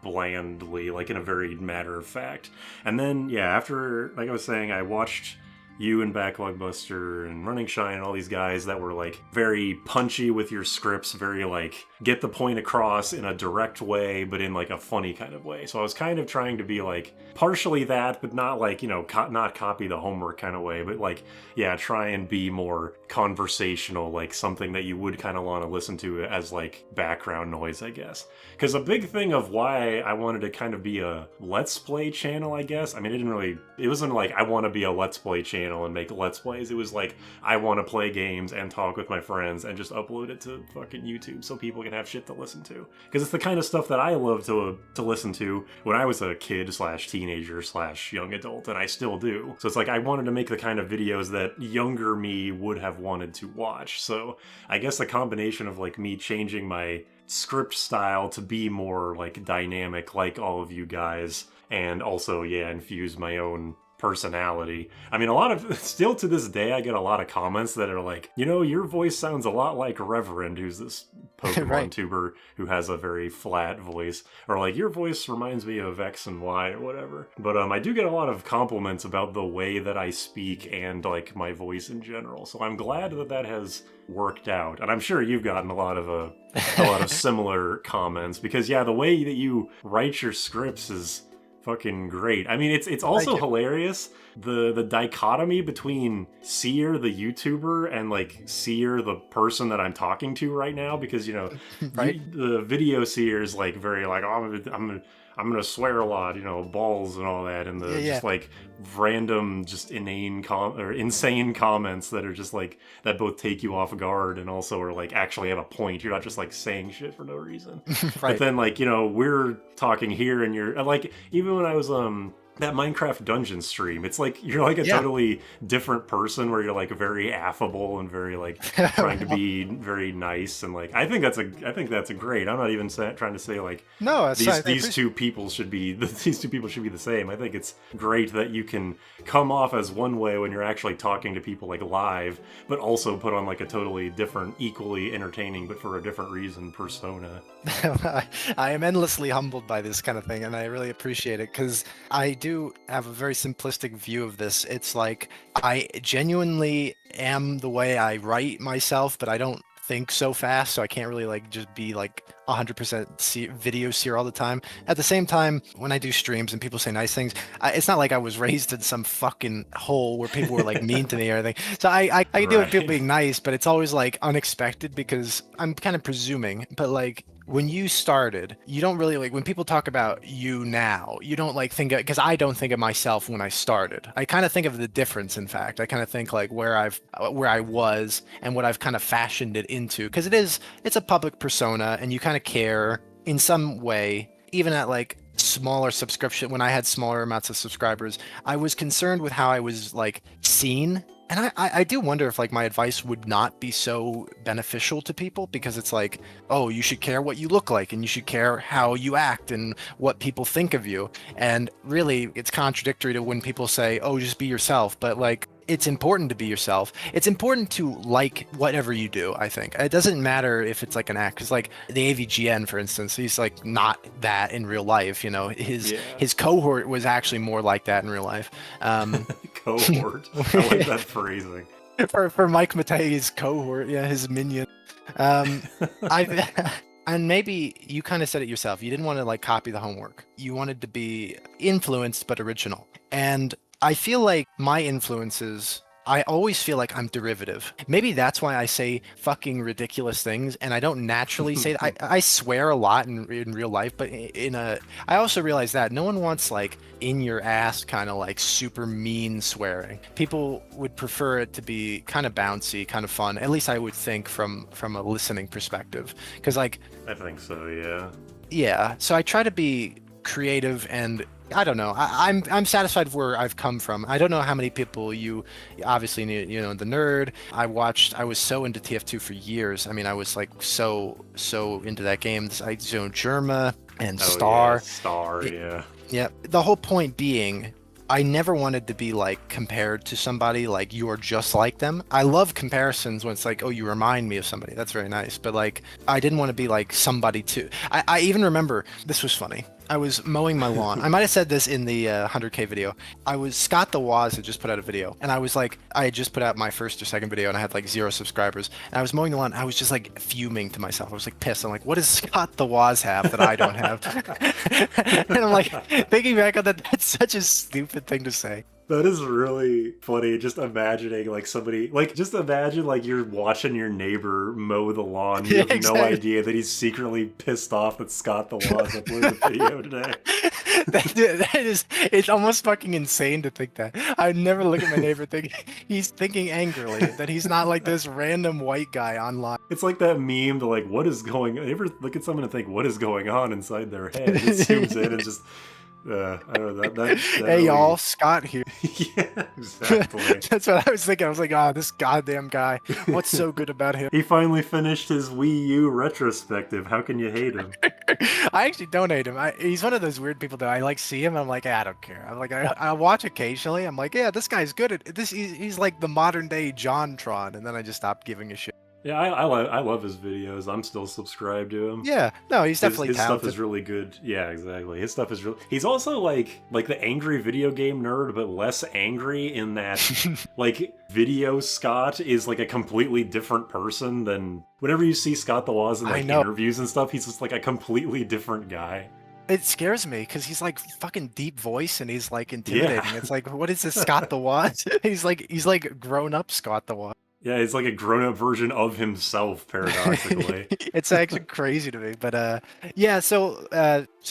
blandly, like in a very matter of fact. And then, yeah, after, like I was saying, I watched you and Backlog Buster and Running Shine and all these guys that were like very punchy with your scripts, very like get the point across in a direct way, but in like a funny kind of way. So I was kind of trying to be like partially that, but not like, not copy the homework kind of way, but like, yeah, try and be more conversational, like something that you would kind of want to listen to as like background noise, I guess. Because a big thing of why I wanted to kind of be a Let's Play channel, I guess, I mean, it wasn't like I want to be a Let's Play channel and make Let's Plays. It was like, I want to play games and talk with my friends and just upload it to fucking YouTube so people can have shit to listen to. Because it's the kind of stuff that I love to listen to when I was a kid slash teenager slash young adult, and I still do. So it's like, I wanted to make the kind of videos that younger me would have wanted to watch. So I guess a combination of like me changing my script style to be more like dynamic like all of you guys, and also, yeah, infuse my own personality. I mean, still to this day, I get a lot of comments that are like, your voice sounds a lot like Reverend, who's this Pokemon Right. tuber who has a very flat voice, or like, your voice reminds me of X and Y or whatever. But I do get a lot of compliments about the way that I speak and like my voice in general. So I'm glad that has worked out, and I'm sure you've gotten a lot of similar comments, because yeah, the way that you write your scripts is fucking great. I mean, it's also hilarious, the dichotomy between Seer the YouTuber and like Seer the person that I'm talking to right now, because Right. the video Seer is like very like, oh, I'm gonna swear a lot, balls and all that, and the Yeah. just like random, just insane comments that are just like that both take you off guard and also are like actually have a point. You're not just like saying shit for no reason. But Right. then like we're talking here, and you're like, even when I was that Minecraft dungeon stream, it's like you're like a Yeah. totally different person, where you're like very affable and very like trying to be very nice, and like I think that's a great. I'm not even trying to say like No, I these appreciate. two people should be these two people should be the same. I think it's great that you can come off as one way when you're actually talking to people like live, but also put on like a totally different, equally entertaining but for a different reason persona. I am endlessly humbled by this kind of thing, and I really appreciate it because I do have a very simplistic view of this. It's like I genuinely am the way I write myself, but I don't think so fast, so I can't really like just be like 100% video seer all the time. At the same time, when I do streams and people say nice things, it's not like I was raised in some fucking hole where people were like mean to me or anything. So I can deal with people Right. being nice, but it's always like unexpected because I'm kind of presuming. But like when you started, you don't really like when people talk about you now, you don't like think because I don't think of myself when I started. I kind of think of the difference. In fact, I kind of think like where I was and what I've kind of fashioned it into, because it's a public persona and you kind of care in some way, even at like smaller subscription. When I had smaller amounts of subscribers, I was concerned with how I was like seen. And I do wonder if like my advice would not be so beneficial to people, because it's like, oh, you should care what you look like and you should care how you act and what people think of you. And really, it's contradictory to when people say, oh, just be yourself. But like, it's important to be yourself. It's important to like whatever you do, I think. It doesn't matter if it's like an act, because like the AVGN, for instance, he's like not that in real life. Yeah. His cohort was actually more like that in real life. Cohort. I like that phrasing. for Mike Matei's cohort, yeah, his minion. Um, I and maybe you kind of said it yourself. You didn't want to like copy the homework. You wanted to be influenced but original. And I feel like my influences, I always feel like I'm derivative. Maybe that's why I say fucking ridiculous things, and I don't naturally say that. I swear a lot in real life, but I also realize that no one wants like in your ass kind of like super mean swearing. People would prefer it to be kind of bouncy, kind of fun. At least I would think from a listening perspective, because like I think so, yeah. yeah, so I try to be creative and I don't know. I'm satisfied with where I've come from. I don't know how many people you obviously knew, the nerd. I was so into TF2 for years. I mean, I was like so into that game. I Germa and Oh, Star. yeah, Star, yeah. Yeah, the whole point being I never wanted to be like compared to somebody like you are just like them. I love comparisons when it's like, oh, you remind me of somebody. That's very nice. But like, I didn't want to be like somebody too. I even remember this was funny. I was mowing my lawn. I might have said this in the 100K video. Scott the Waz had just put out a video, and I was like, I had just put out my first or second video, and I had like 0 subscribers. And I was mowing the lawn. I was just like fuming to myself. I was like pissed. I'm like, what does Scott the Waz have that I don't have? And I'm like thinking back on that. That's such a stupid thing to say. That is really funny. Just imagining like somebody, like just imagine like you're watching your neighbor mow the lawn. You Yeah, have no exactly. idea that he's secretly pissed off that Scott the Waz uploaded a video today. It's almost fucking insane to think that. I never look at my neighbor thinking he's thinking angrily that he's not like this random white guy online. It's like that meme to like, what is going on? You ever look at someone and think, what is going on inside their head? It zooms in and just, I don't know, that Hey really... y'all, Scott here. Yeah, exactly. That's what I was thinking. I was like, oh, this goddamn guy. What's so good about him? He finally finished his Wii U retrospective. How can you hate him? I actually don't hate him. He's one of those weird people that I like see him. I'm like, I don't care. I'm like, I watch occasionally. I'm like, yeah, this guy's good at this. He's like the modern day JonTron, and then I just stopped giving a shit. Yeah, I love his videos. I'm still subscribed to him. Yeah, no, he's definitely his talented. stuff is really good. Yeah, exactly. His stuff is really. He's also like the angry video game nerd, but less angry in that like video Scott is like a completely different person than whenever you see Scott the Waz in like interviews and stuff. He's just like a completely different guy. It scares me because he's like fucking deep voice and he's like intimidating. Yeah. It's like, what is this Scott the Waz? he's like grown up Scott the Waz. Yeah, it's like a grown-up version of himself, paradoxically. It's actually crazy to me, but yeah. So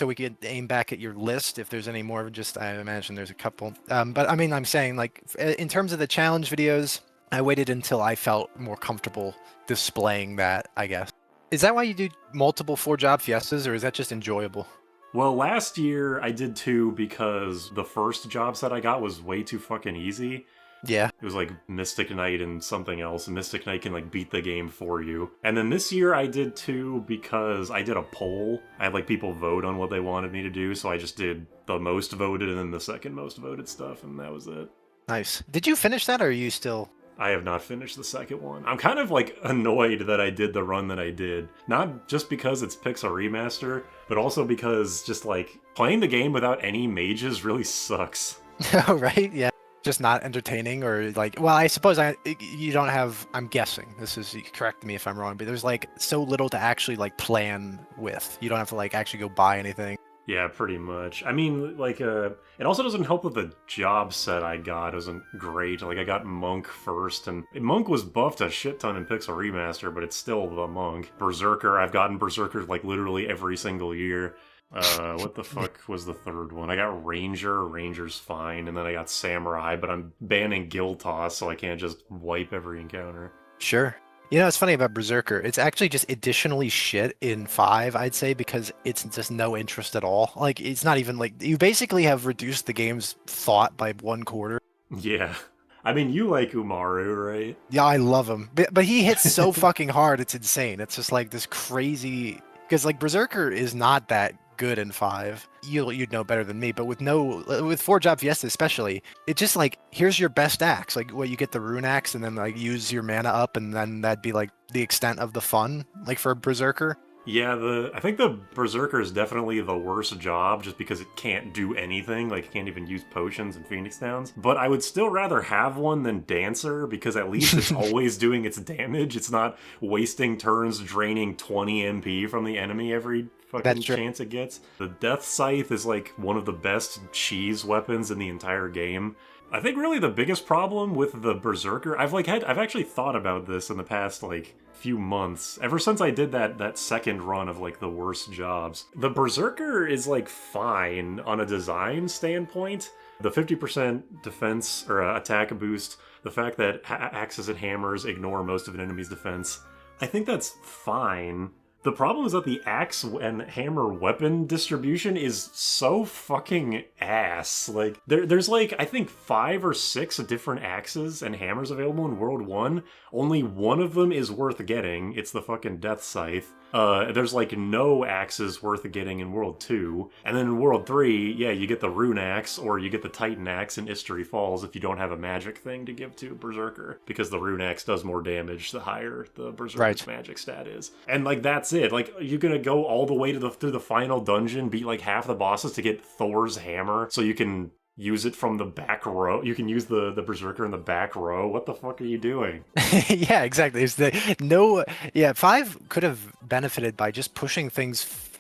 we could aim back at your list if there's any more. Just I imagine there's a couple. But I mean, I'm saying like in terms of the challenge videos, I waited until I felt more comfortable displaying that. I guess. Is that why you do multiple 4-job fiestas, or is that just enjoyable? Well, last year I did 2 because the first job set I got was way too fucking easy. Yeah. It was like Mystic Knight and something else. Mystic Knight can like beat the game for you. And then this year I did 2 because I did a poll. I had like people vote on what they wanted me to do, so I just did the most voted and then the second most voted stuff, and that was it. Nice. Did you finish that, or are you still... I have not finished the second one. I'm kind of like annoyed that I did the run that I did. Not just because it's Pixel Remaster, but also because just like playing the game without any mages really sucks. Oh, right? Yeah. Just not entertaining, or like, well, I suppose you don't have, I'm guessing, this is, correct me if I'm wrong, but there's like so little to actually like plan with. You don't have to like actually go buy anything. Yeah, pretty much. I mean, like, it also doesn't help that the job set I got isn't great. Like, I got Monk first, and Monk was buffed a shit ton in Pixel Remaster, but it's still the Monk. Berserker, I've gotten Berserker like literally every single year. What the fuck was the third one? I got Ranger. Ranger's fine, and then I got Samurai, but I'm banning Guild Toss, so I can't just wipe every encounter. Sure. You know, it's funny about Berserker. It's actually just additionally shit in 5, I'd say, because it's just no interest at all. Like, it's not even like, you basically have reduced the game's thought by 1/4. Yeah. I mean, you like Umaru, right? Yeah, I love him. But he hits so fucking hard, it's insane. It's just like this crazy... Because, like, Berserker is not that good in 5. You'd know better than me, but with 4-job Fiesta especially, it just like, here's your best axe. Like, you get the rune axe and then like use your mana up, and then that'd be like the extent of the fun, like for Berserker. Yeah, I think the Berserker is definitely the worst job just because it can't do anything, like it can't even use potions in Phoenix Downs. But I would still rather have one than Dancer because at least it's always doing its damage. It's not wasting turns draining 20 MP from the enemy every fucking chance it gets. The Death Scythe is like one of the best cheese weapons in the entire game. I think really the biggest problem with the Berserker, I've actually thought about this in the past like few months, ever since I did that second run of like the worst jobs. The Berserker is like fine on a design standpoint. The 50% defense or attack boost, the fact that axes and hammers ignore most of an enemy's defense, I think that's fine. The problem is that the axe and hammer weapon distribution is so fucking ass. Like, there's like, I think 5 or 6 different axes and hammers available in World 1. Only one of them is worth getting. It's the fucking Death Scythe. There's like no axes worth getting in World 2. And then in World 3, yeah, you get the Rune Axe or you get the Titan Axe in History Falls if you don't have a magic thing to give to Berserker. Because the Rune Axe does more damage the higher the Berserker's magic stat is. And like, that's it. Like, you're gonna go all the way through the final dungeon, beat like half the bosses to get Thor's hammer so you can use it from the back row. You can use the Berserker in the back row. What the fuck are you doing? Yeah, exactly. 5 could have benefited by just pushing things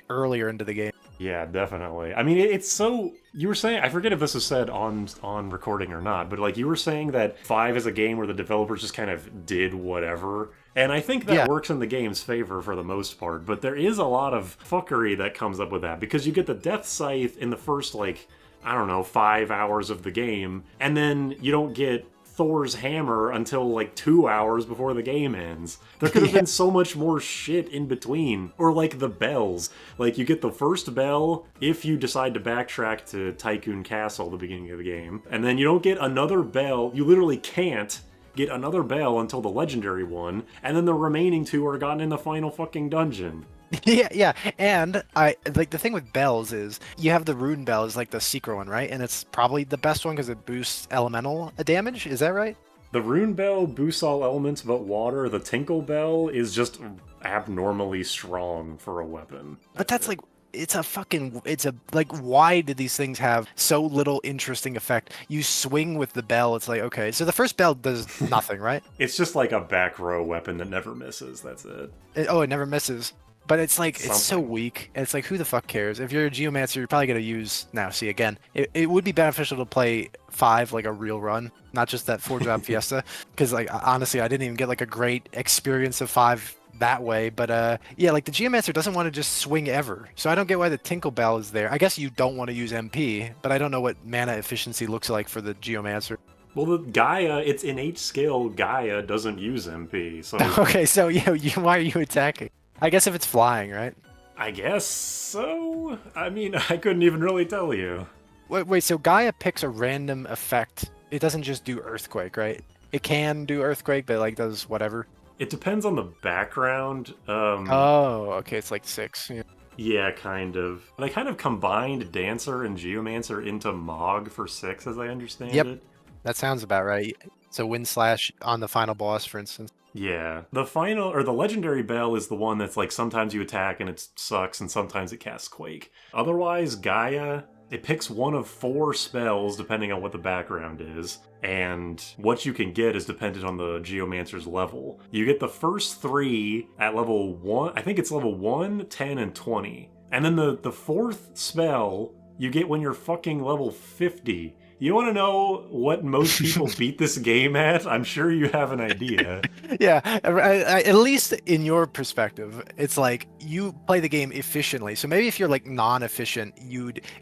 earlier into the game. Yeah, definitely. I mean, it's so... You were saying... I forget if this was said on recording or not, but like you were saying that 5 is a game where the developers just kind of did whatever. And I think that works in the game's favor for the most part, but there is a lot of fuckery that comes up with that, because you get the Death Scythe in the first, like, I don't know, 5 hours of the game, and then you don't get Thor's hammer until like 2 hours before the game ends. There could have been so much more shit in between. Or like the bells. Like, you get the first bell if you decide to backtrack to Tycoon Castle at the beginning of the game, and then you don't get another bell. You literally can't get another bell until the legendary one, and then the remaining 2 are gotten in the final fucking dungeon. Yeah, and I like the thing with bells is you have the Rune Bell is like the secret one, right? And it's probably the best one because it boosts elemental damage. Is that right? The Rune Bell boosts all elements but water. The Tinkle Bell is just abnormally strong for a weapon. But that's like, why did these things have so little interesting effect? You swing with the bell, it's like, okay, so the first bell does nothing, right? It's just like a back row weapon that never misses, that's it. It never misses. But it's like, it's so weak. It's like, who the fuck cares? If you're a Geomancer, you're probably going to use... Now, see, again, it would be beneficial to play 5 like a real run, not just that 4-job Fiesta. Because, like, honestly, I didn't even get, like, a great experience of 5 that way. But, yeah, like, the Geomancer doesn't want to just swing ever. So I don't get why the Tinkle Bell is there. I guess you don't want to use MP, but I don't know what mana efficiency looks like for the Geomancer. Well, the Gaia, its innate skill, Gaia, doesn't use MP, so... Okay, so, why are you attacking? I guess if it's flying, right? I guess so? I mean, I couldn't even really tell you. Wait, so Gaia picks a random effect. It doesn't just do Earthquake, right? It can do Earthquake, but like does whatever. It depends on the background. Oh, okay, it's like 6. Yeah. Yeah, kind of. They kind of combined Dancer and Geomancer into Mog for 6, as I understand it. That sounds about right. So Wind Slash on the final boss, for instance. Yeah. The final, or the Legendary Bell is the one that's like sometimes you attack and it sucks and sometimes it casts Quake. Otherwise, Gaia, it picks one of 4 spells depending on what the background is, and what you can get is dependent on the Geomancer's level. You get the first 3 at level 1, I think it's level 1, 10, and 20. And then the 4th spell you get when you're fucking level 50. You want to know what most people beat this game at? I'm sure you have an idea. Yeah, at least in your perspective, it's like you play the game efficiently. So maybe if you're like non-efficient,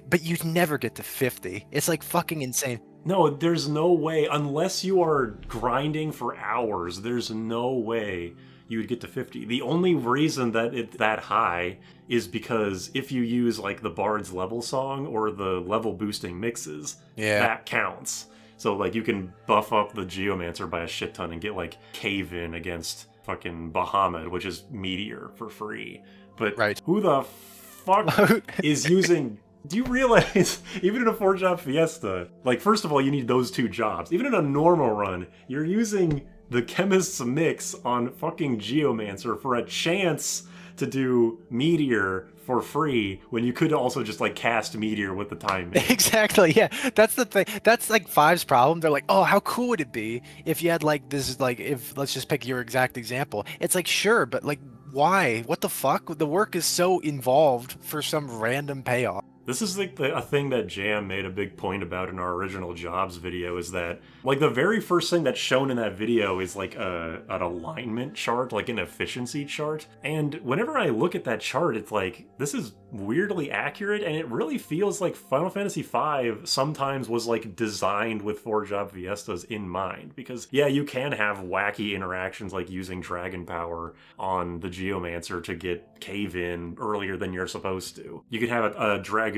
but you'd never get to 50. It's like fucking insane. No, there's no way, unless you are grinding for hours, there's no way you would get to 50. The only reason that it's that high is because if you use like the Bard's level song or the level boosting mixes, that counts. So like you can buff up the Geomancer by a shit ton and get like Cave In against fucking Bahamut, which is Meteor, for free. But who the fuck is using... Do you realize, even in a 4-job Fiesta, like, first of all, you need those 2 jobs. Even in a normal run, you're using the chemist's mix on fucking Geomancer for a chance to do Meteor for free when you could also just like cast Meteor with the time machine. Exactly, yeah. That's the thing. That's like Five's problem. They're like, oh, how cool would it be if you had like this, like, if let's just pick your exact example. It's like, sure, but like, why? What the fuck? The work is so involved for some random payoff. This is like a thing that Jam made a big point about in our original Jobs video, is that like the very first thing that's shown in that video is like an alignment chart, like an efficiency chart. And whenever I look at that chart, it's like, this is weirdly accurate, and it really feels like Final Fantasy V sometimes was like designed with 4 Job Fiestas in mind. Because yeah, you can have wacky interactions like using Dragon Power on the Geomancer to get Cave In earlier than you're supposed to. You could have a Dragoon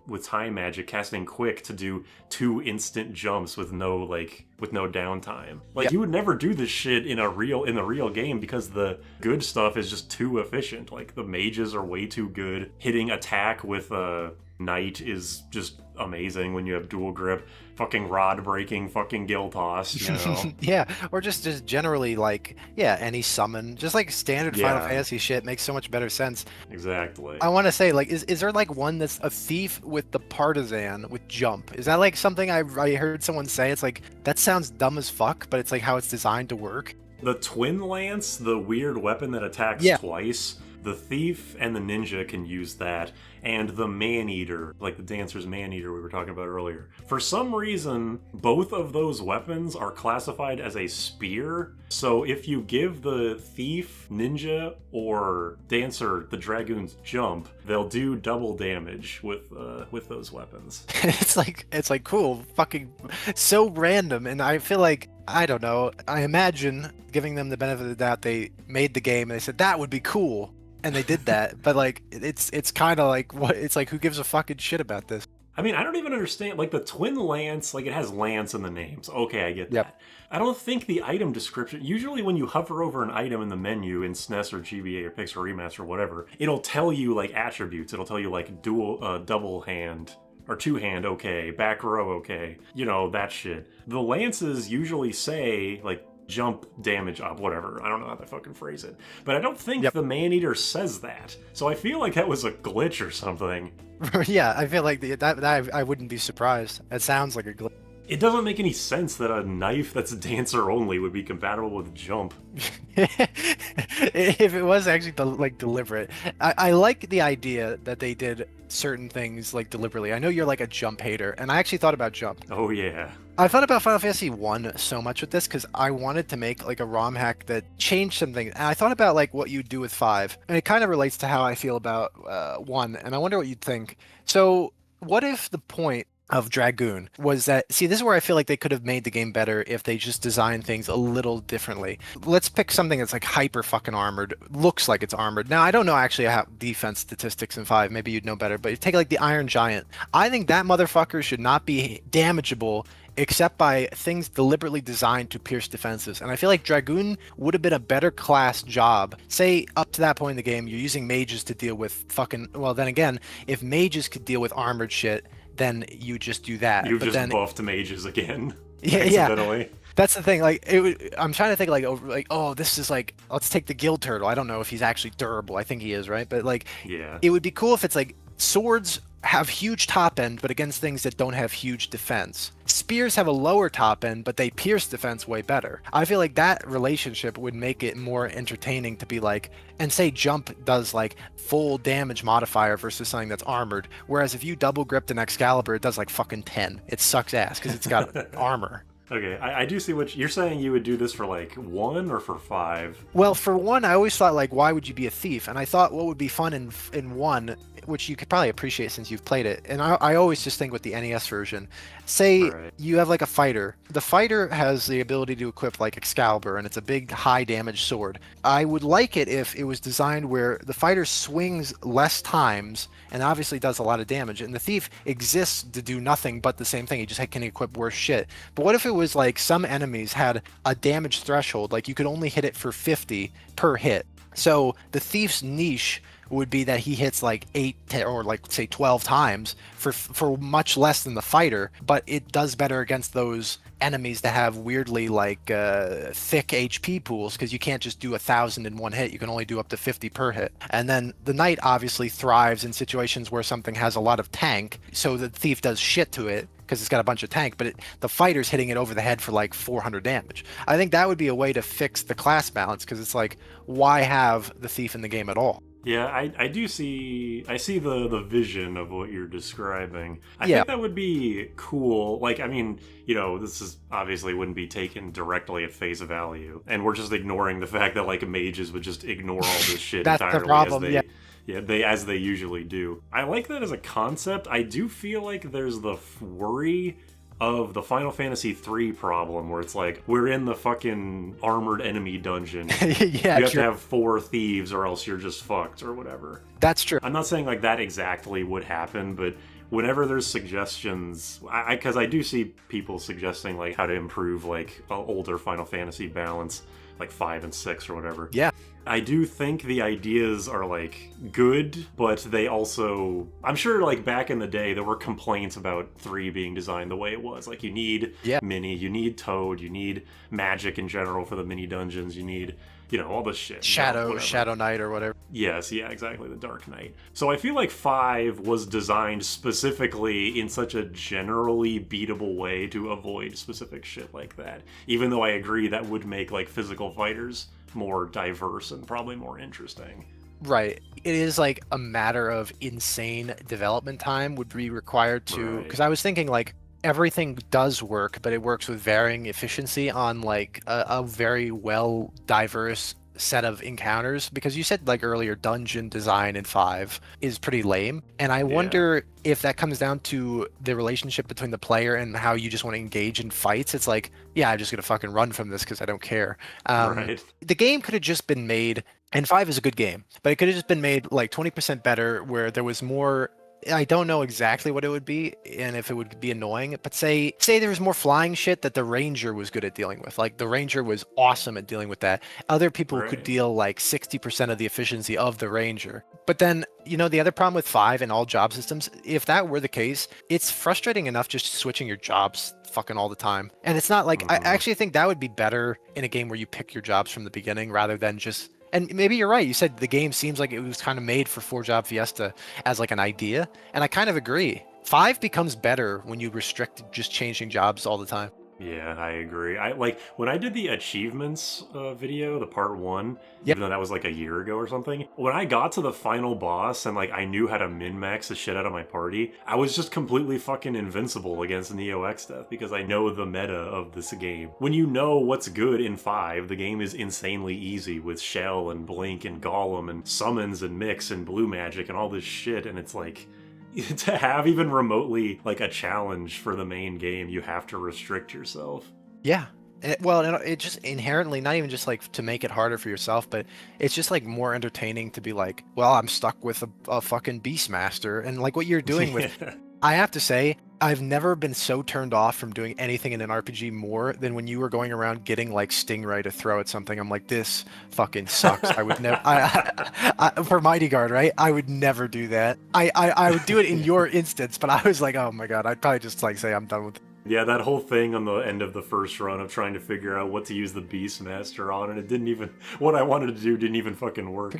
with Time Magic casting Quick to do 2 instant jumps with no downtime. Like, Yeah. you would never do this shit in the real game because the good stuff is just too efficient. Like, the mages are way too good. Hitting attack with a Knight is just amazing when you have dual grip. Fucking rod breaking, fucking Gil Toss, you know? Yeah, or just generally like, yeah, any summon, just like standard Final Yeah. Fantasy shit makes so much better sense. Exactly. I want to say, like, is there like one that's a thief with the partisan with jump? Is that like something I heard someone say? It's like, that sounds dumb as fuck, but it's like how it's designed to work. The Twin Lance, the weird weapon that attacks Yeah. twice, the Thief and the Ninja can use that, and the Man-Eater, like the Dancer's Man-Eater we were talking about earlier. For some reason, both of those weapons are classified as a spear, so if you give the Thief, Ninja, or Dancer the Dragoon's jump, they'll do double damage with those weapons. It's like cool, fucking so random, and I feel like, I don't know, I imagine giving them the benefit of the doubt, they made the game and they said that would be cool, and they did that. But like, it's kind of like, what, it's like, who gives a fucking shit about this? I mean, I don't even understand, like, the Twin Lance, like, it has Lance in the name, so okay, I get Yep. that. I don't think the item description, usually when you hover over an item in the menu in SNES or GBA or Pixel Remaster or whatever, it'll tell you, like, attributes. It'll tell you, like, double hand, or 2-hand, okay, back row, okay, you know, that shit. The Lances usually say, like, jump damage up, whatever. I don't know how to fucking phrase it. But I don't think Yep. the Man-Eater says that. So I feel like that was a glitch or something. Yeah, I feel like that I wouldn't be surprised. It sounds like a glitch. It doesn't make any sense that a knife that's Dancer only would be compatible with jump. If it was actually like deliberate. I like the idea that they did certain things like deliberately. I know you're like a jump hater, and I actually thought about jump. Oh yeah. I thought about Final Fantasy 1 so much with this because I wanted to make like a ROM hack that changed something. And I thought about like what you'd do with 5. And it kind of relates to how I feel about 1. And I wonder what you'd think. So what if the point of Dragoon was that, see, this is where I feel like they could have made the game better if they just designed things a little differently. Let's pick something that's like hyper fucking armored, looks like it's armored. Now, I don't know actually how defense statistics in 5, maybe you'd know better, but you take like the Iron Giant. I think that motherfucker should not be damageable except by things deliberately designed to pierce defenses. And I feel like Dragoon would have been a better class job. Say, up to that point in the game, you're using mages to deal with fucking, well, then again, if mages could deal with armored shit, then you just do that. You've But just then, buffed mages again. Yeah, yeah. Accidentally. That's the thing. Like, I'm trying to think like, oh, this is like, let's take the Guild Turtle. I don't know if he's actually durable. I think he is, right? But like, Yeah. it would be cool if it's like swords have huge top end, but against things that don't have huge defense. Spears have a lower top end, but they pierce defense way better. I feel like that relationship would make it more entertaining to be like, and say jump does like full damage modifier versus something that's armored. Whereas if you double gripped an Excalibur, it does like fucking 10. It sucks ass because it's got armor. Okay, I do see what you're saying. You would do this for like 1 or for 5? Well, for 1, I always thought like, why would you be a thief? And I thought what would be fun in 1, which you could probably appreciate since you've played it. And I always just think with the NES version, say Right. you have like a fighter. The fighter has the ability to equip like Excalibur, and it's a big high damage sword. I would like it if it was designed where the fighter swings less times and obviously does a lot of damage, and the thief exists to do nothing but the same thing. He just can equip worse shit. But what if it was like some enemies had a damage threshold, like you could only hit it for 50 per hit? So the thief's niche would be that he hits like 8 or like say 12 times for much less than the fighter, but it does better against those enemies that have weirdly like thick HP pools, because you can't just do 1,000 in one hit. You can only do up to 50 per hit. And then the knight obviously thrives in situations where something has a lot of tank, so the thief does shit to it because it's got a bunch of tank, but the fighter's hitting it over the head for like 400 damage. I think that would be a way to fix the class balance, because it's like, why have the thief in the game at all? Yeah, I do see. I see the vision of what you're describing. I Yeah, think that would be cool. Like, I mean, this is obviously wouldn't be taken directly at face value, and we're just ignoring the fact that like mages would just ignore all this shit that's the entirely as problem. they, Yeah, yeah, as they usually do. I like that as a concept. I do feel like there's the worry of the Final Fantasy III problem, where it's like, we're in the fucking armored enemy dungeon. yeah, You have to true. have 4 thieves or else you're just fucked or whatever. That's true. I'm not saying like that exactly would happen, but whenever there's suggestions, because I do see people suggesting like how to improve like older Final Fantasy balance, like 5 and 6 or whatever. Yeah, I do think the ideas are like good, but they also, I'm sure like back in the day there were complaints about 3 being designed the way it was. Like, you need yeah. mini, you need Toad, you need magic in general for the mini dungeons, you need, all this shit. Shadow whatever. Shadow Knight or whatever. Yes, yeah, exactly, the Dark Knight. So I feel like 5 was designed specifically in such a generally beatable way to avoid specific shit like that. Even though I agree that would make like physical fighters more diverse and probably more interesting. Right. It is like a matter of insane development time would be required to, Right. because I was thinking like everything does work, but it works with varying efficiency on like a very well diverse set of encounters, because you said like earlier dungeon design in 5 is pretty lame, and I wonder if that comes down to the relationship between the player and how you just want to engage in fights. It's like, yeah, I'm just gonna fucking run from this because I don't care. Right. The game could have just been made, and 5 is a good game, but it could have just been made like 20% better, where there was more. I don't know exactly what it would be and if it would be annoying, but say there was more flying shit that the ranger was good at dealing with. Like the ranger was awesome at dealing with that. Other people could Right. deal like 60% of the efficiency of the ranger. But then, the other problem with 5 and all job systems, if that were the case, it's frustrating enough just switching your jobs fucking all the time. And it's not like, I actually think that would be better in a game where you pick your jobs from the beginning rather than just. And maybe you're right. You said the game seems like it was kind of made for 4-job Fiesta as like an idea, and I kind of agree. 5 becomes better when you restrict just changing jobs all the time. Yeah, I agree. I like when I did the achievements video, the part 1, Yep. even though that was like a year ago or something. When I got to the final boss and like I knew how to min-max the shit out of my party, I was just completely fucking invincible against Neo Exdeath because I know the meta of this game. When you know what's good in 5, the game is insanely easy with Shell and Blink and Golem and summons and mix and blue magic and all this shit, and it's like, to have even remotely like a challenge for the main game, you have to restrict yourself. Yeah. It just inherently, not even just like to make it harder for yourself, but it's just like more entertaining to be like, well, I'm stuck with a fucking Beastmaster. And like what you're doing with, I have to say, I've never been so turned off from doing anything in an RPG more than when you were going around getting like Stingray to throw at something. I'm like, this fucking sucks. I would never, for Mighty Guard, right? I would never do that. I would do it in your instance, but I was like, oh my God, I'd probably just like say I'm done with it. Yeah, that whole thing on the end of the first run of trying to figure out what to use the Beastmaster on, and it didn't even, what I wanted to do didn't even fucking work.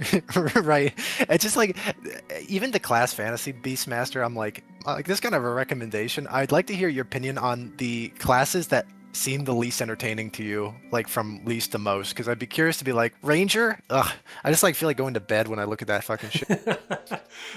Right. It's just like, even the class fantasy Beastmaster, I'm like this kind of a recommendation. I'd like to hear your opinion on the classes that seem the least entertaining to you, like from least to most, because I'd be curious to be like, Ranger? Ugh. I just like feel like going to bed when I look at that fucking shit.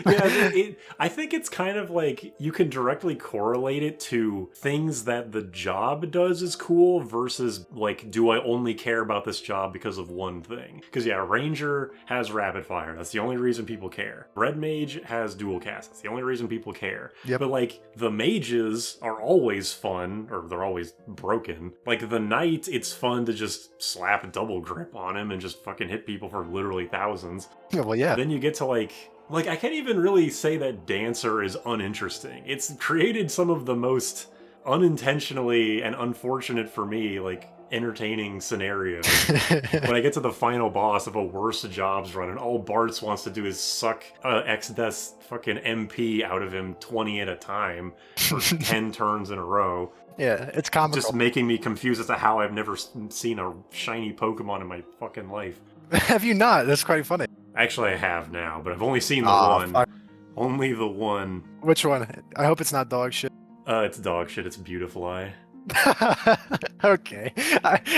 Yeah, I think it's kind of like you can directly correlate it to things that the job does is cool versus like, do I only care about this job because of one thing? Because yeah, Ranger has rapid fire. That's the only reason people care. Red Mage has dual cast. That's the only reason people care. Yep. But like the mages are always fun, or they're always broken. Like the knight, it's fun to just slap a double grip on him and just fucking hit people for literally thousands. Yeah, well, yeah. Then you get to like I can't even really say that Dancer is uninteresting. It's created some of the most unintentionally and unfortunate for me, like, entertaining scenario. When I get to the final boss of a worst jobs run, and all Bartz wants to do is suck X-Death's fucking MP out of him 20 at a time for 10 turns in a row. Yeah, it's comical. Just making me confused as to how I've never seen a shiny Pokemon in my fucking life. Have you not? That's quite funny. Actually, I have now, but I've only seen the one. Fuck. Only the one. Which one? I hope it's not dog shit. It's dog shit. It's Beautifly. Okay.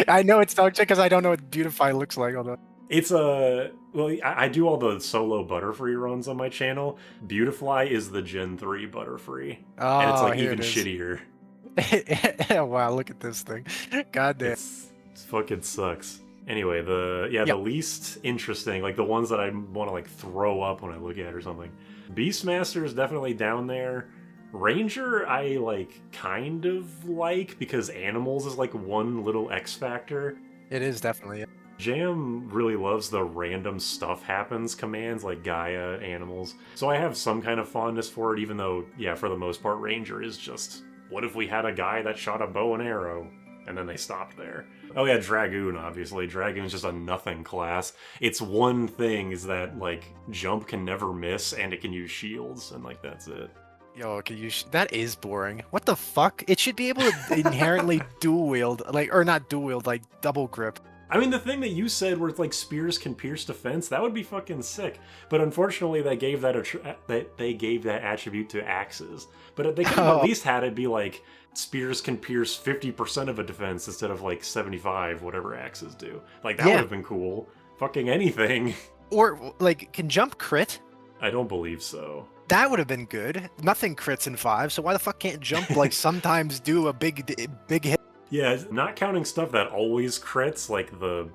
I know it's dog shit because I don't know what Beautify looks like. Hold on. It's a... Well, I do all the solo Butterfree runs on my channel. Beautifly is the Gen 3 Butterfree. Oh, and it's like here even it is. shittier. Wow, look at this thing. God damn. It fucking sucks. Anyway, the least interesting, like the ones that I want to like throw up when I look at or something. Beastmaster is definitely down there. Ranger, I like kind of like because animals is like one little X factor. It is definitely. Jam really loves the random stuff happens commands like Gaia, animals. So I have some kind of fondness for it, even though, yeah, for the most part, Ranger is just, what if we had a guy that shot a bow and arrow? And then they stopped there. Oh yeah, Dragoon, obviously. Dragoon's just a nothing class. Its one thing is that, like, jump can never miss and it can use shields, and, like, that's it. Yo, can you? That is boring. What the fuck? It should be able to inherently dual wield, like, or not dual wield, like double grip. I mean, the thing that you said where, like, spears can pierce defense, that would be fucking sick. But unfortunately, they gave that attribute to axes. But they could have at least had it be like, spears can pierce 50% of a defense instead of, like, 75, whatever axes do. Like, that would have been cool. Fucking anything. Or, like, can jump crit? I don't believe so. That would have been good. Nothing crits in 5, so why the fuck can't jump, like, sometimes do a big hit? Yeah, not counting stuff that always crits, like the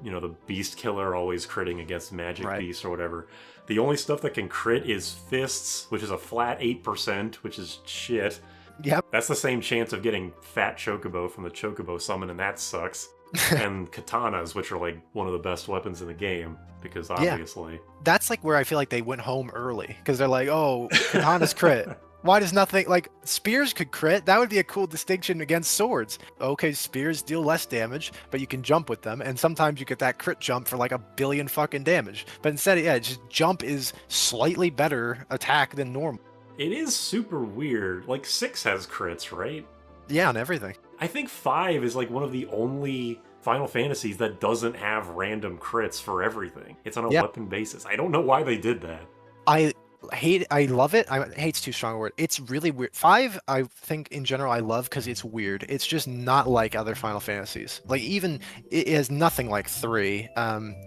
Beast Killer always critting against Magic Beast or whatever. The only stuff that can crit is Fists, which is a flat 8%, which is shit. Yep. That's the same chance of getting Fat Chocobo from the Chocobo summon, and that sucks. And Katanas, which are like one of the best weapons in the game, because obviously... Yeah. That's like where I feel like they went home early, because they're like, oh, Katana's crit. Why does nothing, like, spears could crit? That would be a cool distinction against swords. Okay, spears deal less damage, but you can jump with them, and sometimes you get that crit jump for like 1 billion fucking damage. But instead, yeah, just jump is slightly better attack than normal. It is super weird. Like, 6 has crits, right? Yeah, on everything. I think 5 is like one of the only Final Fantasies that doesn't have random crits for everything. It's on a weapon basis. I don't know why they did that. I love it. Hate's too strong a word. It's really weird. 5, I think in general I love because it's weird. It's just not like other Final Fantasies. Like, even it is nothing like 3.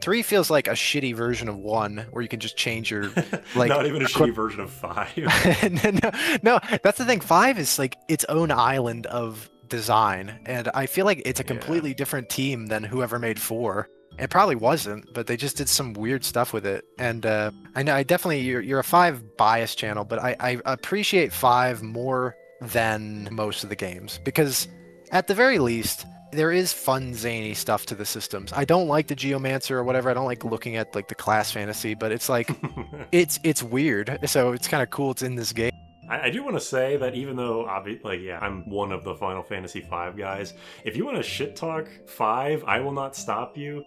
3 feels like a shitty version of 1 where you can just change your like not even a shitty version of 5. no, that's the thing. 5 is like its own island of design, and I feel like it's a completely different team than whoever made 4. It probably wasn't, but they just did some weird stuff with it. And I know you're a 5 bias channel, but I appreciate 5 more than most of the games because at the very least there is fun zany stuff to the systems. I don't like the Geomancer or whatever. I don't like looking at like the class fantasy, but it's like it's weird. So it's kind of cool it's in this game. I do want to say that even though, I'm one of the Final Fantasy V guys, if you want to shit talk 5, I will not stop you.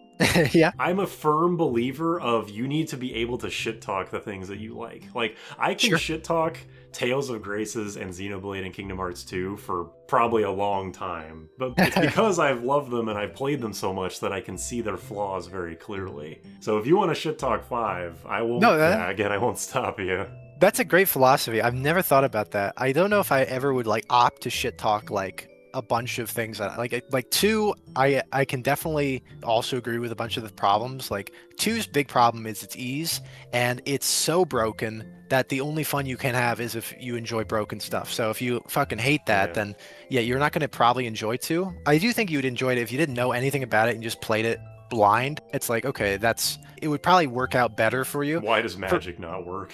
Yeah. I'm a firm believer of you need to be able to shit talk the things that you like. Like, I can shit talk Tales of Graces and Xenoblade and Kingdom Hearts 2 for probably a long time. But it's because I've loved them and I've played them so much that I can see their flaws very clearly. So if you want to shit talk 5, I won't, I won't stop you. That's a great philosophy. I've never thought about that. I don't know if I ever would like opt to shit talk like a bunch of things that like 2. I can definitely also agree with a bunch of the problems. Like 2's big problem is its ease, and it's so broken that the only fun you can have is if you enjoy broken stuff. So if you fucking hate that, then you're not going to probably enjoy 2. I do think you would enjoy it if you didn't know anything about it and just played it blind. It's like, okay, it would probably work out better for you. Why does magic not work?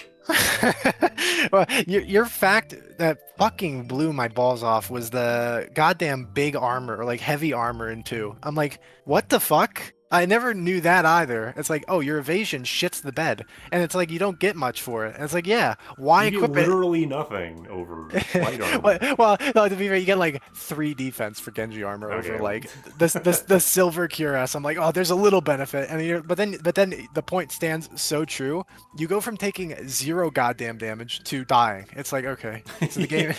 Well, your fact that fucking blew my balls off was the goddamn big armor or like heavy armor in 2. I'm like, what the fuck? I never knew that either. It's like, oh, your evasion shits the bed, and it's like you don't get much for it. And it's like, yeah, why You get equip it? literally nothing over light armor. Well, no, to be fair, you get like 3 defense for Genji armor over Okay, like the silver cuirass. I'm like, oh, there's a little benefit, and but then the point stands so true. You go from taking 0 goddamn damage to dying. It's like, okay, so the game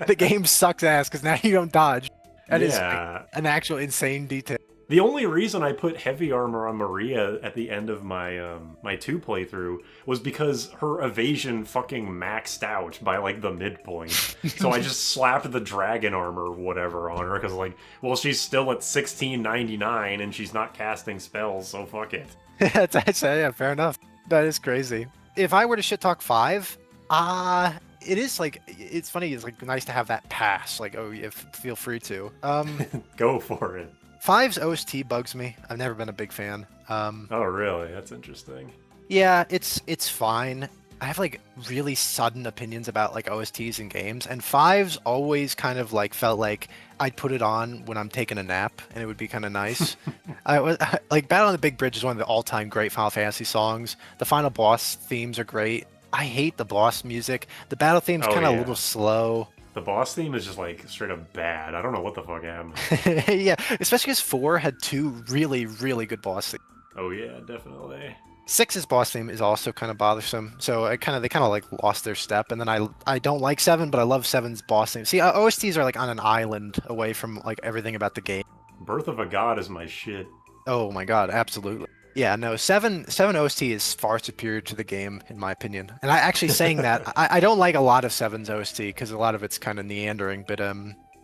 the game sucks ass because now you don't dodge. That is like, yeah. an actual insane detail. The only reason I put heavy armor on Maria at the end of my my 2 playthrough was because her evasion fucking maxed out by like the midpoint. So I just slapped the dragon armor whatever on her because like, well, she's still at 1699 and she's not casting spells, so fuck it. That's actually, yeah, fair enough. That is crazy. If I were to shit talk 5, it is like, it's funny. It's like nice to have that pass. Like, oh, yeah, feel free to. Go for it. 5's OST bugs me. I've never been a big fan. Oh, really? That's interesting. Yeah, it's fine. I have like really sudden opinions about like OSTs in games, and 5's always kind of like felt like I'd put it on when I'm taking a nap, and it would be kind of nice. I was like Battle on the Big Bridge is one of the all-time great Final Fantasy songs. The final boss themes are great. I hate the boss music. The battle theme's Oh, kind of a yeah. little slow. The boss theme is just like straight up bad. I don't know what the fuck happened. Yeah, especially because 4 had 2 really, really good boss themes. Oh yeah, definitely. 6's boss theme is also kind of bothersome, so they kind of like lost their step. And then I don't like 7, but I love 7's boss theme. See, OSTs are like on an island away from like everything about the game. Birth of a God is my shit. Oh my god, absolutely. Yeah, no, 7 OST is far superior to the game in my opinion. And I actually saying that I don't like a lot of 7's OST because a lot of it's kind of meandering, but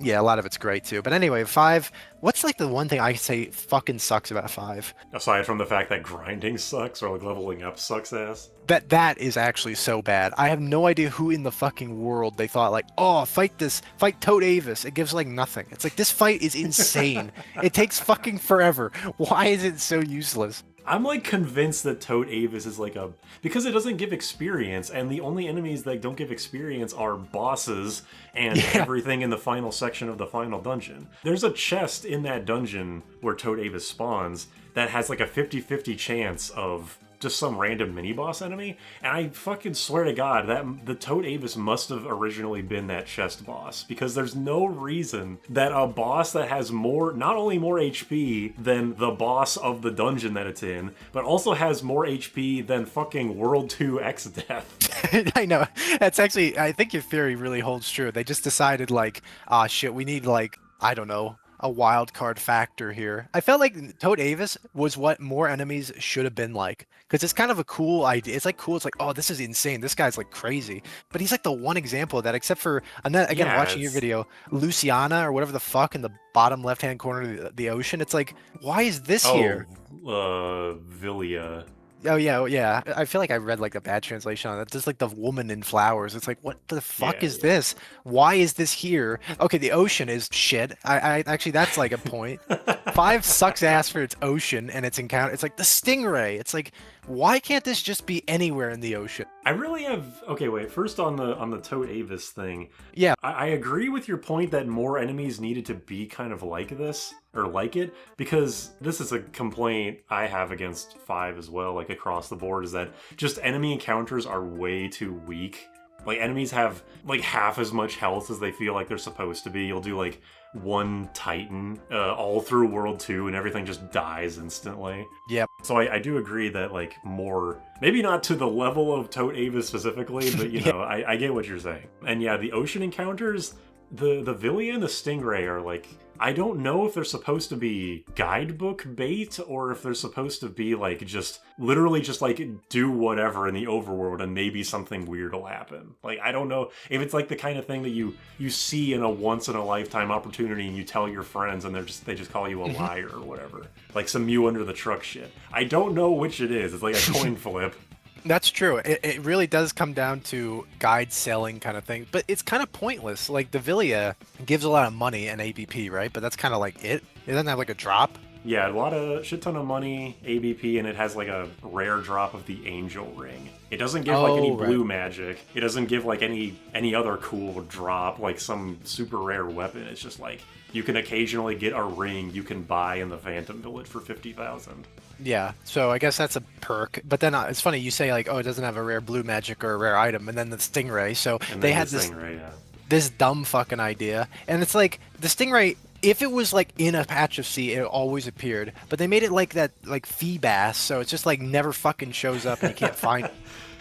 yeah, a lot of it's great too. But anyway, 5, what's like the one thing I could say fucking sucks about 5? Aside from the fact that grinding sucks or like leveling up sucks ass. That is actually so bad. I have no idea who in the fucking world they thought like, oh, fight Toad Avis. It gives like nothing. It's like this fight is insane. It takes fucking forever. Why is it so useless? I'm like convinced that Toad Avis is like because it doesn't give experience, and the only enemies that don't give experience are bosses and everything in the final section of the final dungeon. There's a chest in that dungeon where Toad Avis spawns that has like a 50-50 chance of just some random mini-boss enemy, and I fucking swear to God that the Toad Avis must have originally been that chest boss, because there's no reason that a boss that has not only more HP than the boss of the dungeon that it's in, but also has more HP than fucking World 2 X-Death. I know. That's actually, I think your theory really holds true. They just decided like, ah, shit, we need like, I don't know, a wild card factor here. I felt like Toad Avis was what more enemies should have been like, because it's kind of a cool idea. It's like cool. It's like, oh, this is insane. This guy's like crazy. But he's like the one example of that, except for, and then again, Yeah, watching your video, Luciana or whatever the fuck in the bottom left-hand corner of the ocean. It's like, why is this here? Villia. Oh yeah, oh, yeah. I feel like I read like a bad translation on that. Just like the woman in flowers. It's like, what the fuck Yeah, is this? Why is this here? Okay, the ocean is shit. I actually that's like a point. 5 sucks ass for its ocean and its encounter. It's like the stingray. It's like, why can't this just be anywhere in the ocean? I really have. Okay, wait. First on the Toad Avis thing. Yeah. I agree with your point that more enemies needed to be kind of like this or like it, because this is a complaint I have against 5 as well, like across the board, is that just enemy encounters are way too weak. Like enemies have like half as much health as they feel like they're supposed to be. You'll do like one Titan all through World 2 and everything just dies instantly. Yep. So I do agree that like more, maybe not to the level of Toad Avis specifically, but you know, I get what you're saying. And yeah, the ocean encounters, the Villia and the Stingray are like, I don't know if they're supposed to be guidebook bait or if they're supposed to be like just literally just like do whatever in the overworld and maybe something weird will happen. Like I don't know if it's like the kind of thing that you see in a once in a lifetime opportunity and you tell your friends and they just call you a liar or whatever. Like some you under the truck shit. I don't know which it is. It's like a coin flip. That's true. It really does come down to guide selling kind of thing, but it's kind of pointless. Like the Villia gives a lot of money and ABP, right? But that's kind of like it. It doesn't have like a drop. Yeah, a lot of shit ton of money, ABP, and it has like a rare drop of the Angel Ring. It doesn't give like any Oh, right. blue magic. It doesn't give like any other cool drop, like some super rare weapon. It's just like you can occasionally get a ring you can buy in the Phantom Village for 50,000. Yeah, so I guess that's a perk. But then it's funny you say like, oh, it doesn't have a rare blue magic or a rare item, and then the Stingray. So And they then had this this thing, right? Yeah. this dumb fucking idea, and it's like the Stingray. If it was like in a patch of sea, it always appeared. But they made it like that, like Feebas, so it's just like never fucking shows up and you can't find it.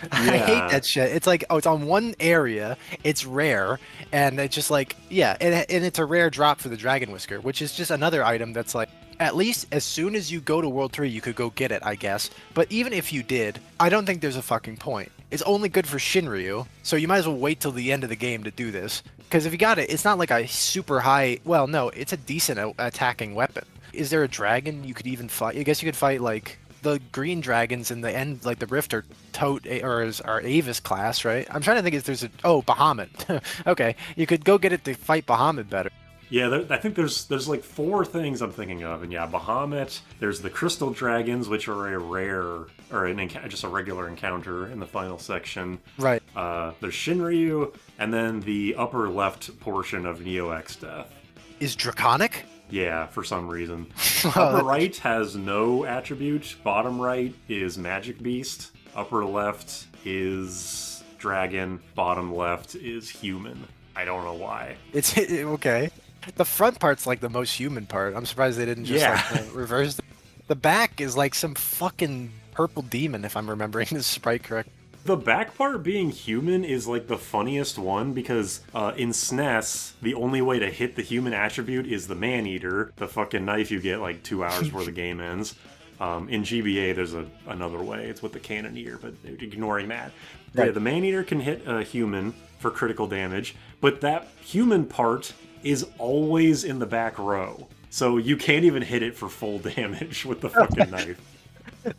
I hate Yeah. that shit. It's like, oh, it's on one area, it's rare, and it's just like, yeah, and it's a rare drop for the Dragon Whisker, which is just another item that's like, at least as soon as you go to World 3, you could go get it, I guess. But even if you did, I don't think there's a fucking point. It's only good for Shinryu, so you might as well wait till the end of the game to do this. Because if you got it, it's not like a super high, well, no, it's a decent attacking weapon. Is there a dragon you could even fight? I guess you could fight, like, the green dragons in the end, like the Rift are are Avis class, right? I'm trying to think if there's Bahamut. Okay, you could go get it to fight Bahamut better. Yeah, I think there's like four things I'm thinking of, and yeah, Bahamut. There's the Crystal Dragons, which are a rare or just a regular encounter in the final section. Right. There's Shinryu, and then the upper left portion of Neo X Death. Is Draconic? Yeah, for some reason. Well, Upper right has no attribute. Bottom right is Magic Beast. Upper left is Dragon. Bottom left is Human. I don't know why. it's okay. The front part's like the most human part. I'm surprised they didn't just Yeah. like reverse it. The back is like some fucking purple demon, if I'm remembering this sprite correct. The back part being human is like the funniest one because in SNES, the only way to hit the human attribute is the man-eater, the fucking knife you get like 2 hours before the game ends. In GBA, there's another way. It's with the cannoneer, but ignoring that. Right. Yeah, the man-eater can hit a human for critical damage, but that human part is always in the back row. So you can't even hit it for full damage with the fucking knife.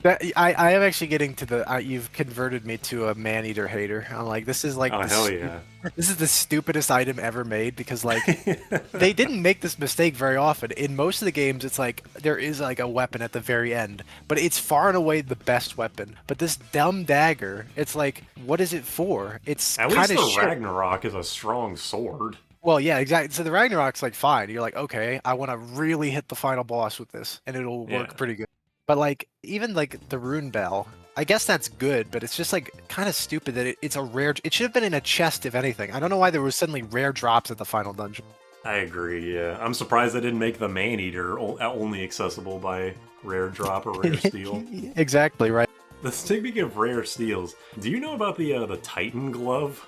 I am actually getting to the. You've converted me to a man-eater hater. I'm like, this is like. Oh, the hell yeah. This is the stupidest item ever made because like they didn't make this mistake very often. In most of the games, it's like there is like a weapon at the very end, but it's far and away the best weapon. But this dumb dagger, it's like, what is it for? It's At kind least of the shit. Ragnarok is a strong sword. Well, yeah, exactly. So the Ragnarok's like fine. You're like, okay, I want to really hit the final boss with this, and it'll work Yeah. pretty good. But like even like the rune bell, I guess that's good, but it's just like kind of stupid that it's a rare. It should have been in a chest, if anything. I don't know why there was suddenly rare drops at the final dungeon. I agree, yeah. I'm surprised they didn't make the man-eater only accessible by rare drop or rare steal. Exactly right. Speaking of rare steals, do you know about the Titan glove?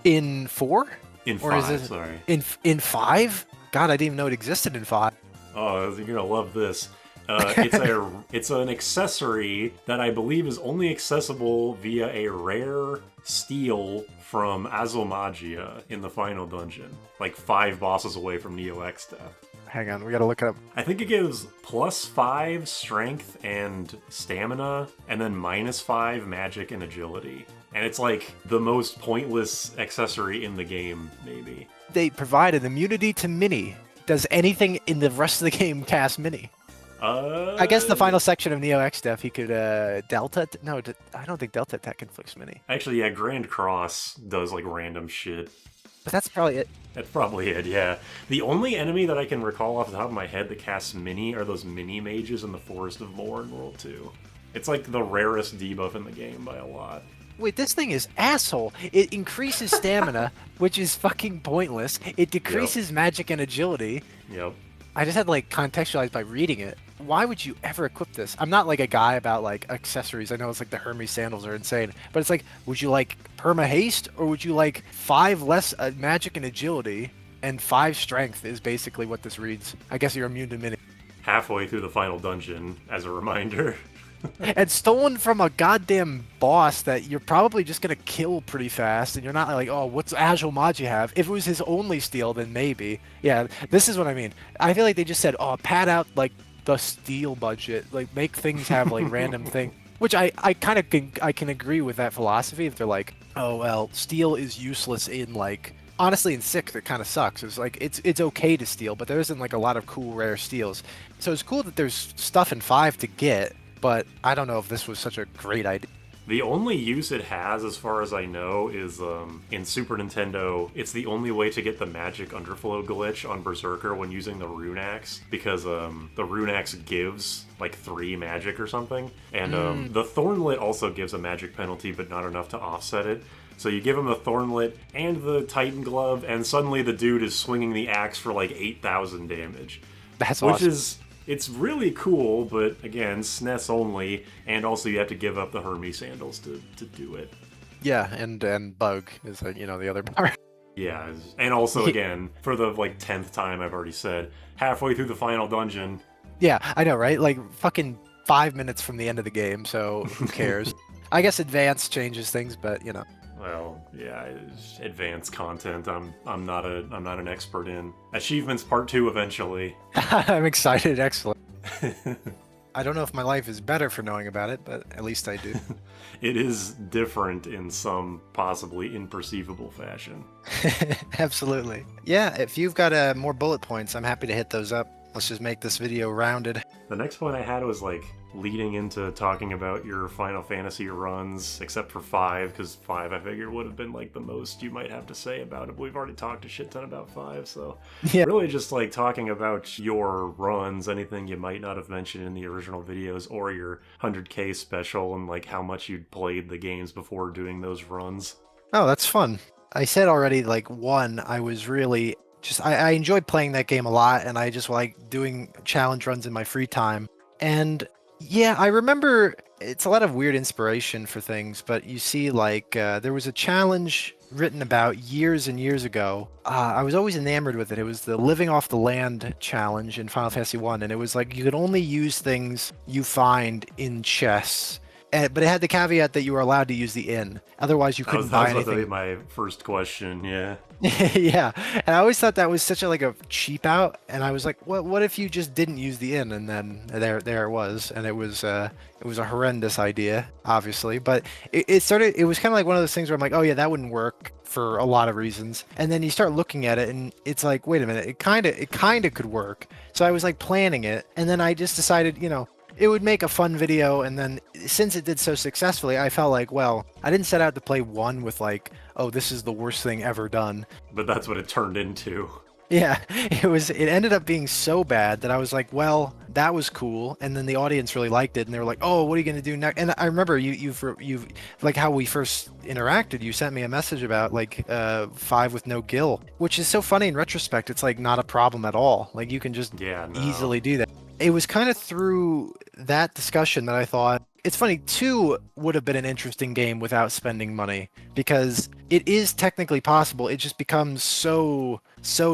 In 4? In Or is 5, it- sorry. In 5? God, I didn't even know it existed in 5. Oh, you're gonna love this. It's an accessory that I believe is only accessible via a rare steal from Azomagia in the final dungeon, like 5 bosses away from Neo X Death. Hang on, we gotta look it up. I think it gives +5 strength and stamina, and then -5 magic and agility. And it's like the most pointless accessory in the game, maybe. They provided immunity to Mini. Does anything in the rest of the game cast Mini? I guess the final section of Neo X Death, he could Delta. No, I don't think Delta Attack inflicts Mini. Actually, yeah, Grand Cross does like random shit. But that's probably it. That's probably it, yeah. The only enemy that I can recall off the top of my head that casts Mini are those Mini Mages in the Forest of Lore in World 2. It's like the rarest debuff in the game by a lot. Wait, this thing is asshole. It increases stamina, which is fucking pointless. It decreases magic and agility. Yep. I just had to like contextualize by reading it. Why would you ever equip this? I'm not like a guy about like accessories. I know it's like the Hermes sandals are insane, but it's like, would you like perma haste or would you like 5 less magic and agility and 5 strength is basically what this reads. I guess you're immune to Mini. Halfway through the final dungeon, as a reminder. And stolen from a goddamn boss that you're probably just gonna kill pretty fast, and you're not like, oh, what's agile mod you have? If it was his only steal, then maybe. Yeah, this is what I mean. I feel like they just said, oh, pad out like the steal budget, like make things have like random thing. Which I kind of can agree with that philosophy. If they're like, oh well, steal is useless in like honestly in 6 it kind of sucks. It's like it's okay to steal, but there isn't like a lot of cool rare steals. So it's cool that there's stuff in 5 to get, but I don't know if this was such a great idea. The only use it has, as far as I know, is in Super Nintendo. It's the only way to get the magic underflow glitch on Berserker when using the Rune Axe, because the Rune Axe gives like 3 magic or something, and the Thornlet also gives a magic penalty, but not enough to offset it. So you give him the Thornlet and the Titan Glove, and suddenly the dude is swinging the axe for like 8,000 damage. That's which awesome. It's really cool, but again, SNES only, and also you have to give up the Hermes sandals to do it. Yeah, and Bug is like, the other part. Yeah, and also again, for the like 10th time I've already said, halfway through the final dungeon. Yeah, I know, right? Like fucking 5 minutes from the end of the game, so who cares? I guess Advance changes things, but Well, yeah, it's advanced content. I'm not an expert in. Achievements Part 2 eventually. I'm excited. Excellent. I don't know if my life is better for knowing about it, but at least I do. It is different in some possibly imperceivable fashion. Absolutely. Yeah, if you've got more bullet points, I'm happy to hit those up. Let's just make this video rounded. The next point I had was like leading into talking about your Final Fantasy runs, except for 5, because 5 I figured would have been like the most you might have to say about it. But we've already talked a shit ton about 5, so Yeah. really just like talking about your runs, anything you might not have mentioned in the original videos, or your 100K special, and like how much you'd played the games before doing those runs. Oh, that's fun. I said already, like, 1, I was really I enjoyed playing that game a lot, and I just like doing challenge runs in my free time. And yeah, I remember it's a lot of weird inspiration for things, but you see, like, there was a challenge written about years and years ago. I was always enamored with it. It was the Living Off the Land challenge in Final Fantasy 1, and it was like you could only use things you find in chests. But it had the caveat that you were allowed to use the inn. Otherwise, you couldn't buy anything. That was my first question, yeah. Yeah, and I always thought that was such a cheap out, and I was like, what if you just didn't use the inn? And then there it was, and it was a horrendous idea, obviously, but it was kind of like one of those things where I'm like, oh yeah, that wouldn't work for a lot of reasons. And then you start looking at it, and it's like, wait a minute, it kind of could work. So I was like planning it, and then I just decided, it would make a fun video, and then since it did so successfully, I felt like, well, I didn't set out to play 1 with like, oh, this is the worst thing ever done. But that's what it turned into. Yeah, it ended up being so bad that I was like, well, that was cool, and then the audience really liked it, and they were like, oh, what are you gonna do next? And I remember you've like how we first interacted. You sent me a message about like 5 with no Gil, which is so funny in retrospect. It's like not a problem at all. Like you can just easily do that. It was kind of through that discussion that I thought, it's funny, 2 would have been an interesting game without spending money, because it is technically possible. It just becomes so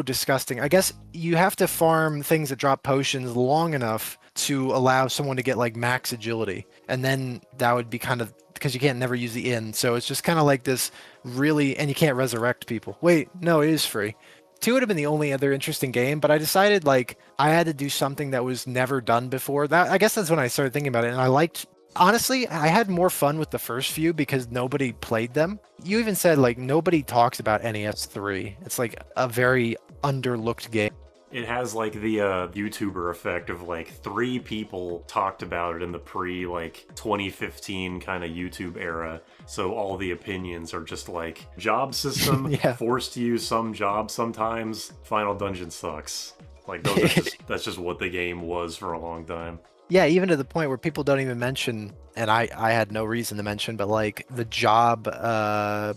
disgusting. I guess you have to farm things that drop potions long enough to allow someone to get like max agility. And then that would be kind of, because you can't never use the inn. So it's just kind of like this really, and you can't resurrect people. Wait, no, it is free. 2 would have been the only other interesting game, but I decided like I had to do something that was never done before. I guess that's when I started thinking about it, and I liked. Honestly, I had more fun with the first few because nobody played them. You even said like nobody talks about NES 3. It's like a very underlooked game. It has like the YouTuber effect of like 3 people talked about it in the like 2015 kind of YouTube era. So all the opinions are just like job system, forced to use some jobs sometimes, Final Dungeon sucks. Like those are that's just what the game was for a long time. Yeah, even to the point where people don't even mention, and I had no reason to mention, but like the job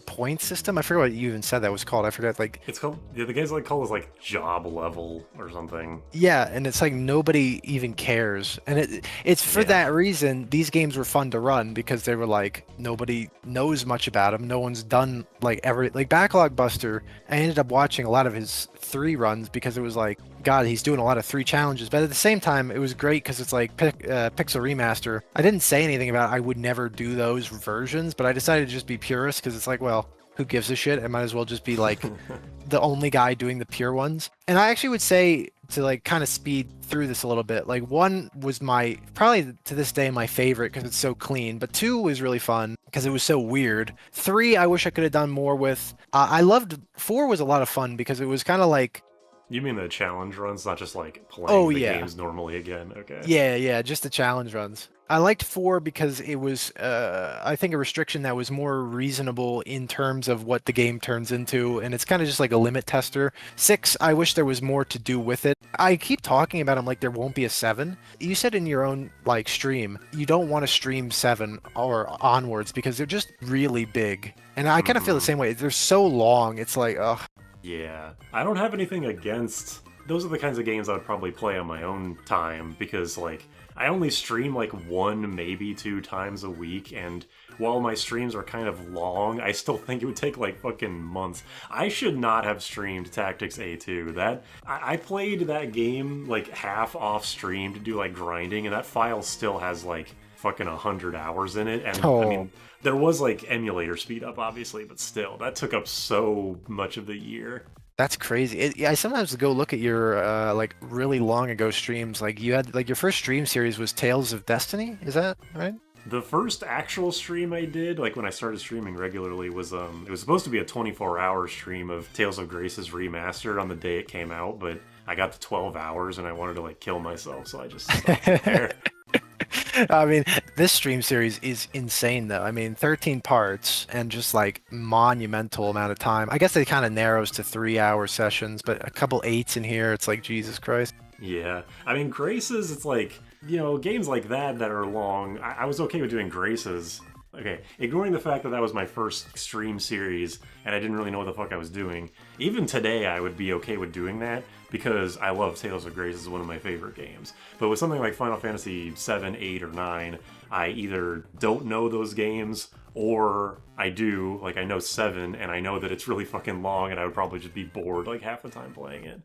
point system. I forget what you even said that was called. I forgot, like it's called, the game's like called is like job level or something. Yeah, and it's like nobody even cares, and it's for that reason these games were fun to run, because they were like nobody knows much about them. No one's done like Backlog Buster. I ended up watching a lot of his 3 runs because it was like, God, he's doing a lot of 3 challenges, but at the same time it was great because it's like Pixel Remaster. I didn't say anything about I would never do those versions, but I decided to just be purist because it's like, well, who gives a shit? I might as well just be like the only guy doing the pure ones. And I actually would say to like kind of speed through this a little bit. Like 1 was my probably to this day my favorite because it's so clean, but 2 was really fun because it was so weird. 3 I wish I could have done more with. I loved 4 was a lot of fun because it was kind of like, You mean the challenge runs, not just like oh playing the yeah, games normally again? Okay. yeah, just the challenge runs. I liked 4 because it was, I think, a restriction that was more reasonable in terms of what the game turns into, and it's kind of just like a limit tester. 6, I wish there was more to do with it. I keep talking about them like there won't be a 7. You said in your own like stream, you don't want to stream 7 or onwards because they're just really big. And I kind of feel the same way. They're so long. It's like, ugh. Yeah. I don't have anything against. Those are the kinds of games I would probably play on my own time because, like, I only stream like 1, maybe 2 times a week, and while my streams are kind of long, I still think it would take like fucking months. I should not have streamed Tactics A2. I played that game like half off stream to do like grinding, and that file still has like fucking 100 hours in it, and I mean, there was like emulator speed up obviously, but still, that took up so much of the year. That's crazy. I sometimes go look at your like really long ago streams. Like you had like your first stream series was Tales of Destiny. Is that right? The first actual stream I did, like when I started streaming regularly, was it was supposed to be a 24-hour stream of Tales of Graces Remastered on the day it came out, but I got to 12 hours and I wanted to like kill myself, so I just stopped there. I mean, this stream series is insane, though. I mean, 13 parts and just like monumental amount of time. I guess it kind of narrows to 3-hour sessions, but a couple 8s in here, it's like, Jesus Christ. Yeah, I mean, Graces, it's like, you know, games like that are long. I was okay with doing Graces. Okay, ignoring the fact that that was my first stream series and I didn't really know what the fuck I was doing, even today I would be okay with doing that because I love Tales of Graces, one of my favorite games. But with something like Final Fantasy 7, 8, or 9, I either don't know those games or I do, like I know 7 and I know that it's really fucking long and I would probably just be bored like half the time playing it.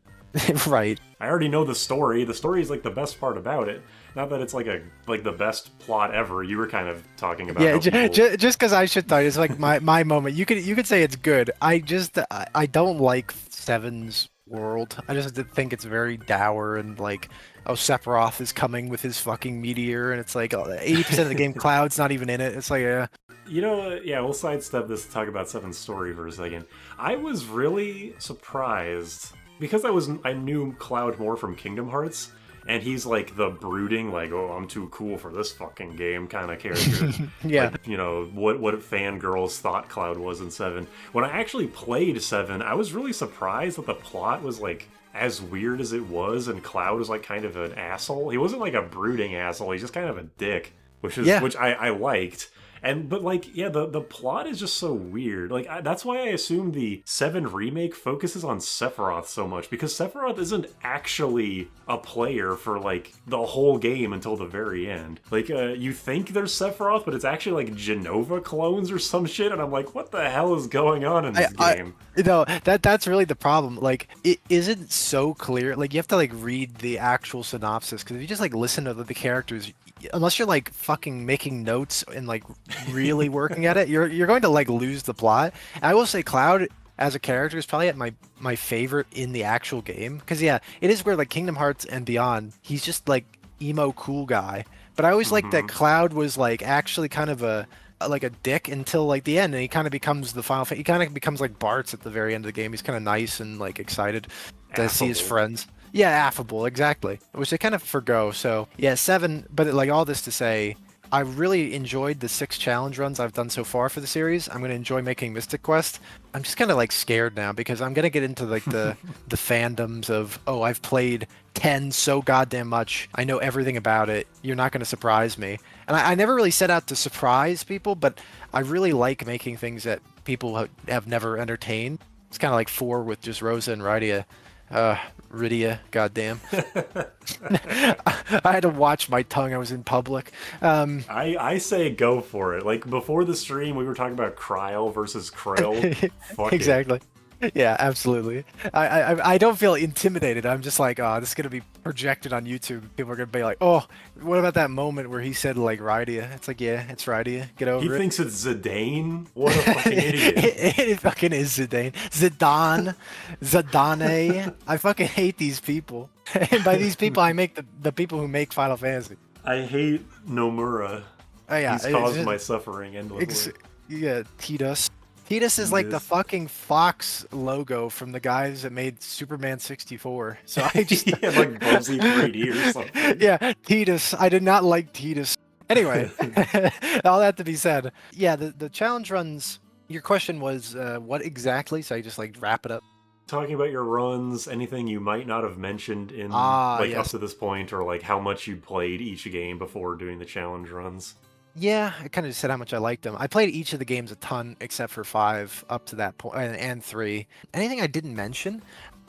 Right. I already know the story. The story is like the best part about it. Not that it's like the best plot ever. You were kind of talking about Yeah, how people... just because I should thought it's like my moment. You could say it's good. I don't like Seven's world. I just think it's very dour and like, oh, Sephiroth is coming with his fucking meteor, and it's like 80% of the game Cloud's not even in it. It's like, You know, yeah, we'll sidestep this to talk about Seven's story for a second. I was really surprised because I knew Cloud more from Kingdom Hearts, and he's like the brooding, like, oh, I'm too cool for this fucking game kind of character. yeah. Like, you know, what fangirls thought Cloud was in 7. When I actually played 7, I was really surprised that the plot was like as weird as it was, and Cloud was like kind of an asshole. He wasn't like a brooding asshole, he's just kind of a dick, which I liked. But like, yeah, the plot is just so weird. Like, that's why I assume the 7 remake focuses on Sephiroth so much, because Sephiroth isn't actually a player for like the whole game until the very end. Like, you think there's Sephiroth, but it's actually like Genova clones or some shit, and I'm like, what the hell is going on in this game? That's really the problem. Like, it isn't so clear. Like, you have to like read the actual synopsis, because if you just like listen to the characters, unless you're like fucking making notes and like really working at it, you're going to like lose the plot. And I will say Cloud as a character is probably at my favorite in the actual game, because yeah, it is where like Kingdom Hearts and beyond, he's just like emo cool guy. But I always liked that Cloud was like actually kind of a dick until like the end, and he kind of becomes he kind of becomes like Bart's at the very end of the game. He's kind of nice and like excited to see his friends. Yeah, affable, exactly. Which they kind of forgo. So yeah, 7. But like all this to say, I really enjoyed the 6 challenge runs I've done so far for the series. I'm gonna enjoy making Mystic Quest. I'm just kind of like scared now because I'm gonna get into like the fandoms of, oh, I've played 10 so goddamn much. I know everything about it. You're not gonna surprise me. And I never really set out to surprise people, but I really like making things that people have never entertained. It's kind of like 4 with just Rosa and Rydia. Rydia, goddamn. I had to watch my tongue. I was in public. I say go for it. Like, before the stream, we were talking about Kryl versus Krill. Fuck exactly. it. Yeah, absolutely. I don't feel intimidated. I'm just like, oh, this is gonna be projected on YouTube. People are gonna be like, oh, what about that moment where he said like Rydia? It's like, yeah, it's Rydia. Get He over it. thinks it's Zidane? What a fucking idiot. It fucking is Zidane. Zidane. I fucking hate these people. And by these people, I make the people who make Final Fantasy. I hate Nomura. Oh yeah, He's caused my suffering endlessly. yeah, Tidus. Tidus is like the Tidus. fucking Fox logo from the guys that made Superman 64. So I just Yeah, like Bubsy 3D or something. yeah, Tidus. I did not like Tidus. Anyway, all that to be said, yeah, the challenge runs. Your question was what exactly? So I just like wrap it up. Talking about your runs, anything you might not have mentioned in Ah, like up yes. to this point, or like how much you played each game before doing the challenge runs. Yeah, I kind of just said how much I liked them. I played each of the games a ton except for 5 up to that point, and 3. Anything I didn't mention?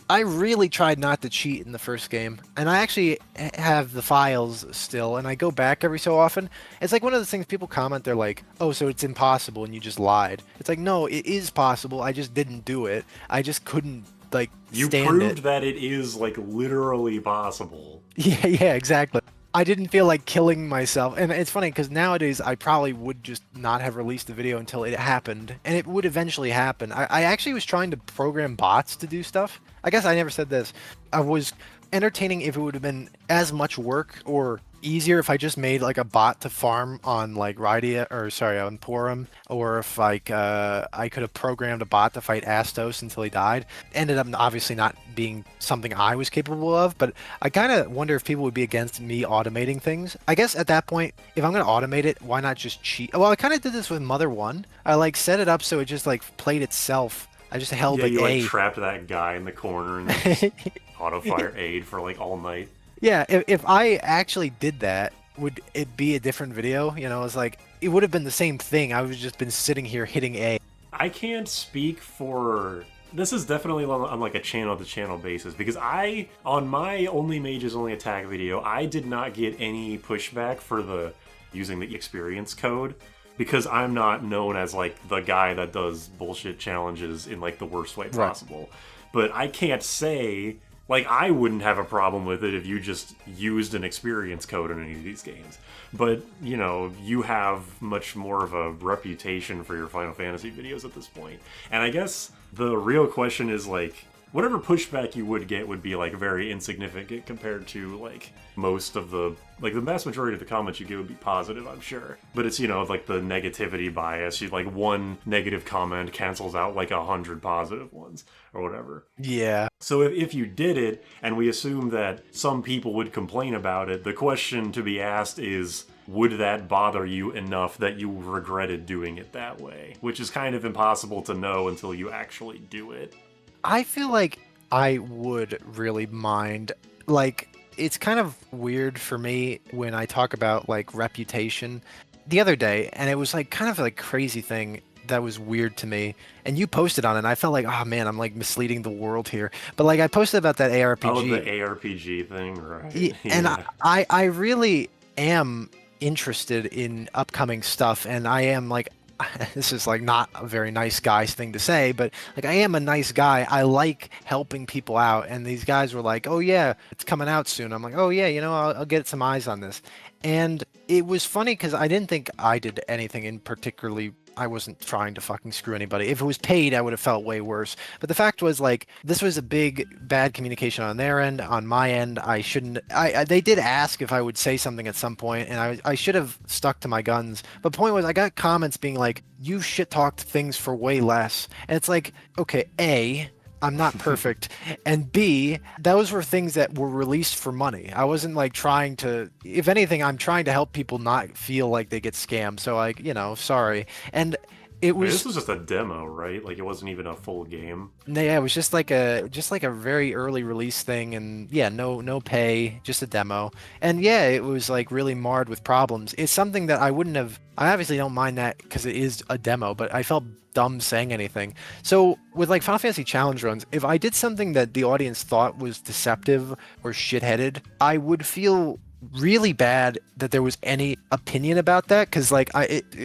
I really tried not to cheat in the first game, and I actually have the files still, and I go back every so often. It's like one of those things people comment, they're like, oh, so it's impossible and you just lied. It's like, no, it is possible, I just didn't do it. I just couldn't, like, You stand proved it. that it is like literally possible. Yeah, yeah, exactly. I didn't feel like killing myself. And it's funny because nowadays I probably would just not have released the video until it happened. And it would eventually happen. I actually was trying to program bots to do stuff. I guess I never said this. I was entertaining if it would have been as much work or easier if I just made like a bot to farm on like Rydia or sorry on Porum, or if like I could have programmed a bot to fight Astos until he died. Ended up obviously not being something I was capable of, but I kind of wonder if people would be against me automating things. I guess at that point, if I'm going to automate it, why not just cheat? Well, I kind of did this with Mother 1. I like set it up so it just like played itself. I just held Yeah, like you like A. trapped that guy in the corner and then just auto fire aid for like all night. Yeah, if I actually did that, would it be a different video? You know, it's like it would have been the same thing. I would have just been sitting here hitting A. I can't speak for. This is definitely on like a channel to channel basis because I, on my only mages only attack video, I did not get any pushback for the using the experience code because I'm not known as like the guy that does bullshit challenges in like the worst way Right. possible. But I can't say like I wouldn't have a problem with it if you just used an experience code in any of these games. But, you know, you have much more of a reputation for your Final Fantasy videos at this point. And I guess the real question is like whatever pushback you would get would be like very insignificant compared to like most of the like the vast majority of the comments you get would be positive, I'm sure. But it's, you know, like the negativity bias. You like one negative comment cancels out like 100 positive ones or whatever. Yeah. So if you did it, and we assume that some people would complain about it, the question to be asked is, would that bother you enough that you regretted doing it that way? Which is kind of impossible to know until you actually do it. I feel like I would really mind. Like, it's kind of weird for me when I talk about like reputation the other day, and it was like kind of like crazy thing that was weird to me. And you posted on it, and I felt like, oh man, I'm like misleading the world here. But like I posted about that ARPG. Oh, the ARPG thing, right? And Yeah. I really am interested in upcoming stuff, and I am like this is like not a very nice guy's thing to say, but like I am a nice guy. I like helping people out, and these guys were like, "Oh yeah, it's coming out soon." I'm like, "Oh yeah, you know, I'll get some eyes on this." And it was funny because I didn't think I did anything in particularly. I wasn't trying to fucking screw anybody. If it was paid, I would have felt way worse. But the fact was, like, this was a big bad communication on their end. On my end, I shouldn't. They did ask if I would say something at some point, and I should have stuck to my guns. But the point was, I got comments being like, "You shit talked things for way less," and it's like, okay, A, I'm not perfect, and B, those were things that were released for money. I wasn't like trying to. If anything, I'm trying to help people not feel like they get scammed. So like, you know, sorry. And it I mean, was this was just a demo, right? Like it wasn't even a full game. yeah, it was just like a very early release thing, and yeah, no pay, just a demo. And yeah, it was like really marred with problems. It's something that I wouldn't have. I obviously don't mind that because it is a demo, but I felt dumb saying anything. So with like Final Fantasy challenge runs, if I did something that the audience thought was deceptive or shitheaded, I would feel really bad that there was any opinion about that, because like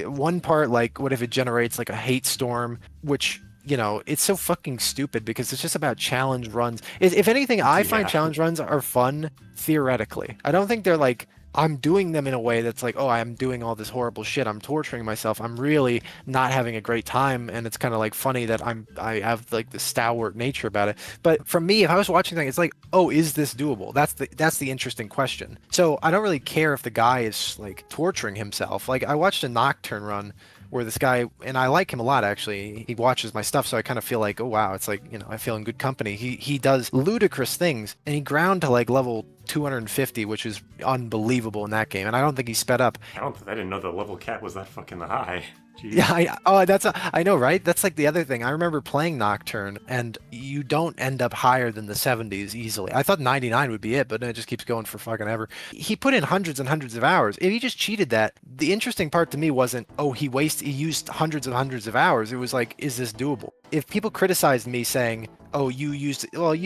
one part, like what if it generates like a hate storm, which you know, it's so fucking stupid because it's just about challenge runs. If anything, I find Yeah. challenge runs are fun theoretically. I don't think they're like I'm doing them in a way that's like, oh, I'm doing all this horrible shit. I'm torturing myself. I'm really not having a great time, and it's kind of like funny that I have like the stalwart nature about it. But for me, if I was watching something, it's like, oh, is this doable? That's the interesting question. So I don't really care if the guy is like torturing himself. Like I watched a Nocturne run where this guy, and I like him a lot actually. He watches my stuff, so I kind of feel like, oh wow, it's like, you know, I feel in good company. He does ludicrous things, and he ground to like level 250, which is unbelievable in that game. And I don't think he sped up. I didn't know the level cap was that fucking high. Yeah, Jeez. I know, right? That's like the other thing. I remember playing Nocturne, and you don't end up higher than the 70s easily. I thought 99 would be it, but then it just keeps going for fucking ever. He put in hundreds and hundreds of hours. If he just cheated that, the interesting part to me wasn't, oh, he used hundreds and hundreds of hours. It was like, is this doable? If people criticized me saying, oh, you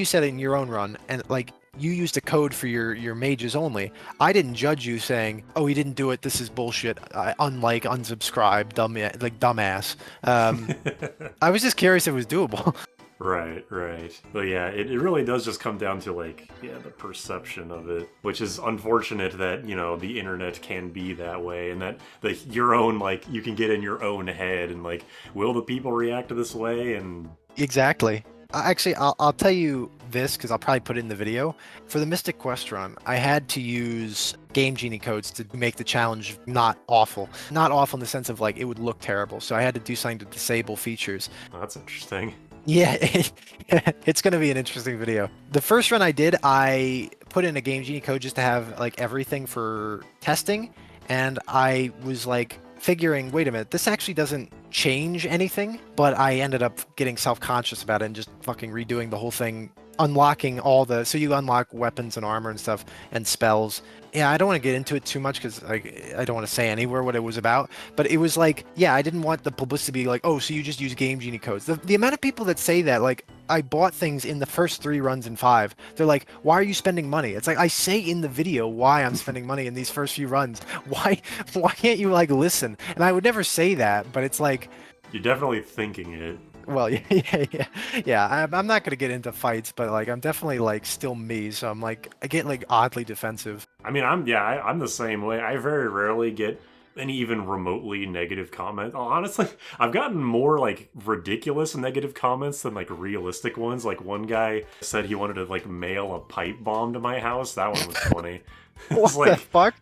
said it in your own run, and like, you used a code for your mages only. I didn't judge you saying, "Oh, he didn't do it. This is bullshit." Unlike unsubscribe, dumbass. I was just curious if it was doable. Right. But yeah, it really does just come down to like, yeah, the perception of it, which is unfortunate that, you know, the internet can be that way and that your own, like, you can get in your own head and like, will the people react to this way? And Exactly. Actually, I'll tell you this because I'll probably put it in the video. For the Mystic Quest run, I had to use Game Genie codes to make the challenge not awful. Not awful in the sense of like it would look terrible. So I had to do something to disable features. oh, that's interesting. Yeah, it's going to be an interesting video. The first run I did, I put in a Game Genie code just to have like everything for testing, and I was like figuring, wait a minute, this actually doesn't change anything, but I ended up getting self-conscious about it and just fucking redoing the whole thing, unlocking so you unlock weapons and armor and stuff and spells. Yeah, I don't want to get into it too much because I don't want to say anywhere what it was about, but it was like, yeah, I didn't want the publicity to be like, oh, so you just use Game Genie codes. The amount of people that say that, like, I bought things in the first 3 runs in 5. They're like, why are you spending money? It's like, I say in the video why I'm spending money in these first few runs. Why can't you, like, listen? And I would never say that, but it's like, You're definitely thinking it. well, yeah. I'm not gonna get into fights, but like I'm definitely like still me, so I'm like I get like oddly defensive. I mean, I'm the same way. I very rarely get any even remotely negative comment. Honestly, I've gotten more like ridiculous negative comments than like realistic ones. Like one guy said he wanted to like mail a pipe bomb to my house. That one was funny. What It's like the fuck?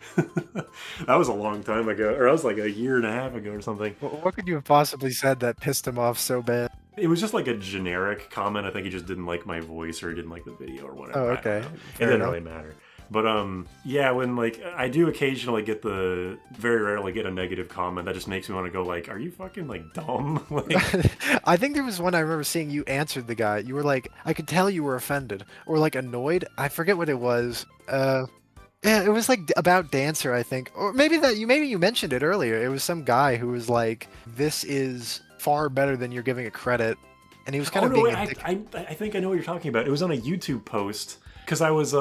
that was a long time ago, or that was like a year and a half ago or something. What could you have possibly said that pissed him off so bad? It was just like a generic comment. I think he just didn't like my voice or he didn't like the video or whatever. Oh, I don't okay. know. It Fair didn't enough. really matter. But yeah, when like I do occasionally get very rarely get a negative comment that just makes me want to go like, are you fucking like dumb? Like, I think there was one I remember seeing you answered the guy. You were like, I could tell you were offended or like annoyed. I forget what it was. Yeah, it was like about Dancer, I think, or maybe you mentioned it earlier. It was some guy who was like, "This is far better than you're giving it credit," and he was kind oh of no, being wait, a dick. I think I know what you're talking about. It was on a YouTube post because I was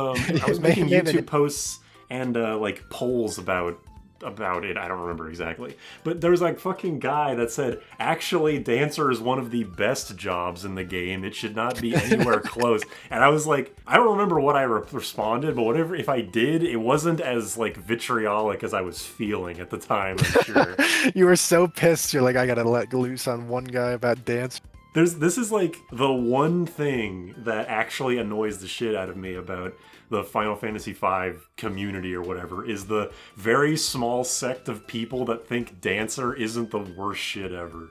making Maybe- YouTube posts and like polls about it. I don't remember exactly, but there was like fucking guy that said, actually, Dancer is one of the best jobs in the game. It should not be anywhere close. And I was like, I don't remember what I responded, but whatever. If I did, it wasn't as like vitriolic as I was feeling at the time. I'm sure. You were so pissed. You're like, I gotta let loose on one guy about dance. This is like the one thing that actually annoys the shit out of me about the Final Fantasy V community or whatever, is the very small sect of people that think Dancer isn't the worst shit ever.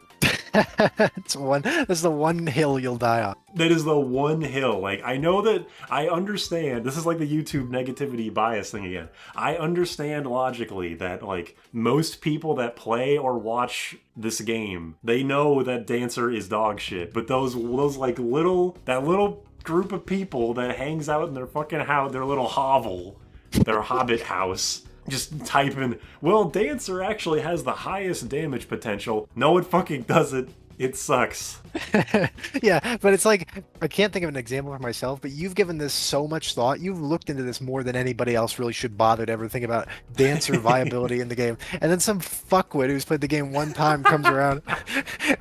That's the one hill you'll die on. That is the one hill. Like, I know that I understand, this is like the YouTube negativity bias thing again. I understand logically that, like, most people that play or watch this game, they know that Dancer is dog shit, but those like that little group of people that hangs out in their fucking house, their little hovel, their hobbit house, just type in, well, Dancer actually has the highest damage potential. No, it fucking doesn't. It sucks. Yeah, but it's like I can't think of an example for myself, but you've given this so much thought. You've looked into this more than anybody else really should bother to ever think about dancer viability in the game. And then some fuckwit who's played the game one time comes around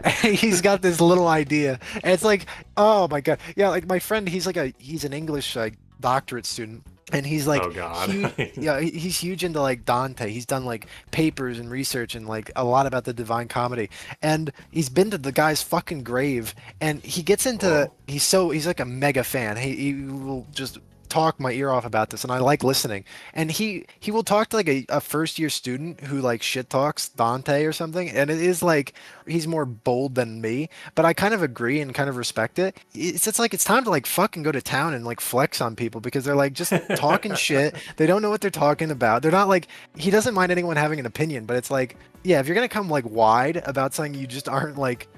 and he's got this little idea. And it's like, oh my God. Yeah, like my friend, he's an English doctorate student. And he's like Oh God. huge, yeah, he's huge into like Dante. He's done like papers and research and like a lot about the Divine Comedy. And he's been to the guy's fucking grave. And he gets into Whoa. he's like a mega fan. He will just talk my ear off about this, and I like listening. And he will talk to like a first year student who like shit talks Dante or something. And it is like he's more bold than me, but I kind of agree and kind of respect it. It's like it's time to like fucking go to town and like flex on people because they're like just talking shit. They don't know what they're talking about. They're not like he doesn't mind anyone having an opinion, but it's like yeah, if you're gonna come like wide about something you just aren't like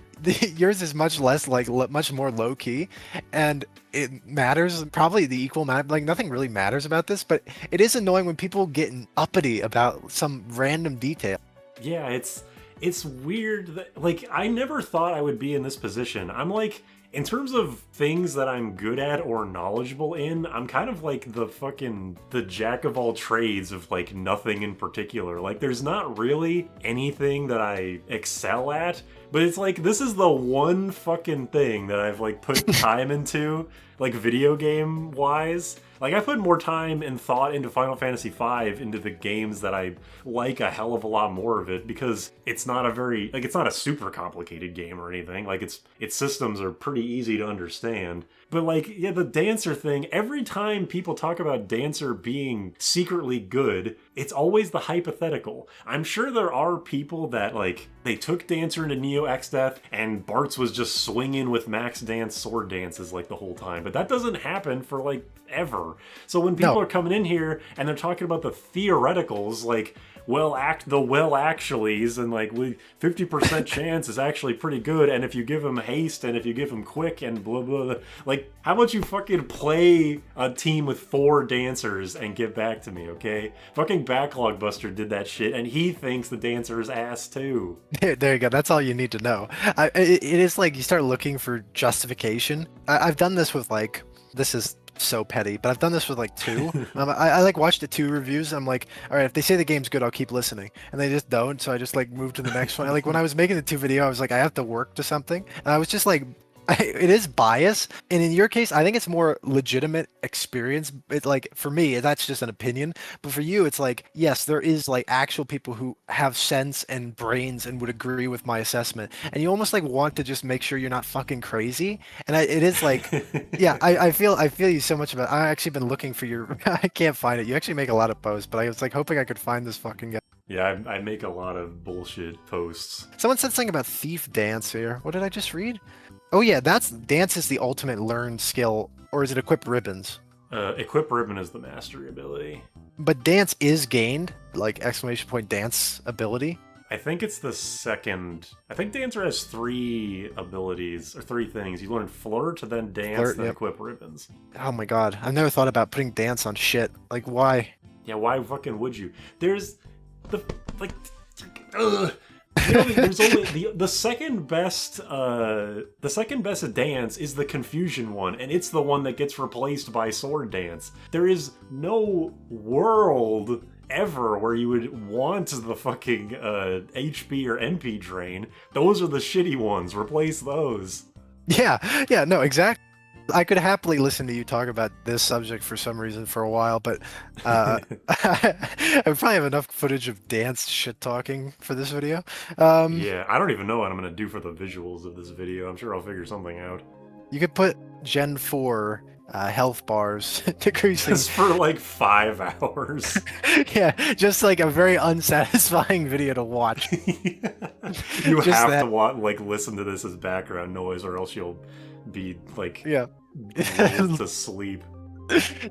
yours is much less like much more low key, and it matters probably the equal amount. Like nothing really matters about this, but it is annoying when people get uppity about some random detail. Yeah, it's weird that like I never thought I would be in this position. I'm like in terms of things that I'm good at or knowledgeable in, I'm kind of like the jack of all trades of like nothing in particular. Like there's not really anything that I excel at, but it's like this is the one fucking thing that I've like put time into, like video game wise. Like I put more time and thought into Final Fantasy V into the games that I like a hell of a lot more of it because it's not it's not a super complicated game or anything. Like its systems are pretty easy to understand. But like yeah, the Dancer thing, every time people talk about Dancer being secretly good, it's always the hypothetical. I'm sure there are people that like they took Dancer into Neo X Death and Bartz was just swinging with Max Dance sword dances like the whole time. But that doesn't happen for like ever. So when people No. are coming in here and they're talking about the theoreticals, like well actuallys and like 50% chance is actually pretty good, and if you give them haste and if you give them quick and blah blah blah, like how about you fucking play a team with 4 dancers and get back to me, okay? Fucking Backlog Buster did that shit and he thinks the dancer is ass too. There you go. That's all you need to know. It is like you start looking for justification. I've done this with like this is so petty, but I've done this with like 2. I like watched the 2 reviews. I'm like, all right, if they say the game's good, I'll keep listening, and they just don't. So I just like move to the next one. Like when I was making the 2 video, I was like, I have to work to something, and I was just like. It is bias, and in your case, I think it's more legitimate experience. It like for me, that's just an opinion, but for you, it's like yes, there is like actual people who have sense and brains and would agree with my assessment, and you almost like want to just make sure you're not fucking crazy. And it is like, yeah, I feel you so much about. I actually been looking for your. I can't find it. You actually make a lot of posts, but I was like hoping I could find this fucking guy. Yeah, I make a lot of bullshit posts. Someone said something about thief dance here. What did I just read? Oh yeah, that's dance is the ultimate learned skill, or is it equip ribbons? Equip Ribbon is the mastery ability. But dance is gained, like exclamation point dance ability. I think it's the second. I think Dancer has 3 abilities or 3 things. You learn Flirt, then Dance, Flirt, then yep. Equip Ribbons. Oh my god, I've never thought about putting dance on shit. Like why? Yeah, why fucking would you? There's the like. Ugh. You know, there's only the second best dance is the confusion one, and it's the one that gets replaced by sword dance. There is no world ever where you would want the fucking HP or MP drain. Those are the shitty ones. Replace those. Yeah, no, exactly. I could happily listen to you talk about this subject for some reason for a while, but I probably have enough footage of dance shit talking for this video. Yeah, I don't even know what I'm gonna do for the visuals of this video. I'm sure I'll figure something out. You could put Gen 4 health bars decreasing. Just for like 5 hours. Yeah, just like a very unsatisfying video to watch. You Just have that. to like listen to this as background noise, or else you'll be like Yeah, lulled to sleep.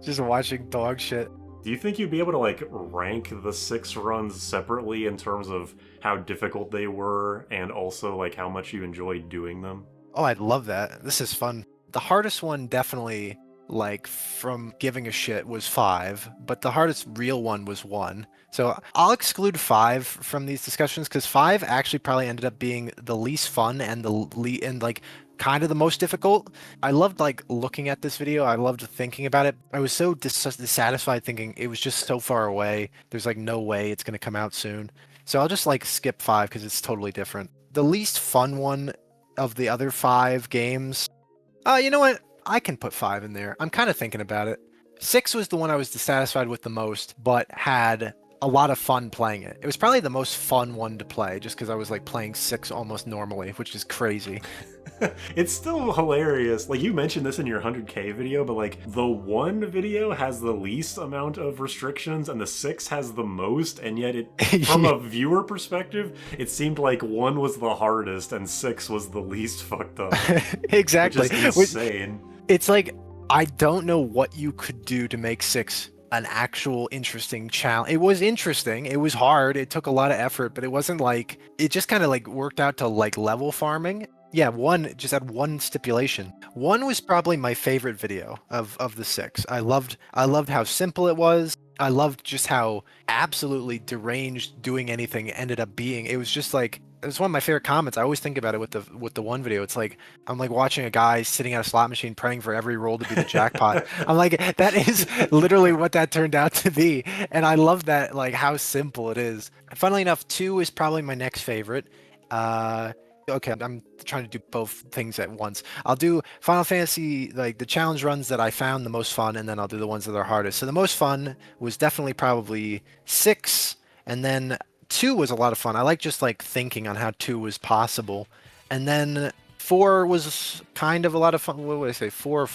just watching dog shit. Do you think you'd be able to like rank the 6 runs separately in terms of how difficult they were, and also like how much you enjoyed doing them? Oh, I'd love that. This is fun. The hardest one definitely like from giving a shit was 5, but the hardest real one was 1. So I'll exclude 5 from these discussions because 5 actually probably ended up being the least fun and like kind of the most difficult. I loved like looking at this video. I loved thinking about it. I was so dissatisfied thinking it was just so far away. There's like no way it's going to come out soon. So I'll just like skip 5 because it's totally different. The least fun one of the other 5 games. You know what? I can put 5 in there. I'm kind of thinking about it. 6 was the one I was dissatisfied with the most, but had a lot of fun playing it. It was probably the most fun one to play just because I was like playing 6 almost normally, which is crazy. It's still hilarious. Like, you mentioned this in your 100K video, but like the 1 video has the least amount of restrictions and the 6 has the most, and yet it from a viewer perspective, it seemed like 1 was the hardest and 6 was the least fucked up. Exactly. Which is insane. It's like I don't know what you could do to make 6 an actual interesting challenge. It was interesting. It was hard. It took a lot of effort, but it wasn't like it just kind of like worked out to like level farming. Yeah, 1 just had 1 stipulation. 1 was probably my favorite video of the 6. I loved how simple it was. I loved just how absolutely deranged doing anything ended up being. It was just like it was one of my favorite comments. I always think about it with the 1 video. It's like I'm like watching a guy sitting at a slot machine praying for every roll to be the jackpot. I'm like, that is literally what that turned out to be. And I love that, like how simple it is. Funnily enough, 2 is probably my next favorite. Okay, I'm trying to do both things at once. I'll do Final Fantasy, like the challenge runs that I found the most fun, and then I'll do the ones that are hardest. So the most fun was definitely probably 6, and then 2 was a lot of fun. I like just like thinking on how 2 was possible. And then 4 was kind of a lot of fun. What would I say? 4.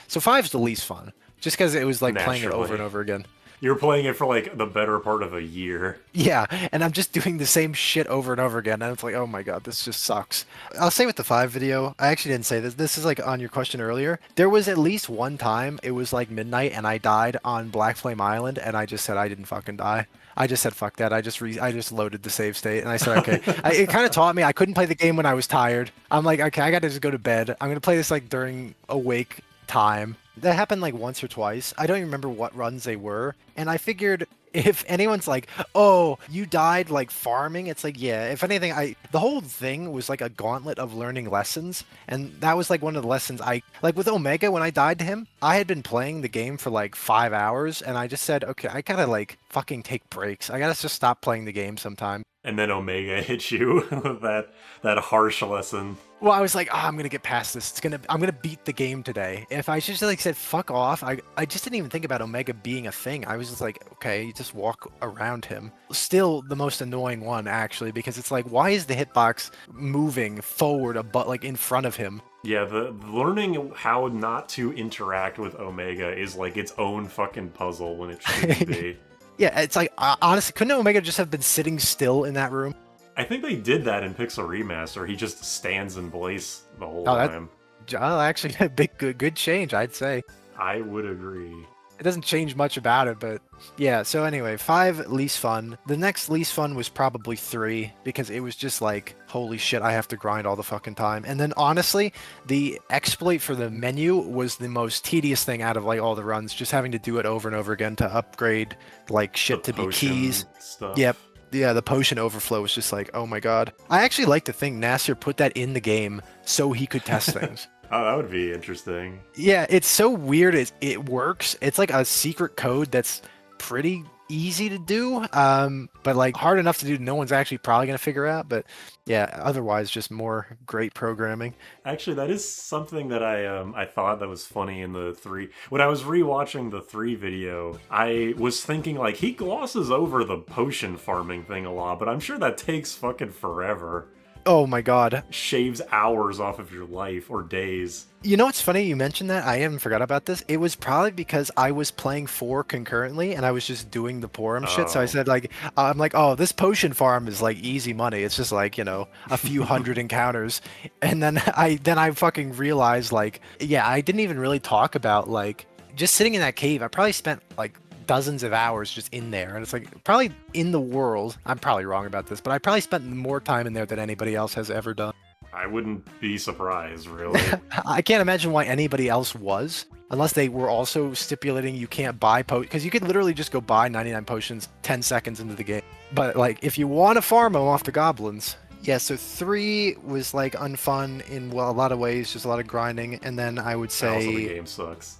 So 5's the least fun, just because it was like playing it over and over again. You're playing it for like the better part of a year. Yeah, and I'm just doing the same shit over and over again, and it's like, oh my god, this just sucks. I'll say with the 5 video, I actually didn't say this. This is like on your question earlier. There was at least one time, it was like midnight, and I died on Black Flame Island, and I just said I didn't fucking die. I just said fuck that. I just loaded the save state, and I said okay. It kind of taught me I couldn't play the game when I was tired. I'm like, okay, I got to just go to bed. I'm gonna play this like during awake time. That happened like once or twice. I don't even remember what runs they were. And I figured if anyone's like, oh, you died like farming, it's like, yeah, if anything, the whole thing was like a gauntlet of learning lessons. And that was like one of the lessons like with Omega, when I died to him, I had been playing the game for like 5 hours. And I just said, okay, I gotta like fucking take breaks. I gotta just stop playing the game sometime. And then Omega hit you with that harsh lesson. Well, I was like, I'm gonna get past this. I'm gonna beat the game today. If I just like said fuck off, I just didn't even think about Omega being a thing. I was just like, okay, you just walk around him. Still the most annoying one actually, because it's like, why is the hitbox moving forward like in front of him? Yeah, the learning how not to interact with Omega is like its own fucking puzzle when it shouldn't be. Yeah, it's like honestly, couldn't Omega just have been sitting still in that room? I think they did that in Pixel Remaster. He just stands in place the whole time. Actually, a good change, I'd say. I would agree. It doesn't change much about it, but yeah. So anyway, 5 least fun. The next least fun was probably 3 because it was just like, holy shit, I have to grind all the fucking time. And then honestly, the exploit for the menu was the most tedious thing out of like all the runs. Just having to do it over and over again to upgrade like shit to be keys. Stuff. Yep. Yeah, the potion overflow was just like, oh my god. I actually like to think Nasser put that in the game so he could test things. Oh, that would be interesting. Yeah, it's so weird. It works. It's like a secret code that's pretty easy to do, but like hard enough to do. No one's actually probably gonna figure out. But yeah, otherwise just more great programming. Actually, that is something that I thought that was funny in the 3. When I was rewatching the 3 video, I was thinking like he glosses over the potion farming thing a lot, but I'm sure that takes fucking forever. Oh my god. Shaves hours off of your life or days. You know what's funny? You mentioned that. I even forgot about this. It was probably because I was playing 4 concurrently and I was just doing the Porum shit. So I said like, I'm like, oh, this potion farm is like easy money. It's just like, you know, a few hundred encounters. And then I fucking realized like, yeah, I didn't even really talk about like just sitting in that cave. I probably spent like dozens of hours just in there, and it's like probably in the world, I'm probably wrong about this, but I probably spent more time in there than anybody else has ever done. I wouldn't be surprised, really. I can't imagine why anybody else was. unless they were also stipulating you can't buy because you could literally just go buy 99 potions 10 seconds into the game. But like if you want to farm them off the goblins. Yeah, so 3 was like unfun in a lot of ways, just a lot of grinding, and then I would Also, the say game sucks.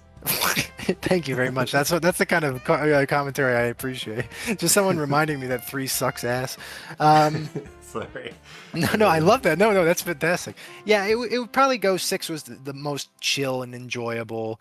thank you very much. That's the kind of commentary I appreciate. Just someone reminding me that 3 sucks ass. Sorry. No, I love that. No, that's fantastic. Yeah, it would probably go 6 was the most chill and enjoyable.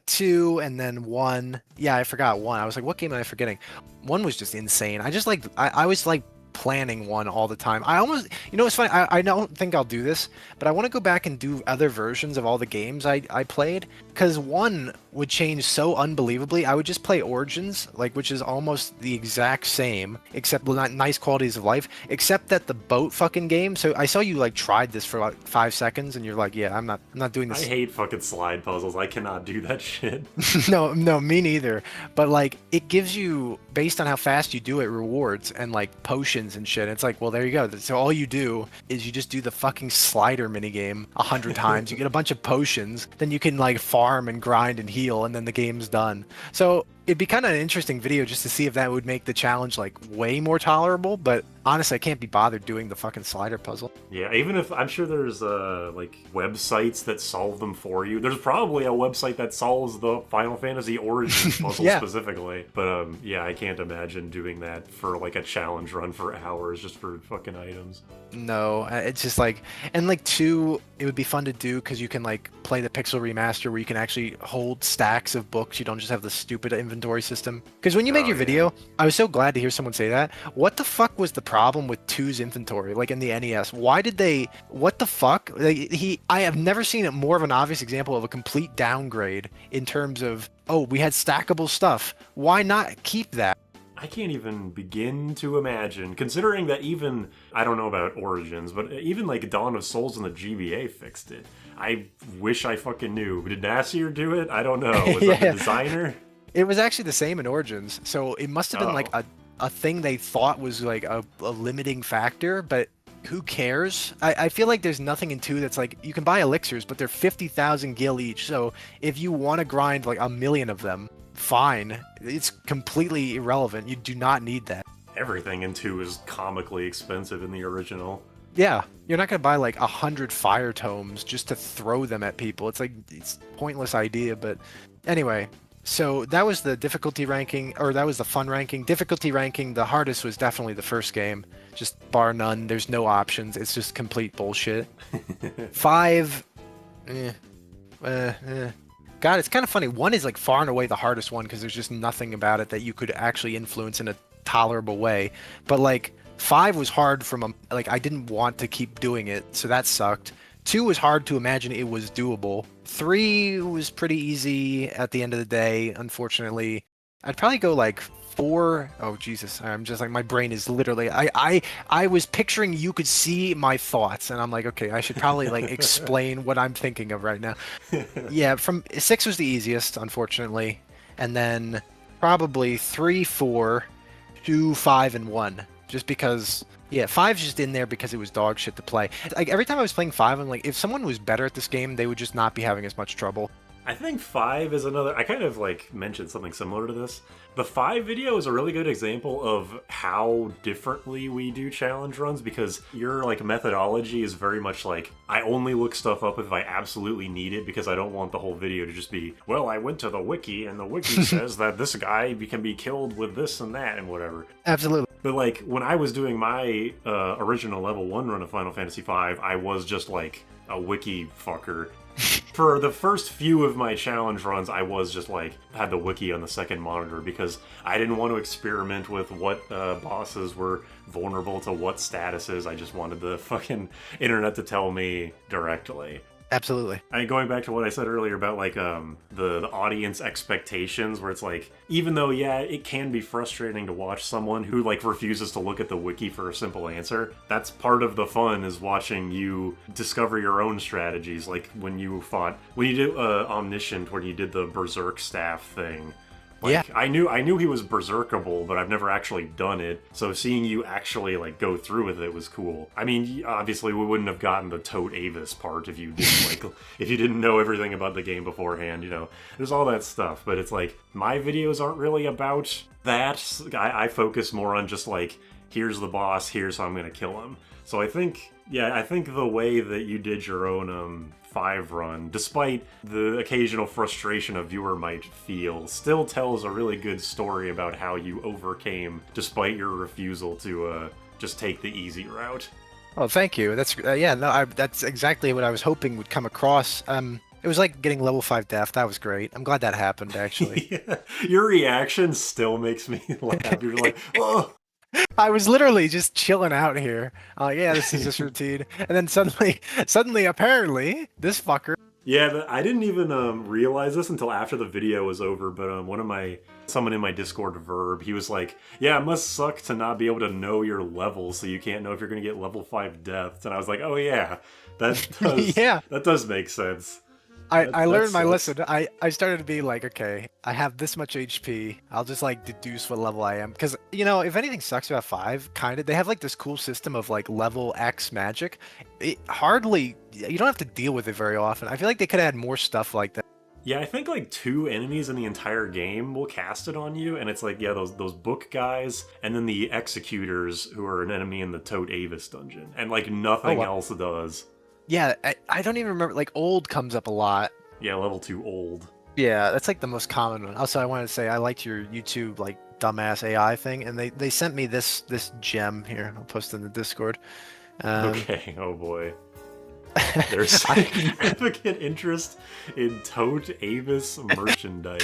2 and then 1. Yeah, I forgot 1. I was like, what game am I forgetting? 1 was just insane. I was like planning 1 all the time. I almost, it's funny. I don't think I'll do this, but I want to go back and do other versions of all the games I played, because 1 would change so unbelievably. I would just play Origins, which is almost the exact same, except not nice qualities of life, except that the boat fucking game. So I saw you tried this for 5 seconds, and you're like, yeah, I'm not doing this. I hate fucking slide puzzles. I cannot do that shit. No, me neither. But it gives you, based on how fast you do it, rewards and potions and shit. It's like, well, there you go. So all you do is you just do the fucking slider minigame 100 times. You get a bunch of potions, then you can farm and grind and heal, and then the game's done. So it'd be kind of an interesting video just to see if that would make the challenge way more tolerable, but honestly, I can't be bothered doing the fucking slider puzzle. Yeah, even if I'm sure there's websites that solve them for you. There's probably a website that solves the Final Fantasy Origins puzzle Yeah. specifically. But yeah, I can't imagine doing that for a challenge run for hours just for fucking items. No, it's just and 2, it would be fun to do because you can play the pixel remaster where you can actually hold stacks of books. You don't just have the stupid inventory system. Because when you make your video, I was so glad to hear someone say that. What the fuck was the problem with 2's inventory, in the NES? Why did they? What the fuck? I have never seen it more of an obvious example of a complete downgrade in terms of, oh, we had stackable stuff. Why not keep that? I can't even begin to imagine, considering that even, I don't know about Origins, but even Dawn of Souls and the GBA fixed it. I wish I fucking knew. Did Seer do it? I don't know. Was that the designer? It was actually the same in Origins, so it must have been a thing they thought was a limiting factor, but who cares? I feel like there's nothing in 2 that's you can buy elixirs, but they're 50,000 gil each, so if you want to grind a million of them, fine. It's completely irrelevant. You do not need that. Everything in 2 is comically expensive in the original. Yeah, you're not gonna buy 100 fire tomes just to throw them at people. It's it's a pointless idea, but anyway. So that was the difficulty ranking, or that was the fun ranking. Difficulty ranking, the hardest was definitely the first game, just bar none. There's no options. It's just complete bullshit. 5, God, it's kind of funny. 1 is far and away the hardest one because there's just nothing about it that you could actually influence in a tolerable way. But 5 was hard from I didn't want to keep doing it, so that sucked. 2 was hard to imagine it was doable. 3 was pretty easy at the end of the day, unfortunately. I'd probably go 4. Oh Jesus, I'm just my brain is literally. I was picturing you could see my thoughts, and I'm okay, I should probably explain what I'm thinking of right now. Yeah, from 6 was the easiest, unfortunately, and then probably 3, 4, 2, 5, and 1, just because. Yeah, 5's just in there because it was dog shit to play. Every time I was playing 5, I'm if someone was better at this game, they would just not be having as much trouble. I think 5 is another. I kind of mentioned something similar to this. The 5 video is a really good example of how differently we do challenge runs, because your methodology is very much I only look stuff up if I absolutely need it, because I don't want the whole video to just be, well, I went to the wiki and the wiki says that this guy can be killed with this and that and whatever. Absolutely. But when I was doing my original level 1 run of Final Fantasy V, I was just a wiki fucker. For the first few of my challenge runs, I was just had the wiki on the second monitor because I didn't want to experiment with what bosses were vulnerable to what statuses. I just wanted the fucking internet to tell me directly. Absolutely. I mean, going back to what I said earlier about the audience expectations, where it's even though it can be frustrating to watch someone who refuses to look at the wiki for a simple answer, that's part of the fun, is watching you discover your own strategies. When you did Omniscient, when you did the Berserk staff thing, Yeah. Like, I knew he was berserkable, but I've never actually done it. So seeing you actually like go through with it was cool. I mean, obviously we wouldn't have gotten the Tote Avis part if you didn't like if you didn't know everything about the game beforehand. You know, there's all that stuff. But it's like my videos aren't really about that. I focus more on just like, here's the boss, here's how I'm gonna kill him. So I think the way that you did your own 5 run, despite the occasional frustration a viewer might feel, still tells a really good story about how you overcame despite your refusal to just take the easy route. Oh, thank you. That's yeah. No, that's exactly what I was hoping would come across. It was like getting level 5 death. That was great. I'm glad that happened, actually. Yeah. Your reaction still makes me laugh. You're like, oh. I was literally just chilling out here. Yeah, this is just routine. And then suddenly, apparently, this fucker. Yeah, I didn't even realize this until after the video was over, but someone in my Discord Verb, he was like, yeah, it must suck to not be able to know your level, so you can't know if you're going to get level 5 deaths. And I was like, oh yeah, that does make sense. I learned my lesson. I started to be like, okay, I have this much HP. I'll just like deduce what level I am. Because, you know, if anything sucks about 5, kind of, they have like this cool system of like level X magic. You don't have to deal with it very often. I feel like they could have had more stuff like that. Yeah, I think like 2 enemies in the entire game will cast it on you, and it's like, yeah, those book guys, and then the executors who are an enemy in the Tote Avis dungeon, and like nothing else does. Yeah, I don't even remember. Like, old comes up a lot. Yeah, level 2 old. Yeah, that's like the most common one. Also, I wanted to say I liked your YouTube like dumbass AI thing, and they sent me this gem here. I'll post it in the Discord. Okay, oh boy. There's significant interest in Tote Avis merchandise.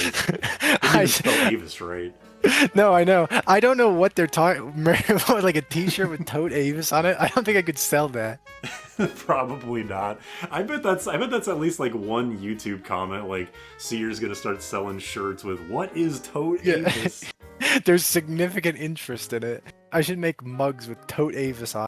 I didn't spell Avis right. No, I know. I don't know what they're talking. Like a T-shirt with Tote Avis on it. I don't think I could sell that. Probably not. I bet that's at least like one YouTube comment. Like, Seer's gonna start selling shirts with "What is Tote Avis?" There's significant interest in it. I should make mugs with Tote Avis on.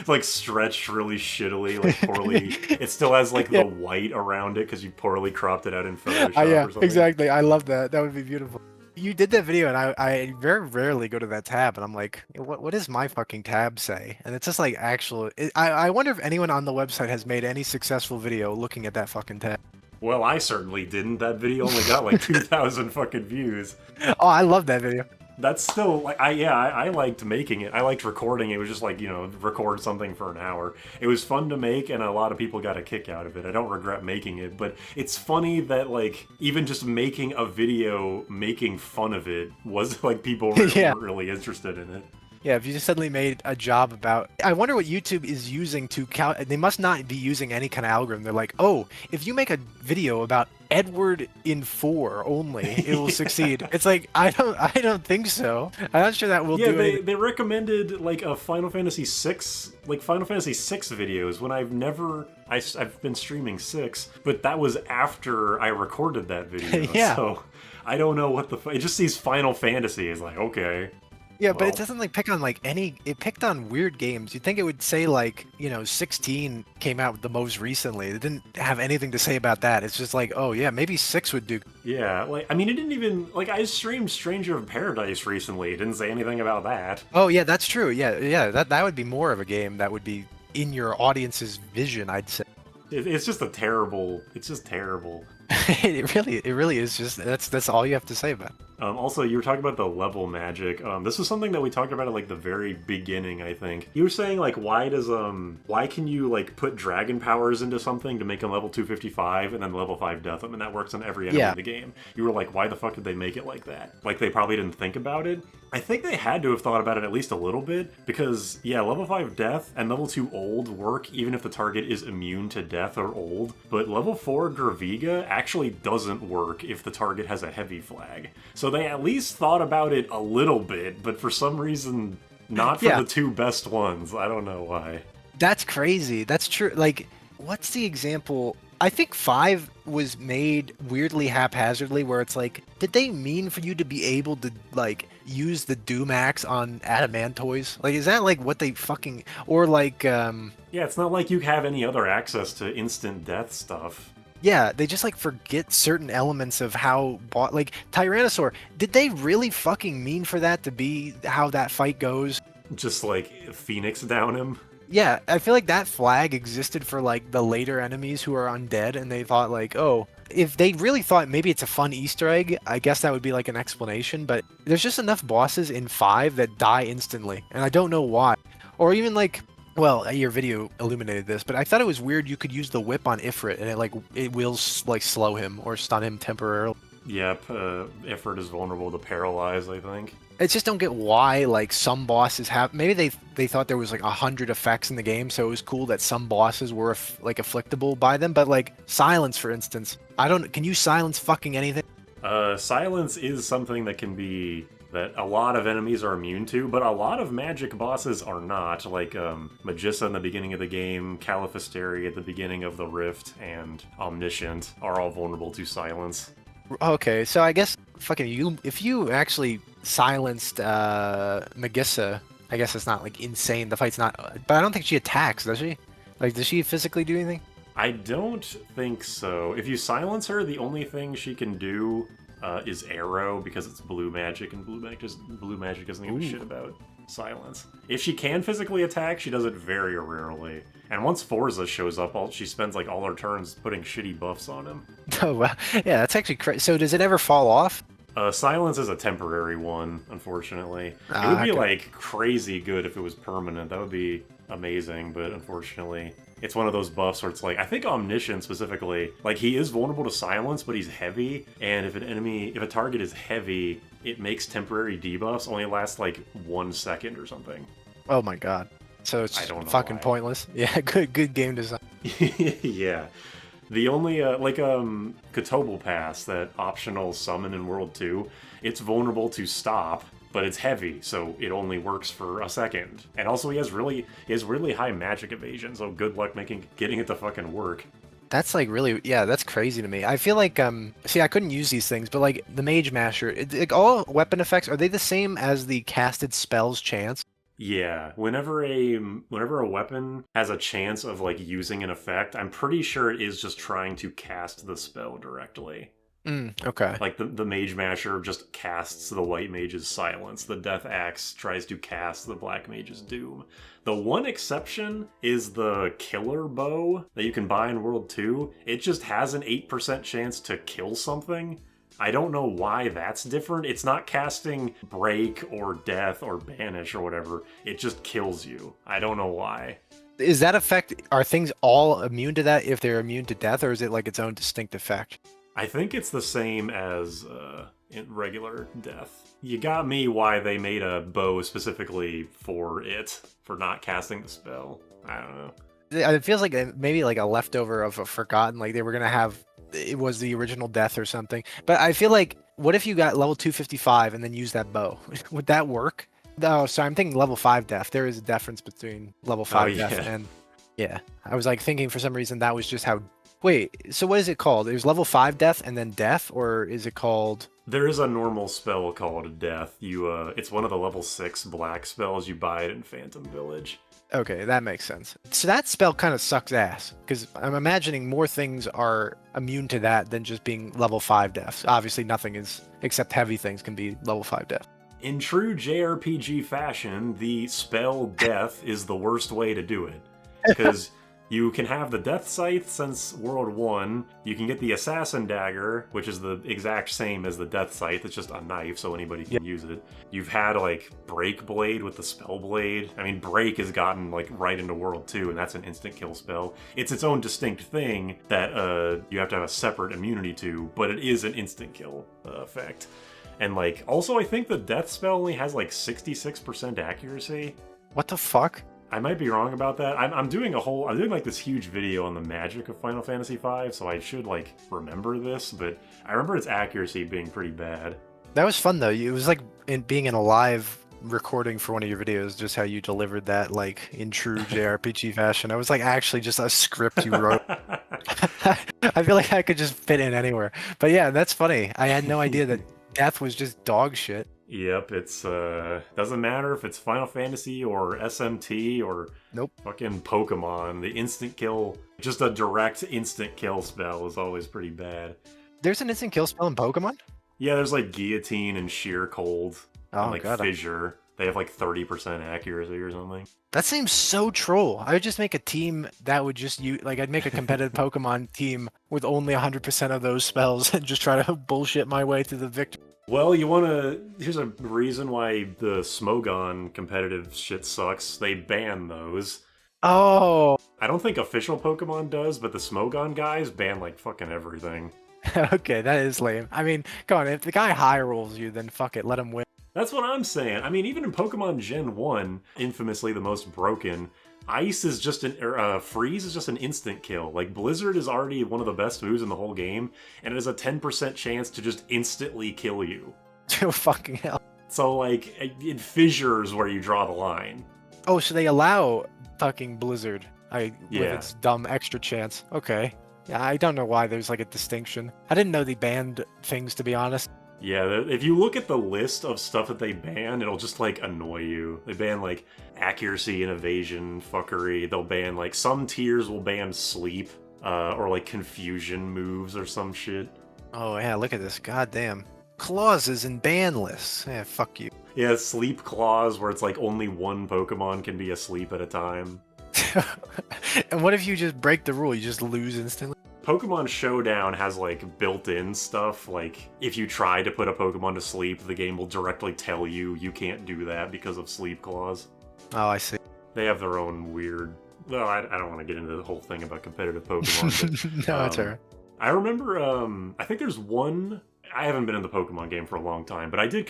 Like stretched really shittily, like poorly. It still has like the white around it because you poorly cropped it out in Photoshop. Yeah, or something. Exactly. I love that. That would be beautiful. You did that video, and I very rarely go to that tab, and I'm like, what does my fucking tab say? And it's just like I wonder if anyone on the website has made any successful video looking at that fucking tab. Well, I certainly didn't. That video only got like 2,000 fucking views. Oh, I love that video. That's still like I liked making it. I liked recording it. It was just like, you know, record something for an hour. It was fun to make, and a lot of people got a kick out of it. I don't regret making it, but it's funny that like even just making a video making fun of it was like people weren't really interested in it. Yeah, if you just suddenly made a job about... I wonder what YouTube is using to count... They must not be using any kind of algorithm. They're like, oh, if you make a video about Edward in 4 only, it will succeed. It's like, I don't think so. I'm not sure that will do it. Yeah, they recommended like a Final Fantasy 6, like Final Fantasy 6 videos when I've been streaming 6, but that was after I recorded that video. Yeah. So I don't know what it just sees Final Fantasy is like, okay. Yeah, but it doesn't like pick on like it picked on weird games. You'd think it would say like, you know, 16 came out the most recently. It didn't have anything to say about that. It's just like, oh yeah, maybe 6 would do. Yeah, like, I mean, it didn't even, like, I streamed Stranger of Paradise recently. It didn't say anything about that. Oh yeah, that's true. Yeah, that would be more of a game that would be in your audience's vision, I'd say. It's just it's just terrible. It really is just, that's all you have to say about it. Also, you were talking about the level magic. This was something that we talked about at like the very beginning, I think. You were saying like, why can you like put dragon powers into something to make them level 255 and then level 5 death them, and that works on every enemy in the game. You were like, why the fuck did they make it like that? Like they probably didn't think about it. I think they had to have thought about it at least a little bit, because yeah, level 5 death and level 2 old work even if the target is immune to death or old, but level 4 Graviga actually doesn't work if the target has a heavy flag. So they at least thought about it a little bit, but for some reason, not for the 2 best ones. I don't know why. That's crazy. That's true. Like, what's the example? I think 5 was made weirdly haphazardly, where it's like, did they mean for you to be able to, like, use the Doom Axe on Adamantoys? Like, is that, like, what they fucking... Or, like, Yeah, it's not like you have any other access to instant death stuff. Yeah, they just like forget certain elements of how like Tyrannosaur. Did they really fucking mean for that to be how that fight goes? Just like Phoenix down him. Yeah, I feel like that flag existed for like the later enemies who are undead, and they thought like, oh, if they really thought maybe it's a fun Easter egg, I guess that would be like an explanation. But there's just enough bosses in 5 that die instantly, and I don't know why. Or even like, well, your video illuminated this, but I thought it was weird you could use the whip on Ifrit, and it will like slow him or stun him temporarily. Yep, Ifrit is vulnerable to paralyze, I think. I just don't get why like some bosses have. Maybe they thought there was like 100 effects in the game, so it was cool that some bosses were like afflictable by them. But like silence, for instance, I don't. Can you silence fucking anything? Silence is something that can be that a lot of enemies are immune to, but a lot of magic bosses are not. Like Magissa in the beginning of the game, Califisteri at the beginning of the Rift, and Omniscient are all vulnerable to silence. Okay, so I guess fucking you. If you actually silenced Magissa, I guess it's not like insane. The fight's not. But I don't think she attacks, does she? Like, does she physically do anything? I don't think so. If you silence her, the only thing she can do is arrow, because it's blue magic, and blue magic doesn't give a shit about silence. If she can physically attack, she does it very rarely. And once Forza shows up, she spends like all her turns putting shitty buffs on him. Oh wow, yeah, that's actually crazy. So does it ever fall off? Silence is a temporary one, unfortunately. It would be like crazy good if it was permanent. That would be amazing, but unfortunately, it's one of those buffs where it's like, I think Omniscient specifically, like he is vulnerable to silence, but he's heavy, and if a target is heavy, it makes temporary debuffs only last like 1 second or something. Oh my god. So it's fucking pointless. Yeah, good game design. Yeah. The only, Kotobel Pass, that optional summon in World 2, it's vulnerable to stop, but it's heavy, so it only works for a second. And also he has really high magic evasion, so good luck getting it to fucking work. That's like really, yeah, that's crazy to me. I feel like, see, I couldn't use these things, but like the Mage Masher, like all weapon effects, are they the same as the casted spells chance? Yeah, whenever a weapon has a chance of like using an effect, I'm pretty sure it is just trying to cast the spell directly. Okay. Like the Mage Masher just casts the White Mage's Silence. The Death Axe tries to cast the Black Mage's Doom. The one exception is the Killer Bow that you can buy in World 2. It just has an 8% chance to kill something. I don't know why that's different. It's not casting Break or Death or Banish or whatever. It just kills you. I don't know why. Is that effect, are things all immune to that if they're immune to death, or is it like its own distinct effect? I think it's the same as in regular Death. You got me why they made a bow specifically for not casting the spell. I don't know. It feels like maybe like a leftover of a forgotten, like they were gonna have, it was the original Death or something. But I feel like, what if you got level 255 and then use that bow? Would that work? No, so I'm thinking level 5 Death. There is a difference between level 5 Death and... Yeah. I was like thinking for some reason that was just how... Wait, so what is it called? There's level 5 Death and then Death, or is it called... There is a normal spell called Death. It's one of the level 6 black spells. You buy it in Phantom Village. Okay, that makes sense. So that spell kind of sucks ass, because I'm imagining more things are immune to that than just being level 5 deaths. Obviously, nothing is, except heavy things can be level 5 death. In true JRPG fashion, the spell Death is the worst way to do it. Because you can have the Death Scythe since World 1, you can get the Assassin Dagger, which is the exact same as the Death Scythe, it's just a knife so anybody can use it. You've had like Break Blade with the Spell Blade. I mean, Break has gotten like right into World 2, and that's an instant kill spell. It's its own distinct thing that you have to have a separate immunity to, but it is an instant kill effect. And like, also I think the Death spell only has like 66% accuracy. What the fuck? I might be wrong about that. I'm doing like this huge video on the magic of Final Fantasy V, so I should like remember this, but I remember its accuracy being pretty bad. That was fun though. It was like being in a live recording for one of your videos, just how you delivered that like in true JRPG fashion. I was like actually just a script you wrote. I feel like I could just fit in anywhere. But yeah, that's funny. I had no idea that Death was just dog shit. Yep, it's doesn't matter if it's Final Fantasy or SMT or Nope. fucking Pokemon. The instant kill, just a direct instant kill spell is always pretty bad. There's an instant kill spell in Pokemon? Yeah, there's like Guillotine and Sheer Cold and Oh like god. Fissure. They have like 30% accuracy or something. That seems so troll. I would just make a team that would just use, like, I'd make a competitive Pokemon team with only 100% of those spells and just try to bullshit my way to the victory. Well, you wanna... Here's a reason why the Smogon competitive shit sucks. They ban those. Oh, I don't think official Pokemon does, but the Smogon guys ban like fucking everything. okay, that is lame. I mean, come on, if the guy high rolls you, then fuck it, let him win. That's what I'm saying. I mean, even in Pokemon Gen 1, infamously the most broken, Ice is just Freeze is just an instant kill. Like, Blizzard is already one of the best moves in the whole game, and it has a 10% chance to just instantly kill you. Oh, fucking hell. So, like, it fissures where you draw the line. Oh, so they allow fucking Blizzard with Yeah. its dumb extra chance. Okay. Yeah, I don't know why there's like a distinction. I didn't know they banned things, to be honest. Yeah, if you look at the list of stuff that they ban, it'll just, like, annoy you. They ban, like, accuracy and evasion fuckery. They'll ban, like, some tiers will ban sleep, or, like, confusion moves or some shit. Oh, yeah, look at this. Goddamn. Clauses and ban lists. Yeah, fuck you. Yeah, sleep clause, where it's, like, only one Pokemon can be asleep at a time. And what if you just break the rule? You just lose instantly? Pokemon Showdown has, like, built-in stuff, like, if you try to put a Pokemon to sleep, the game will directly tell you you can't do that because of sleep clause. Oh, I see. They have their own weird... Well, I don't want to get into the whole thing about competitive Pokemon, but... No, it's alright. I remember, I think there's one... I haven't been in the Pokemon game for a long time, but I did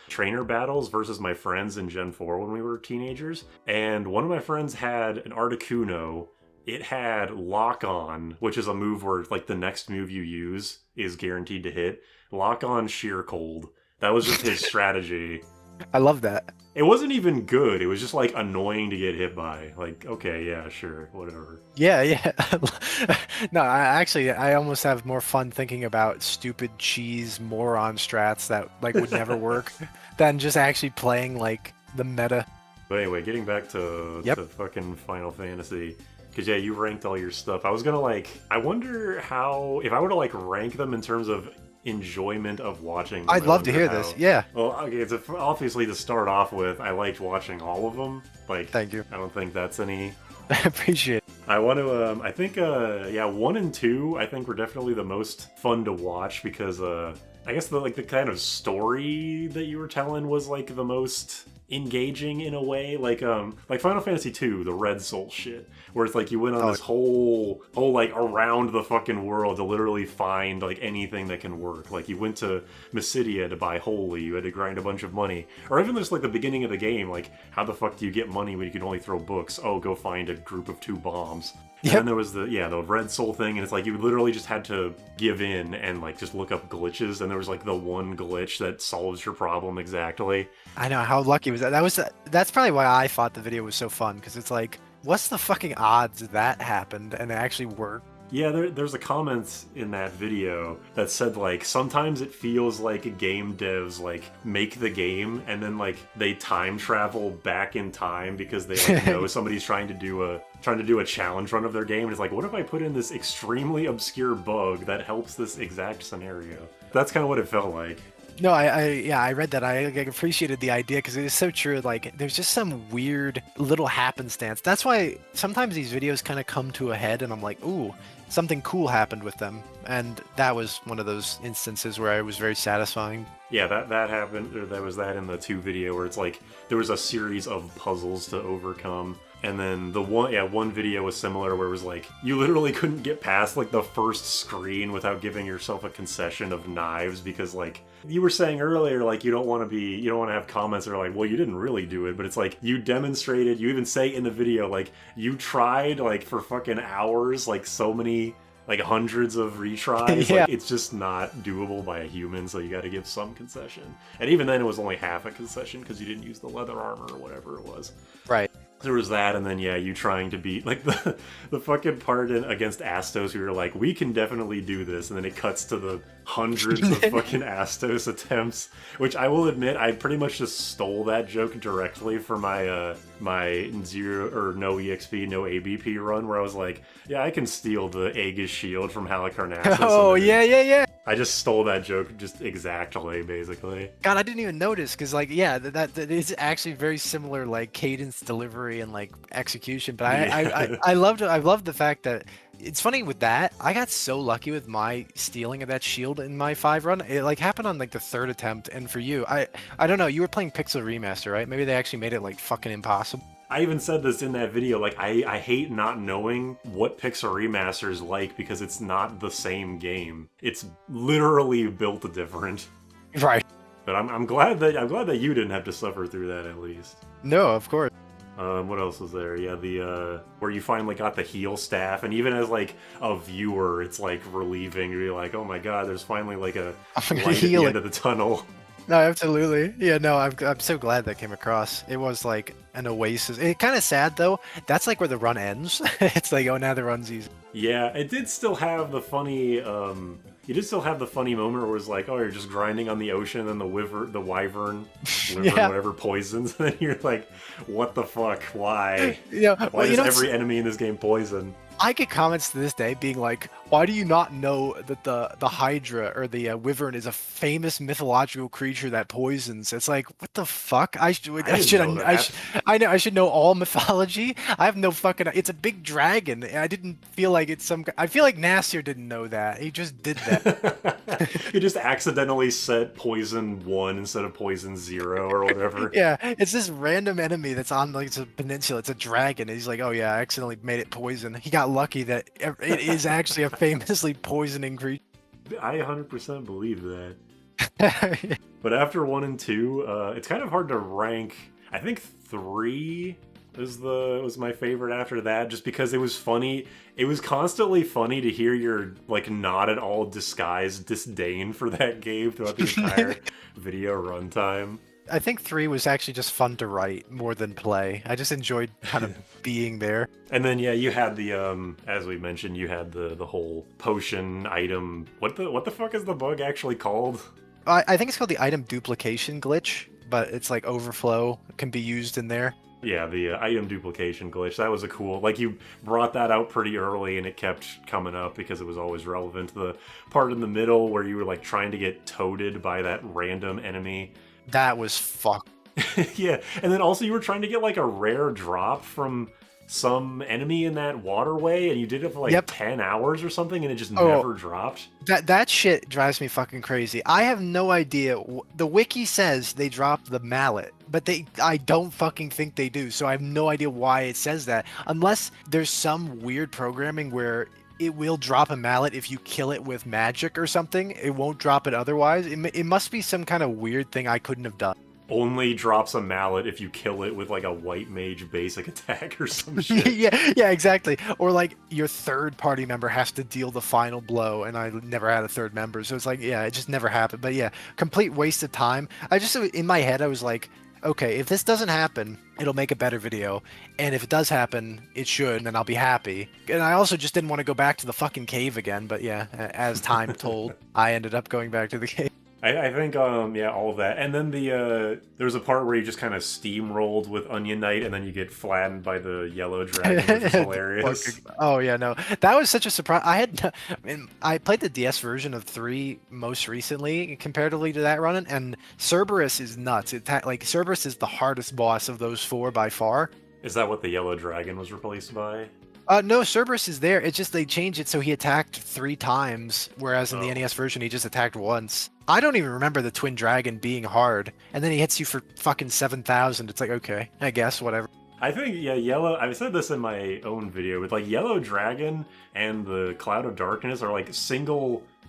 trainer battles versus my friends in Gen 4 when we were teenagers, and one of my friends had an Articuno. It had Lock On, which is a move where, like, the next move you use is guaranteed to hit. Lock On Sheer Cold. That was just his strategy. I love that. It wasn't even good. It was just, like, annoying to get hit by. Like, okay, yeah, sure, whatever. Yeah, yeah. No, I almost have more fun thinking about stupid cheese moron strats that like would never work than just actually playing like the meta. But anyway, getting back to fucking Final Fantasy. Because, yeah, you ranked all your stuff. I was gonna, like... I wonder how... If I were to, like, rank them in terms of enjoyment of watching them, I'd love to hear this, yeah. Well, okay, so obviously to start off with, I liked watching all of them. Like, Thank you. I don't think that's any... I appreciate it. I want to, I think, yeah, 1 and 2, I think were definitely the most fun to watch because, I guess the kind of story that you were telling was, like, the most engaging in a way, like Final Fantasy 2, the Red Soul shit, where it's like you went on this whole like around the fucking world to literally find like anything that can work. Like you went to Mysidia to buy Holy, you had to grind a bunch of money, or even just like the beginning of the game, like how the fuck do you get money when you can only throw books? Oh, go find a group of 2 bombs. And then there was the Red Soul thing, and it's like you literally just had to give in and like just look up glitches, and there was like the one glitch that solves your problem exactly. I know, how lucky was that? That's probably why I thought the video was so fun, because it's like, what's the fucking odds that happened and it actually worked? Yeah, there's a comment in that video that said, like, sometimes it feels like game devs, like, make the game and then, like, they time travel back in time because they, like, know somebody's trying to do a challenge run of their game. And it's like, what if I put in this extremely obscure bug that helps this exact scenario? That's kind of what it felt like. No, I read that. I appreciated the idea because it is so true. Like, there's just some weird little happenstance. That's why sometimes these videos kind of come to a head, and I'm like, ooh, something cool happened with them. And that was one of those instances where it was very satisfying. Yeah, that happened. Or there was that in the 2 video where it's like there was a series of puzzles to overcome. And then the one video was similar where it was like you literally couldn't get past like the first screen without giving yourself a concession of knives because like you were saying earlier, like you don't want to have comments that are like, well, you didn't really do it, but it's like you demonstrated, you even say in the video like you tried like for fucking hours, like so many like hundreds of retries. Yeah. Like it's just not doable by a human, so you got to give some concession. And even then it was only half a concession because you didn't use the leather armor or whatever it was. Right. there was that, and then yeah, you trying to beat like the fucking part against Astos. We were like, we can definitely do this, and then it cuts to the hundreds of fucking Astos attempts. Which I will admit, I pretty much just stole that joke directly for my my zero or no exp, no ABP run, where I was like, yeah, I can steal the Aegis shield from Halicarnassus. Oh yeah, yeah, yeah. I just stole that joke just exactly, basically. God, I didn't even notice because, like, yeah, that is actually very similar, like cadence, delivery, and like execution. But I loved the fact that it's funny with that. I got so lucky with my stealing of that shield in my 5 run. It like happened on like the 3rd attempt, and for you, I don't know. You were playing Pixel Remaster, right? Maybe they actually made it like fucking impossible. I even said this in that video, like, I hate not knowing what Pixel Remaster is like because it's not the same game. It's literally built different. Right. But I'm glad that you didn't have to suffer through that at least. No, of course. What else was there? Yeah, the where you finally got the heal staff, and even as like a viewer, it's like relieving. You're like, oh my god, there's finally like a light at the end of the tunnel. No, absolutely. Yeah, no, I'm so glad that came across. It was like an oasis. It kind of sad though. That's like where the run ends. It's like, oh, now the run's easy. Yeah, it did still have the funny. You did still have the funny moment where it was like, oh, you're just grinding on the ocean, and then the wyvern, Yeah. whatever poisons, and then you're like, what the fuck? Why? Yeah. Why is every enemy in this game poison? I get comments to this day being like, why do you not know that the Hydra or the Wyvern is a famous mythological creature that poisons? It's like, what the fuck? I should know all mythology. I have no fucking. It's a big dragon. I didn't feel like it's some. I feel like Nasir didn't know that. He just did that. He just accidentally set poison 1 instead of poison 0 or whatever. Yeah, it's this random enemy that's on like it's a peninsula. It's a dragon. And he's like, oh yeah, I accidentally made it poison. He got lucky that it is actually a famously poisoning creature. I 100% believe that. But after 1 and 2, it's kind of hard to rank. I think 3 was my favorite after that, just because it was funny. It was constantly funny to hear your like not at all disguised disdain for that game throughout the entire video runtime. I think 3 was actually just fun to write more than play. I just enjoyed kind of being there. And then yeah, you had the as we mentioned, you had the whole potion item. What the fuck is the bug actually called? I think it's called the item duplication glitch, but it's like overflow can be used in there. Yeah, the item duplication glitch. That was a cool. Like, you brought that out pretty early, and it kept coming up because it was always relevant to the part in the middle where you were like trying to get toaded by that random enemy. That was fuck. Yeah, and then also you were trying to get like a rare drop from some enemy in that waterway, and you did it for like 10 hours or something, and it just never dropped. That shit drives me fucking crazy. I have no idea. The wiki says they dropped the mallet, but I don't fucking think they do. So I have no idea why it says that, unless there's some weird programming where it will drop a mallet if you kill it with magic or something. It won't drop it otherwise. It must be some kind of weird thing I couldn't have done. Only drops a mallet if you kill it with like a white mage basic attack or some shit. yeah, exactly. Or like your third party member has to deal the final blow, and I never had a third member, so it's like, yeah, it just never happened. But yeah, complete waste of time. In my head I was like, okay, if this doesn't happen, it'll make a better video, and if it does happen, it should, and then I'll be happy. And I also just didn't want to go back to the fucking cave again, but yeah, as time told, I ended up going back to the cave. I think, yeah, all of that. And then there was a part where you just kind of steamrolled with Onion Knight, and then you get flattened by the yellow dragon, which is hilarious. Oh, yeah, no. That was such a surprise. I played the DS version of 3 most recently, comparatively to that run, and Cerberus is nuts. Cerberus is the hardest boss of those 4 by far. Is that what the yellow dragon was replaced by? No, Cerberus is there. It's just they changed it so he attacked 3 times, whereas in the NES version he just attacked once. I don't even remember the Twin Dragon being hard, and then he hits you for fucking 7,000. It's like, okay, I guess, whatever. I think, yeah, Yellow, I said this in my own video, but like Yellow Dragon and the Cloud of Darkness are like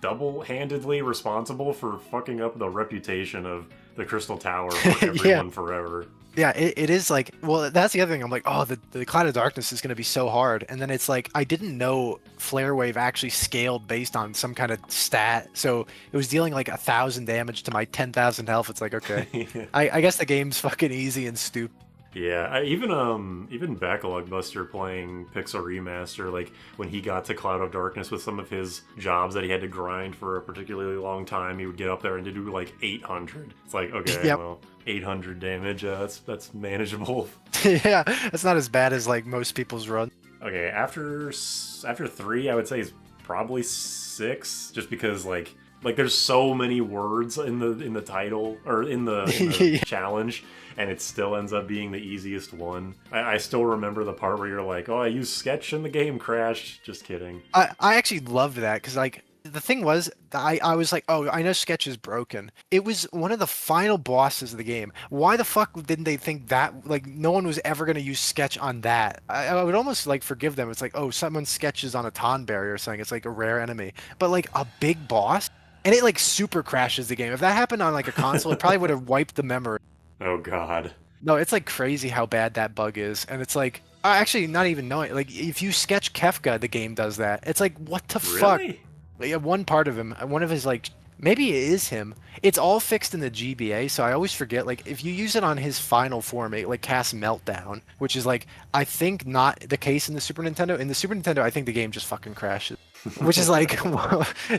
double-handedly responsible for fucking up the reputation of the Crystal Tower for everyone forever. Yeah, it is like, well, that's the other thing. I'm like, oh, the Cloud of Darkness is going to be so hard. And then it's like, I didn't know Flare Wave actually scaled based on some kind of stat. So it was dealing like 1,000 damage to my 10,000 health. It's like, okay. Yeah. I guess the game's fucking easy and stupid. Yeah, even Backlog Buster playing Pixel Remaster, like when he got to Cloud of Darkness with some of his jobs that he had to grind for a particularly long time, he would get up there and do like 800. It's like, okay, Yep. well, 800 damage, that's manageable. Yeah, it's not as bad as like most people's run. Okay, after 3, I would say is probably 6, just because like there's so many words in the title or in the challenge, and it still ends up being the easiest one. I still remember the part where you're like, oh, I used sketch and the game crashed. Just kidding. I actually loved that because like the thing was I was like, oh, I know sketch is broken. It was one of the final bosses of the game. Why the fuck didn't they think that like no one was ever gonna use sketch on that? I would almost like forgive them. It's like, oh, someone sketches on a Tonberry or something. It's like a rare enemy, but like a big boss. And it like super crashes the game. If that happened on like a console, it probably would have wiped the memory. Oh God. No, it's like crazy how bad that bug is. And it's like, actually, not even knowing. Like, if you sketch Kefka, the game does that. It's like, what the fuck? Really? Like, one part of him, one of his like, maybe it is him. It's all fixed in the GBA, so I always forget. Like, if you use it on his final form, it like casts Meltdown, which is like, I think not the case in the Super Nintendo. In the Super Nintendo, I think the game just fucking crashes. Which is like,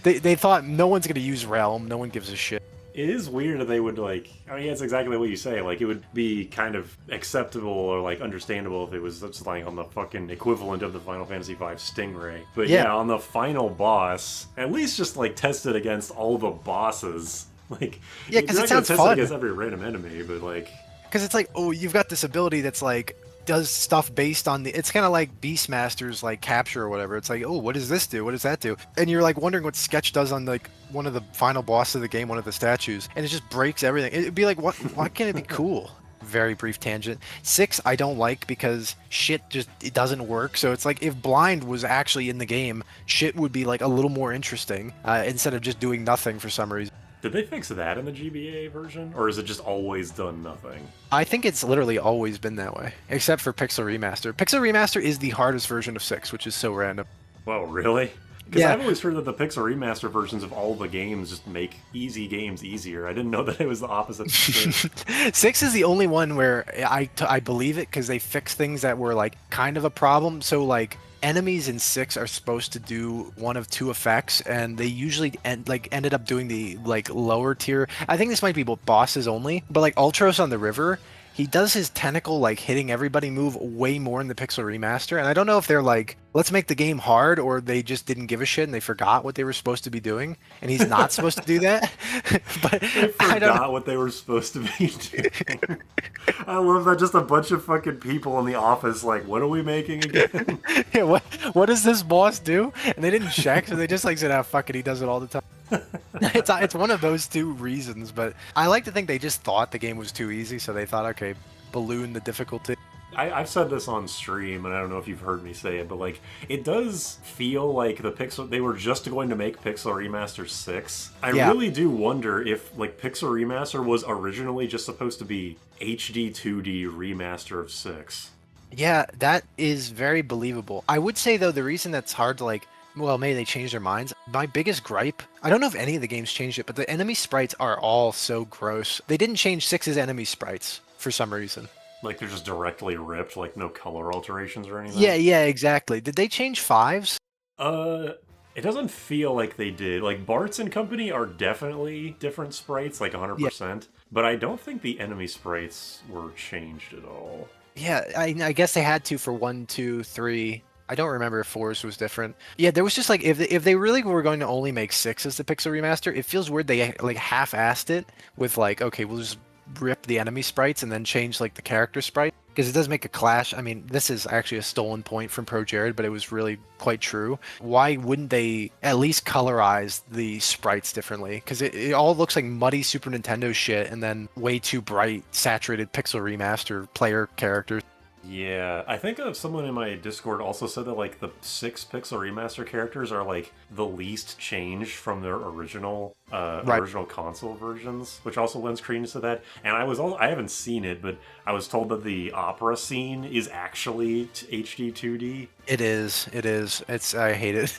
they thought no one's gonna use Realm, no one gives a shit. It is weird that they would like. I mean, it's exactly what you say. Like, it would be kind of acceptable or like understandable if it was just like on the fucking equivalent of the Final Fantasy V Stingray. But Yeah. yeah, on the final boss, at least just like test it against all the bosses. Like, Yeah, 'cause you're it not gonna sounds test fun. it against every random enemy, but like, Because it's like, oh, you've got this ability that's like does stuff based on the. It's kind of like Beastmaster's like capture or whatever. It's like, oh, what does this do? What does that do? And you're like wondering what Sketch does on like one of the final bosses of the game, one of the statues, and it just breaks everything. It'd be like, what? Why can't it be cool? Very brief tangent. 6 I don't like because shit just it doesn't work. So it's like if blind was actually in the game, shit would be like a little more interesting instead of just doing nothing for some reason. did they fix that in the GBA version, or is it just always done nothing? I think it's literally always been that way, except for Pixel Remaster. Pixel Remaster is the hardest version of 6, which is so random. Whoa, really? Because Yeah. I've always heard that the Pixel Remaster versions of all the games just make easy games easier. I didn't know that it was the opposite. 6 is the only one where I believe it because they fixed things that were like kind of a problem. So like enemies in 6 are supposed to do one of 2 effects, and they usually ended up doing the like lower tier. I think this might be bosses only, but like Ultros on the river. He does his tentacle like hitting everybody move way more in the Pixel Remaster, and I don't know if they're like, let's make the game hard, or they just didn't give a shit and they forgot what they were supposed to be doing, and he's not supposed to do that. But They I don't. forgot what they were supposed to be doing. I love that. Just a bunch of fucking people in the office, like, what are we making again? Yeah, what does this boss do? And they didn't check, so they just like said, "Ah, fuck it, he does it all the time." It's one of those 2 reasons, but I like to think they just thought the game was too easy, so they thought, okay, balloon the difficulty. I've said this on stream, and I don't know if you've heard me say it, but like, it does feel like they were just going to make Pixel Remaster 6. I Yeah. really do wonder if like Pixel Remaster was originally just supposed to be HD 2D remaster of 6. Yeah, that is very believable. I would say though, the reason that's hard to like, well, maybe they changed their minds. My biggest gripe, I don't know if any of the games changed it, but the enemy sprites are all so gross. They didn't change 6's enemy sprites for some reason. Like, they're just directly ripped, like no color alterations or anything. Yeah, exactly. Did they change 5's? It doesn't feel like they did. Like, Bart's and Company are definitely different sprites, like 100%. But I don't think the enemy sprites were changed at all. Yeah, I guess they had to for 1, 2, 3. I don't remember if 4's was different. Yeah, there was just like if they really were going to only make 6 as the Pixel Remaster, it feels weird they like half-assed it with like, okay, we'll just rip the enemy sprites and then change like the character sprite, because it does make a clash. I mean, this is actually a stolen point from Pro Jared, but it was really quite true. Why wouldn't they at least colorize the sprites differently? Because it all looks like muddy Super Nintendo shit and then way too bright saturated Pixel Remaster player characters. Yeah, I think someone in my Discord also said that like the 6 pixel remaster characters are like the least changed from their Right. original console versions, which also lends credence to that. And I haven't seen it, but I was told that the opera scene is actually HD 2D. It is. It is. I hate it.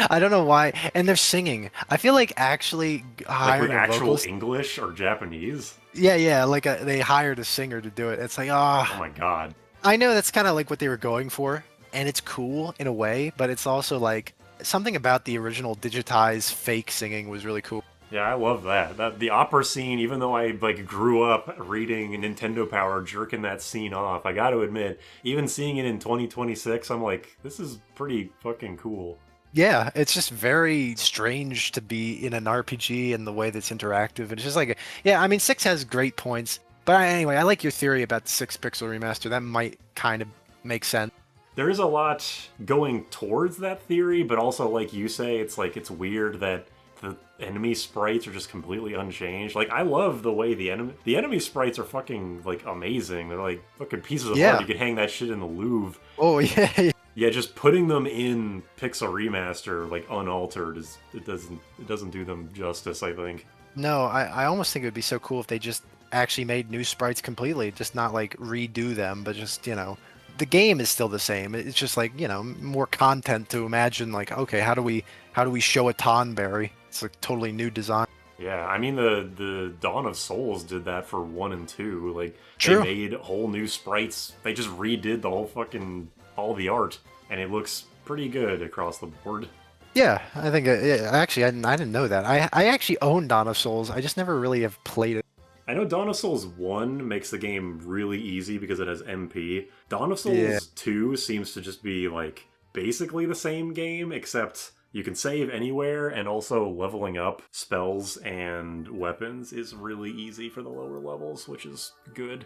I don't know why. And they're singing. I feel like actually Like with hiring a actual vocalist. English or Japanese. Yeah, yeah. Like they hired a singer to do it. It's like, Oh ah. my god. I know that's kind of like what they were going for, and it's cool in a way, but it's also like something about the original digitized fake singing was really cool. Yeah, I love that. The opera scene, even though I like grew up reading Nintendo Power, jerking that scene off, I got to admit, even seeing it in 2026, I'm like, this is pretty fucking cool. Yeah, it's just very strange to be in an RPG and the way that's interactive. And it's just like, yeah, I mean, 6 has great points. But anyway, I like your theory about the 6 pixel remaster. That might kind of make sense. There is a lot going towards that theory, but also, like you say, it's like it's weird that the enemy sprites are just completely unchanged. Like, I love the way the enemy sprites are fucking like amazing. They're like fucking pieces of art. Yeah. You could hang that shit in the Louvre. Oh, yeah. Yeah, just putting them in Pixel Remaster, like unaltered, it doesn't do them justice, I think. No, I almost think it would be so cool if they just actually made new sprites completely, just not like redo them, but just, the game is still the same. It's just like, more content to imagine like, okay, how do we show a Tonberry? It's a totally new design. Yeah, I mean the Dawn of Souls did that for 1 and 2. Like they True. made whole new sprites. They just redid the whole fucking all the art, and it looks pretty good across the board. Yeah, I think yeah, actually I didn't know that. I actually own Dawn of Souls. I just never really have played it. I know Dawn of Souls 1 makes the game really easy because it has MP. Dawn of Yeah. Souls 2 seems to just be like basically the same game, except you can save anywhere, and also leveling up spells and weapons is really easy for the lower levels, which is good.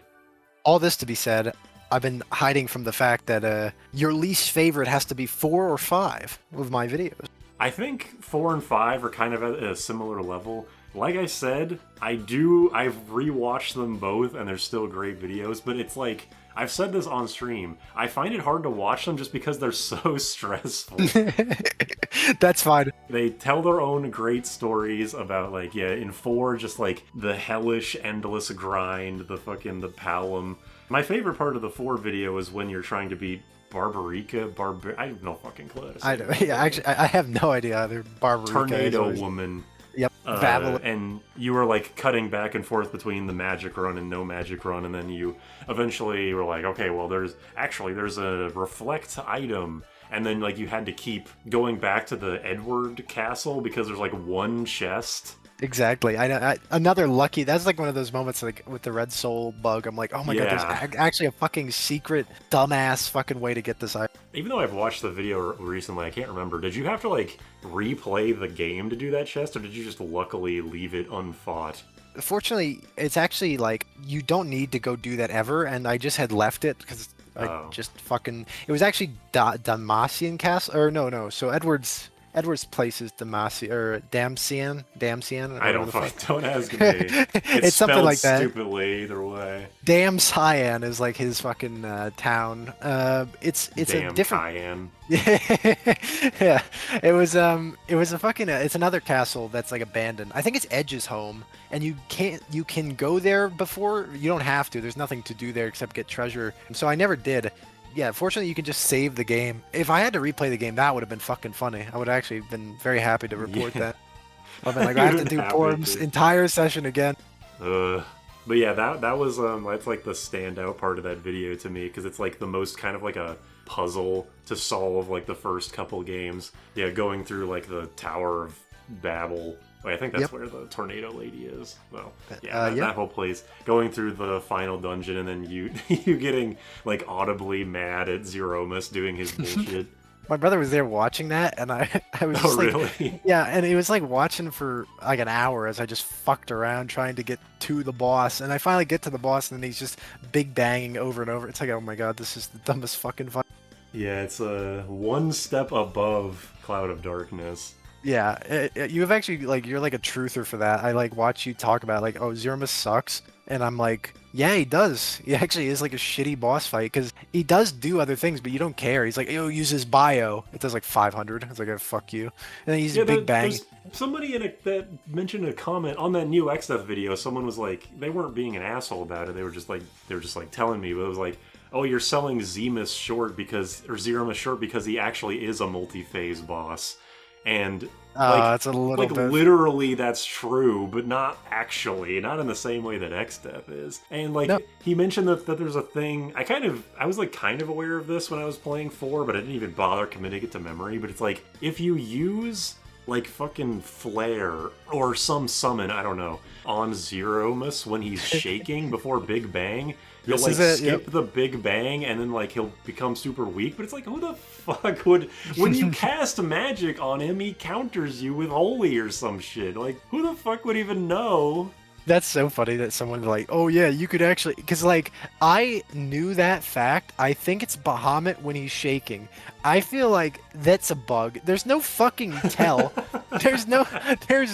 All this to be said, I've been hiding from the fact that your least favorite has to be 4 or 5 of my videos. I think 4 and 5 are kind of at a similar level. Like I said, I've rewatched them both and they're still great videos, but it's like, I've said this on stream, I find it hard to watch them just because they're so stressful. That's fine. They tell their own great stories about, like, yeah, in 4, just like the hellish, endless grind, the Palom. My favorite part of the 4 video is when you're trying to beat I have no fucking clue. I don't, yeah, actually, I have no idea either. Barbarica is Tornado always- Woman. Yep. Babel. And you were like cutting back and forth between the magic run and no magic run, and then you eventually were like, okay, well, there's a reflect item, and then like you had to keep going back to the Edward Castle because there's like one chest. Exactly. I know. Another lucky. That's like one of those moments, like with the red soul bug. I'm like, oh my god, there's actually a fucking secret, dumbass fucking way to get this item. Even though I've watched the video recently, I can't remember. Did you have to like replay the game to do that chest, or did you just luckily leave it unfought? Fortunately, it's actually like you don't need to go do that ever, and I just had left it because I just fucking. It was actually Damasian Castle, or no. So Edward's place is Damsian. I don't don't ask me. It's something like that. Stupidly either way. Dam Cyan is like his fucking town. It's Damn a different. Cayenne. Yeah, it was a fucking it's another castle that's like abandoned. I think it's Edge's home, and you can go there before. You don't have to. There's nothing to do there except get treasure. So I never did. Yeah, fortunately you can just save the game. If I had to replay the game, that would have been fucking funny. I would have actually been very happy to report that. I've been like, I have to do Porum's entire session again. But yeah, that was that's like the standout part of that video to me, because it's like the most kind of like a puzzle to solve, like the first couple games. Yeah, going through like the Tower of Babel. Wait, I think that's where the tornado lady is. Well, yeah, that whole place. Going through the final dungeon, and then you getting like audibly mad at Zeromus doing his bullshit. My brother was there watching that, and I was just like, really? Yeah, and he was like watching for like an hour as I just fucked around trying to get to the boss, and I finally get to the boss, and then he's just big banging over and over. It's like, oh my god, this is the dumbest fucking fun. Yeah, it's one step above Cloud of Darkness. Yeah, you have actually like you're like a truther for that. I like watch you talk about like, oh, Zeromus sucks. And I'm like, yeah, he does. He actually is like a shitty boss fight because he does do other things, but you don't care. He's like, oh, use his bio. It does like 500. It's like, oh, fuck you. And then he uses Yeah, Big Bang. there's somebody that mentioned a comment on that new X Stuff video. Someone was like, they weren't being an asshole about it. They were just like telling me, but it was like, oh, you're selling Zemus short because he actually is a multi-phase boss, and It's a little like bit. literally that's true, but not actually, not in the same way that X-Death is. And like No. he mentioned that there's a thing. I was like kind of aware of this when I was playing 4, but I didn't even bother committing it to memory. But it's like if you use like fucking flare or some summon, I don't know, on Zeromus when he's shaking before Big Bang, you'll This like is it, skip yep. the Big Bang and then like he'll become super weak. But it's like, who the fuck would, when you cast magic on him, he counters you with holy or some shit. Like, who the fuck would even know? That's so funny that someone's like, oh yeah, you could actually, because like I knew that fact. I think it's Bahamut when he's shaking. I feel like that's a bug. There's no fucking tell. There's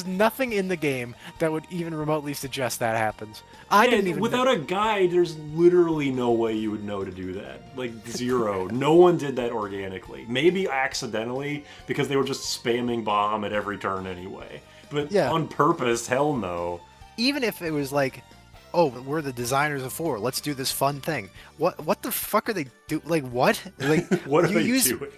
nothing in the game that would even remotely suggest that happens. I Yeah, didn't even. without a guide, there's literally no way you would know to do that. Like, zero. No one did that organically. Maybe accidentally, because they were just spamming bomb at every turn anyway. But Yeah. on purpose, hell no. Even if it was like, oh, we're the designers of 4, let's do this fun thing. What the fuck are they do? Like what? Like What are you they use doing?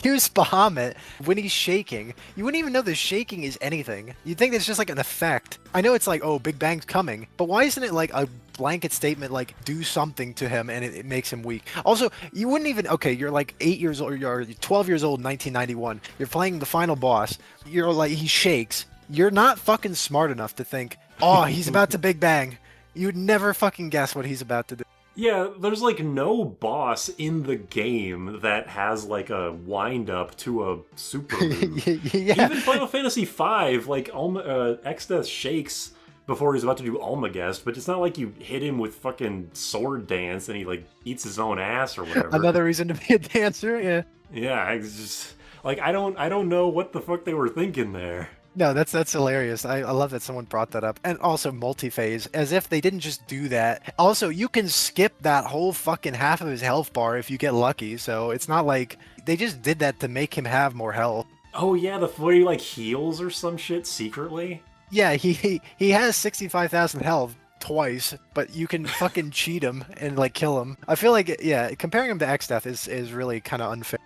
use Bahamut when he's shaking. You wouldn't even know the shaking is anything. You'd think it's just like an effect. I know it's like, oh, Big Bang's coming, but why isn't it like a blanket statement like do something to him and it makes him weak? Also, you wouldn't even, okay, you're like 8 years old, you're 12 years old in 1991. You're playing the final boss. You're like, he shakes. You're not fucking smart enough to think, oh, he's about to Big Bang. You'd never fucking guess what he's about to do. Yeah, there's like no boss in the game that has like a wind up to a super move. Yeah. Even Final Fantasy V, like Exdeath shakes before he's about to do Almagest, but it's not like you hit him with fucking sword dance and he like eats his own ass or whatever. Another reason to be a dancer, yeah. Yeah, it's just like I don't know what the fuck they were thinking there. No, that's hilarious. I love that someone brought that up. And also multi-phase, as if they didn't just do that. Also, you can skip that whole fucking half of his health bar if you get lucky, so it's not like they just did that to make him have more health. Oh yeah, the where he like heals or some shit secretly. Yeah, he has 65,000 health twice, but you can fucking cheat him and like kill him. I feel like, yeah, comparing him to X-Death is really kind of unfair.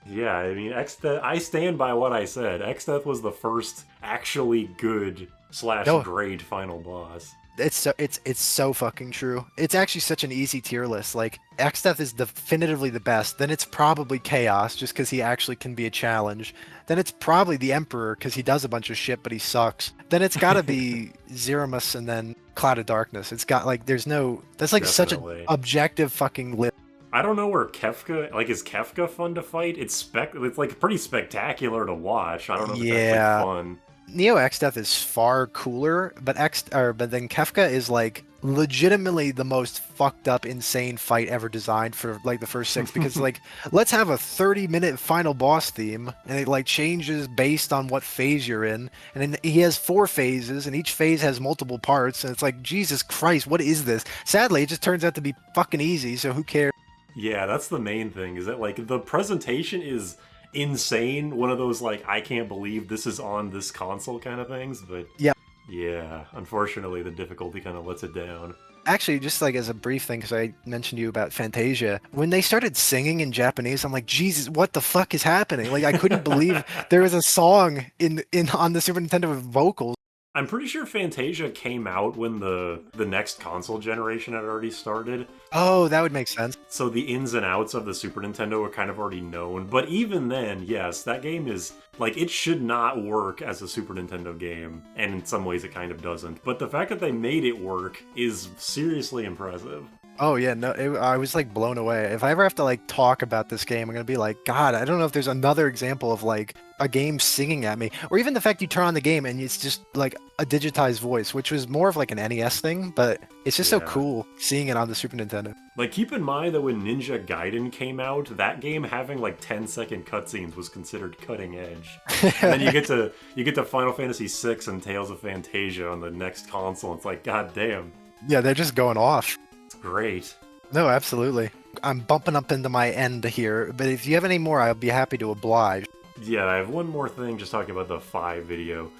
Yeah, I mean, I stand by what I said. Exdeath was the first actually good No. / great final boss. It's so fucking true. It's actually such an easy tier list. Like X-Death is definitively the best. Then it's probably Chaos, just because he actually can be a challenge. Then it's probably the Emperor, because he does a bunch of shit, but he sucks. Then it's got to be Zeromus, and then Cloud of Darkness. It's got like there's no. That's like such Definitely. an objective fucking list. I don't know where Kefka, like, is Kefka fun to fight? It's like pretty spectacular to watch. I don't know if it's Yeah. actually fun. Neo X-Death is far cooler, but but then Kefka is like legitimately the most fucked up, insane fight ever designed for like the first 6 because like let's have a 30-minute final boss theme and it like changes based on what phase you're in, and then he has 4 phases and each phase has multiple parts, and it's like Jesus Christ, what is this? Sadly, it just turns out to be fucking easy, so who cares? Yeah, that's the main thing, is that like the presentation is insane. One of those like I can't believe this is on this console kind of things, but Yeah. yeah, unfortunately the difficulty kind of lets it down. Actually, just like as a brief thing, because I mentioned to you about Fantasia, when they started singing in Japanese, I'm like, Jesus, what the fuck is happening? Like, I couldn't believe there was a song in on the Super Nintendo with vocals. I'm pretty sure Fantasia came out when the next console generation had already started. Oh, that would make sense. So the ins and outs of the Super Nintendo were kind of already known. But even then, yes, that game is, like, it should not work as a Super Nintendo game. And in some ways it kind of doesn't. But the fact that they made it work is seriously impressive. Oh yeah, no, I was like blown away. If I ever have to like talk about this game, I'm gonna be like, God, I don't know if there's another example of like a game singing at me, or even the fact you turn on the game and it's just like a digitized voice, which was more of like an NES thing, but it's just so Yeah. cool seeing it on the Super Nintendo. Like, keep in mind that when Ninja Gaiden came out, that game having like 10-second cutscenes was considered cutting edge. And then you get to Final Fantasy VI and Tales of Fantasia on the next console, and it's like, god damn. Yeah, they're just going off. It's great. No, absolutely. I'm bumping up into my end here, but if you have any more, I'll be happy to oblige. Yeah, I have one more thing just talking about the 5 video.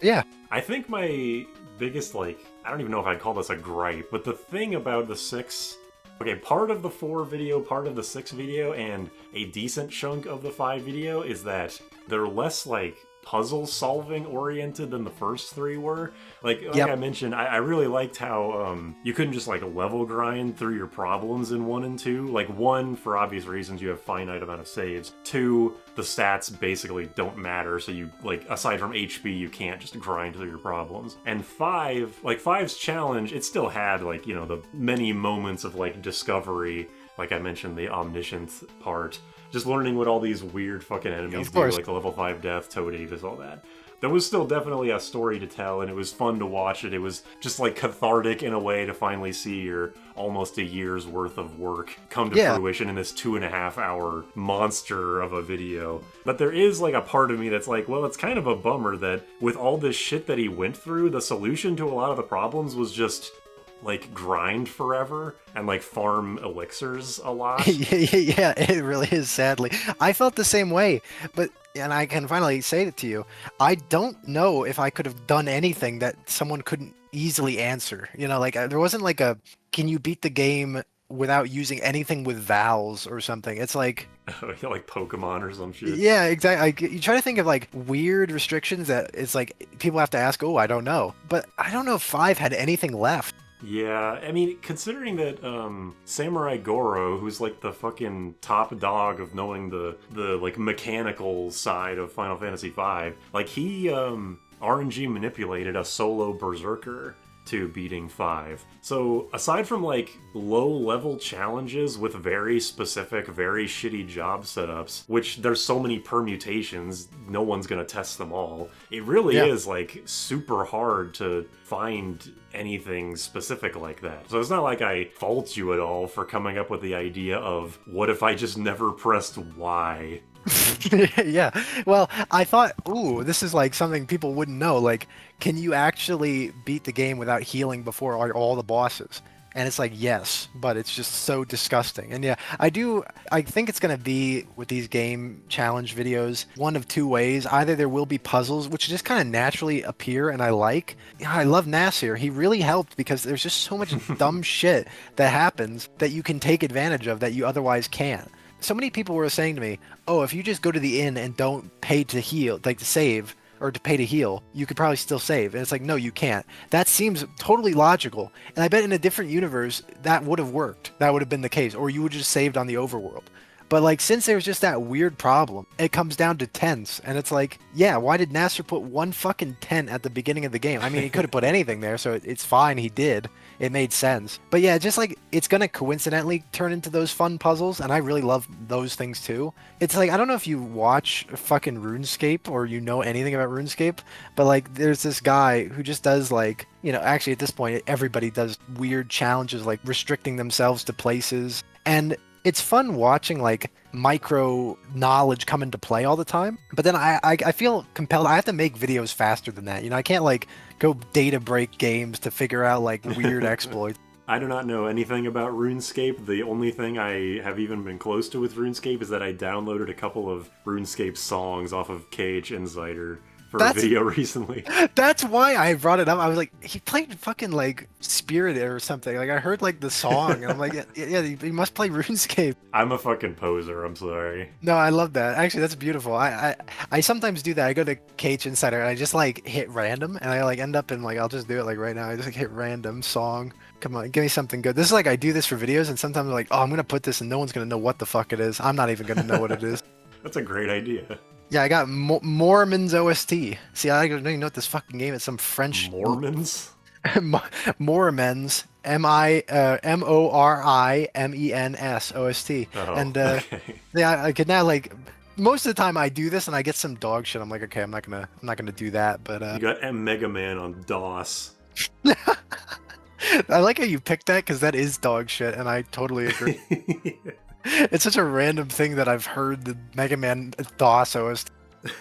Yeah. I think my biggest, like, I don't even know if I'd call this a gripe, but the thing about the 6... Okay, part of the 4 video, part of the 6 video, and a decent chunk of the 5 video is that they're less, like, puzzle-solving oriented than the first 3 were. Like Yep. I mentioned, I really liked how you couldn't just, like, level grind through your problems in 1 and 2. Like, 1, for obvious reasons, you have finite amount of saves. 2, the stats basically don't matter, so you, like, aside from HP, you can't just grind through your problems. And 5, like, 5's challenge, it still had, like, you know, the many moments of, like, discovery, like I mentioned, the omniscient part. Just learning what all these weird fucking enemies do, like the level 5 death, Toad Avis, all that. There was still definitely a story to tell, and it was fun to watch it. It was just, like, cathartic in a way to finally see your almost a year's worth of work come to fruition in this 2.5-hour monster of a video. But there is, like, a part of me that's like, well, it's kind of a bummer that with all this shit that he went through, the solution to a lot of the problems was just, like, grind forever and, like, farm elixirs a lot. Yeah, it really is, sadly. I felt the same way, but, and I can finally say it to you, I don't know if I could have done anything that someone couldn't easily answer. You know, like, there wasn't like a, can you beat the game without using anything with vowels or something? It's like... like Pokemon or some shit. Yeah, exactly. Like, you try to think of, like, weird restrictions that it's like, people have to ask, oh, I don't know. But I don't know if 5 had anything left. Yeah, I mean, considering that Samurai Goro, who's like the fucking top dog of knowing the like mechanical side of Final Fantasy V, like he RNG manipulated a solo berserker to beating 5. So aside from like low-level challenges with very specific, very shitty job setups, which there's so many permutations, no one's gonna test them all, it really is like super hard to find anything specific like that. So it's not like I fault you at all for coming up with the idea of, what if I just never pressed Y? Yeah, well, I thought, ooh, this is like something people wouldn't know. Like, can you actually beat the game without healing before all the bosses? And it's like, yes, but it's just so disgusting. And yeah, I think it's going to be, with these game challenge videos, one of 2 ways. Either there will be puzzles, which just kind of naturally appear, and I like. Yeah, I love Nasir. He really helped because there's just so much dumb shit that happens that you can take advantage of that you otherwise can't. So many people were saying to me, oh, if you just go to the inn and don't pay to heal, like to save, or to pay to heal, you could probably still save. And it's like, no, you can't. That seems totally logical. And I bet in a different universe, that would have worked. That would have been the case. Or you would have just saved on the overworld. But like, since there's just that weird problem, it comes down to tents. And it's like, yeah, why did Nasser put one fucking tent at the beginning of the game? I mean, he could have put anything there, so it's fine, he did. It made sense. But yeah, just like, it's gonna coincidentally turn into those fun puzzles, and I really love those things too. It's like, I don't know if you watch fucking RuneScape or you know anything about RuneScape, but like, there's this guy who just does like, you know, actually at this point, everybody does weird challenges like restricting themselves to places. And it's fun watching like micro knowledge come into play all the time, but then I feel compelled. I have to make videos faster than that. You know, I can't like go data break games to figure out like weird exploits. I do not know anything about RuneScape. The only thing I have even been close to with RuneScape is that I downloaded a couple of RuneScape songs off of KH Insider for a video recently. That's why I brought it up. I was like, he played fucking like Spirited or something. Like I heard like the song, and I'm like, yeah, he must play RuneScape. I'm a fucking poser. I'm sorry. No, I love that. Actually, that's beautiful. I sometimes do that. I go to KH Insider and I just like hit random, and I like end up in like, I'll just do it like right now. I just like hit random song. Come on, give me something good. This is like, I do this for videos, and sometimes I'm like, oh, I'm gonna put this and no one's gonna know what the fuck it is. I'm not even gonna know what it is. That's a great idea. Yeah, I got Mormons OST. See, I don't even know what this fucking game is. Some French... Mormons? Mormons. MORIMENS OST. Oh, and okay. yeah, I could now like... Most of the time I do this and I get some dog shit. I'm like, okay, I'm not gonna do that, but... You got Mega Man on DOS. I like how you picked that, because that is dog shit, and I totally agree. It's such a random thing that I've heard the Mega Man DOS OST.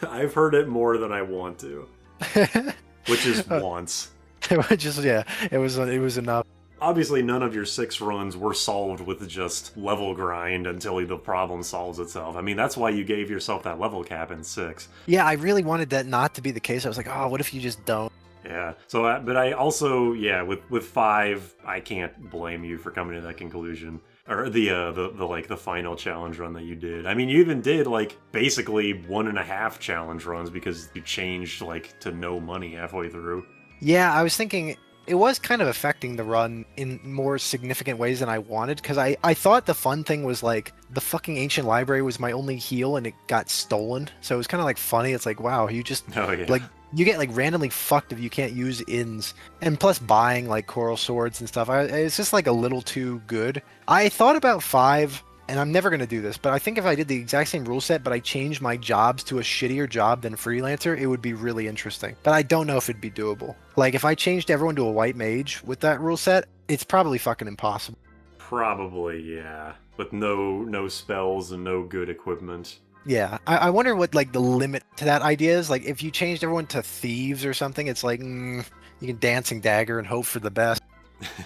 I've heard it more than I want to. Which is once. It was just, yeah, it was enough. obviously none of your 6 runs were solved with just level grind until the problem solves itself. I mean, that's why you gave yourself that level cap in 6. Yeah, I really wanted that not to be the case. I was like, oh, what if you just don't? Yeah. So, but I also, yeah, with 5, I can't blame you for coming to that conclusion. Or the final challenge run that you did. I mean, you even did like basically 1.5 challenge runs because you changed like to no money halfway through. Yeah, I was thinking it was kind of affecting the run in more significant ways than I wanted, because I thought the fun thing was like the fucking ancient library was my only heal and it got stolen. So it was kind of like funny. It's like, wow, you just like you get like randomly fucked if you can't use inns, and plus buying like coral swords and stuff. It's just like a little too good. I thought about 5, and I'm never gonna do this, but I think if I did the exact same rule set, but I changed my jobs to a shittier job than freelancer, it would be really interesting. But I don't know if it'd be doable. Like if I changed everyone to a white mage with that rule set, it's probably fucking impossible. Probably, yeah. With no spells and no good equipment. Yeah, I wonder what like the limit to that idea is. Like if you changed everyone to thieves or something, it's like you can dancing dagger and hope for the best.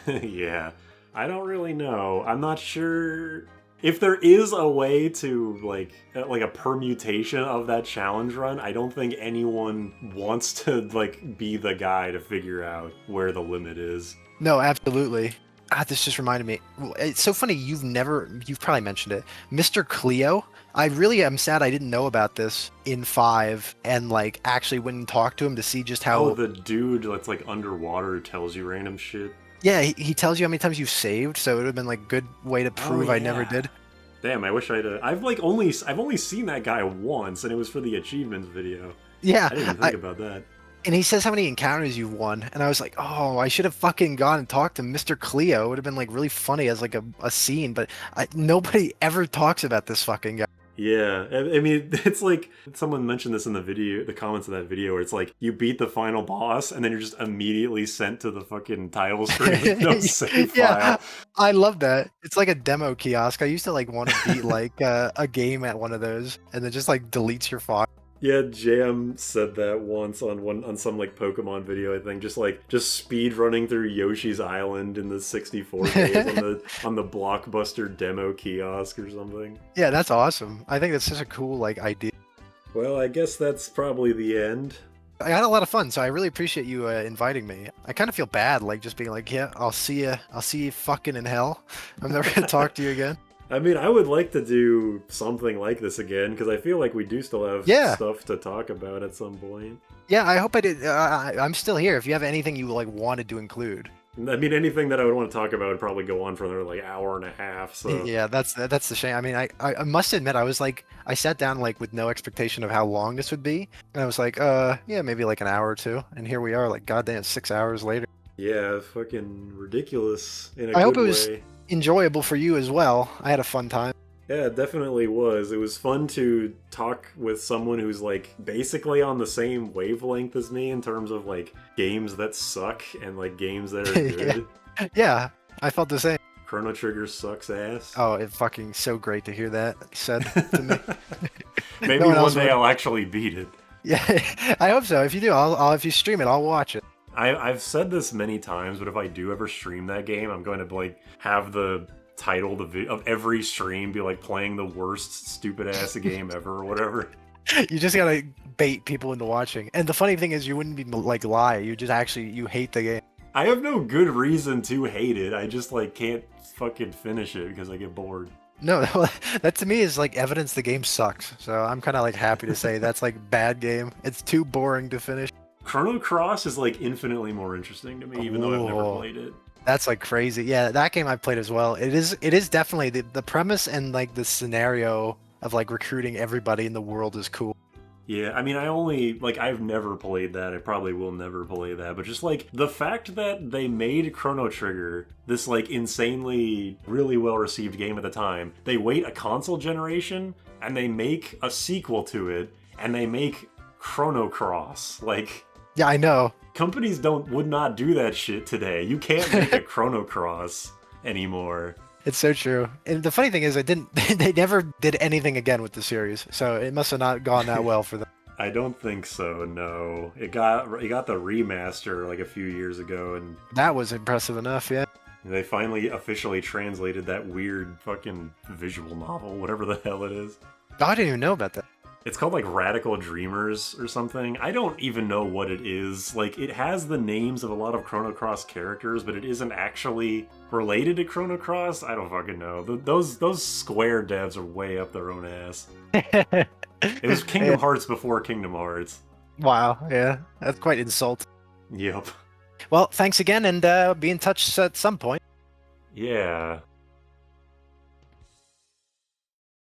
Yeah, I don't really know. I'm not sure if there is a way to like a permutation of that challenge run. I don't think anyone wants to like be the guy to figure out where the limit is. No, absolutely. This just reminded me. It's so funny. You've probably mentioned it, Mr. Cleo. I really am sad I didn't know about this in 5 and like actually went and talked to him to see just how. Oh, the dude that's like underwater tells you random shit. Yeah, he tells you how many times you've saved, so it would have been like a good way to prove I never did. Damn, I wish I'd. I've only seen that guy once, and it was for the achievements video. Yeah, I didn't even think about that. And he says how many encounters you've won, and I was like, oh, I should have fucking gone and talked to Mr. Cleo. It would have been like really funny as like a scene, but nobody ever talks about this fucking guy. Yeah, I mean, it's like someone mentioned this in the video, the comments of that video, where it's like you beat the final boss and then you're just immediately sent to the fucking title screen with no save file. I love that. It's like a demo kiosk. I used to like want to beat like a game at one of those, and then just like deletes your file. Yeah, Jam said that once on some like Pokemon video, I think, just speed running through Yoshi's Island in the 64 days on the Blockbuster demo kiosk or something. Yeah, that's awesome. I think that's such a cool like idea. Well, I guess that's probably the end. I had a lot of fun, so I really appreciate you inviting me. I kind of feel bad, like just being like, yeah, I'll see you fucking in hell. I'm never gonna talk to you again. I mean, I would like to do something like this again, because I feel like we do still have stuff to talk about at some point. Yeah, I hope I did. I'm still here. If you have anything you like wanted to include. I mean, anything that I would want to talk about would probably go on for another like hour and a half. So yeah, that's the shame. I mean, I must admit, I sat down like with no expectation of how long this would be, and I was like, yeah, maybe like an hour or two, and here we are, like goddamn 6 hours later. Yeah, fucking ridiculous in a good way. I hope it was enjoyable for you as well. I had a fun time. Yeah, it definitely was. It was fun to talk with someone who's like basically on the same wavelength as me in terms of like games that suck and like games that are good. Yeah, I felt the same. Chrono Trigger sucks ass. Oh, it's fucking so great to hear that said to me. Maybe one day I'll actually beat it. Yeah, I hope so. If you do, I'll if you stream it, I'll watch it. I've said this many times, but if I do ever stream that game, I'm going to like have the title of every stream be like playing the worst stupid ass game ever or whatever. You just gotta bait people into watching. And the funny thing is, you wouldn't be like lie. You just actually you hate the game. I have no good reason to hate it. I just like can't fucking finish it because I get bored. No, that to me is like evidence the game sucks. So I'm kind of like happy to say that's like bad game. It's too boring to finish. Chrono Cross is like infinitely more interesting to me, even though I've never played it. That's like crazy. Yeah, that game I've played as well. It is definitely the premise and like the scenario of like recruiting everybody in the world is cool. Yeah, I mean, I've never played that. I probably will never play that. But just like the fact that they made Chrono Trigger this like insanely, really well received game at the time, they wait a console generation and they make a sequel to it and they make Chrono Cross. Like, yeah, I know. Companies would not do that shit today. You can't make a Chrono Cross anymore. It's so true. And the funny thing is, they never did anything again with the series, so it must have not gone that well for them. I don't think so, no. It got the remaster like a few years ago, and that was impressive enough, yeah. They finally officially translated that weird fucking visual novel, whatever the hell it is. Oh, I didn't even know about that. It's called like Radical Dreamers or something. I don't even know what it is. Like, it has the names of a lot of Chrono Cross characters, but it isn't actually related to Chrono Cross. I don't fucking know. Those Square devs are way up their own ass. It was Kingdom Hearts before Kingdom Hearts. Wow, yeah, that's quite insult. Yep. Well, thanks again, and be in touch at some point. Yeah.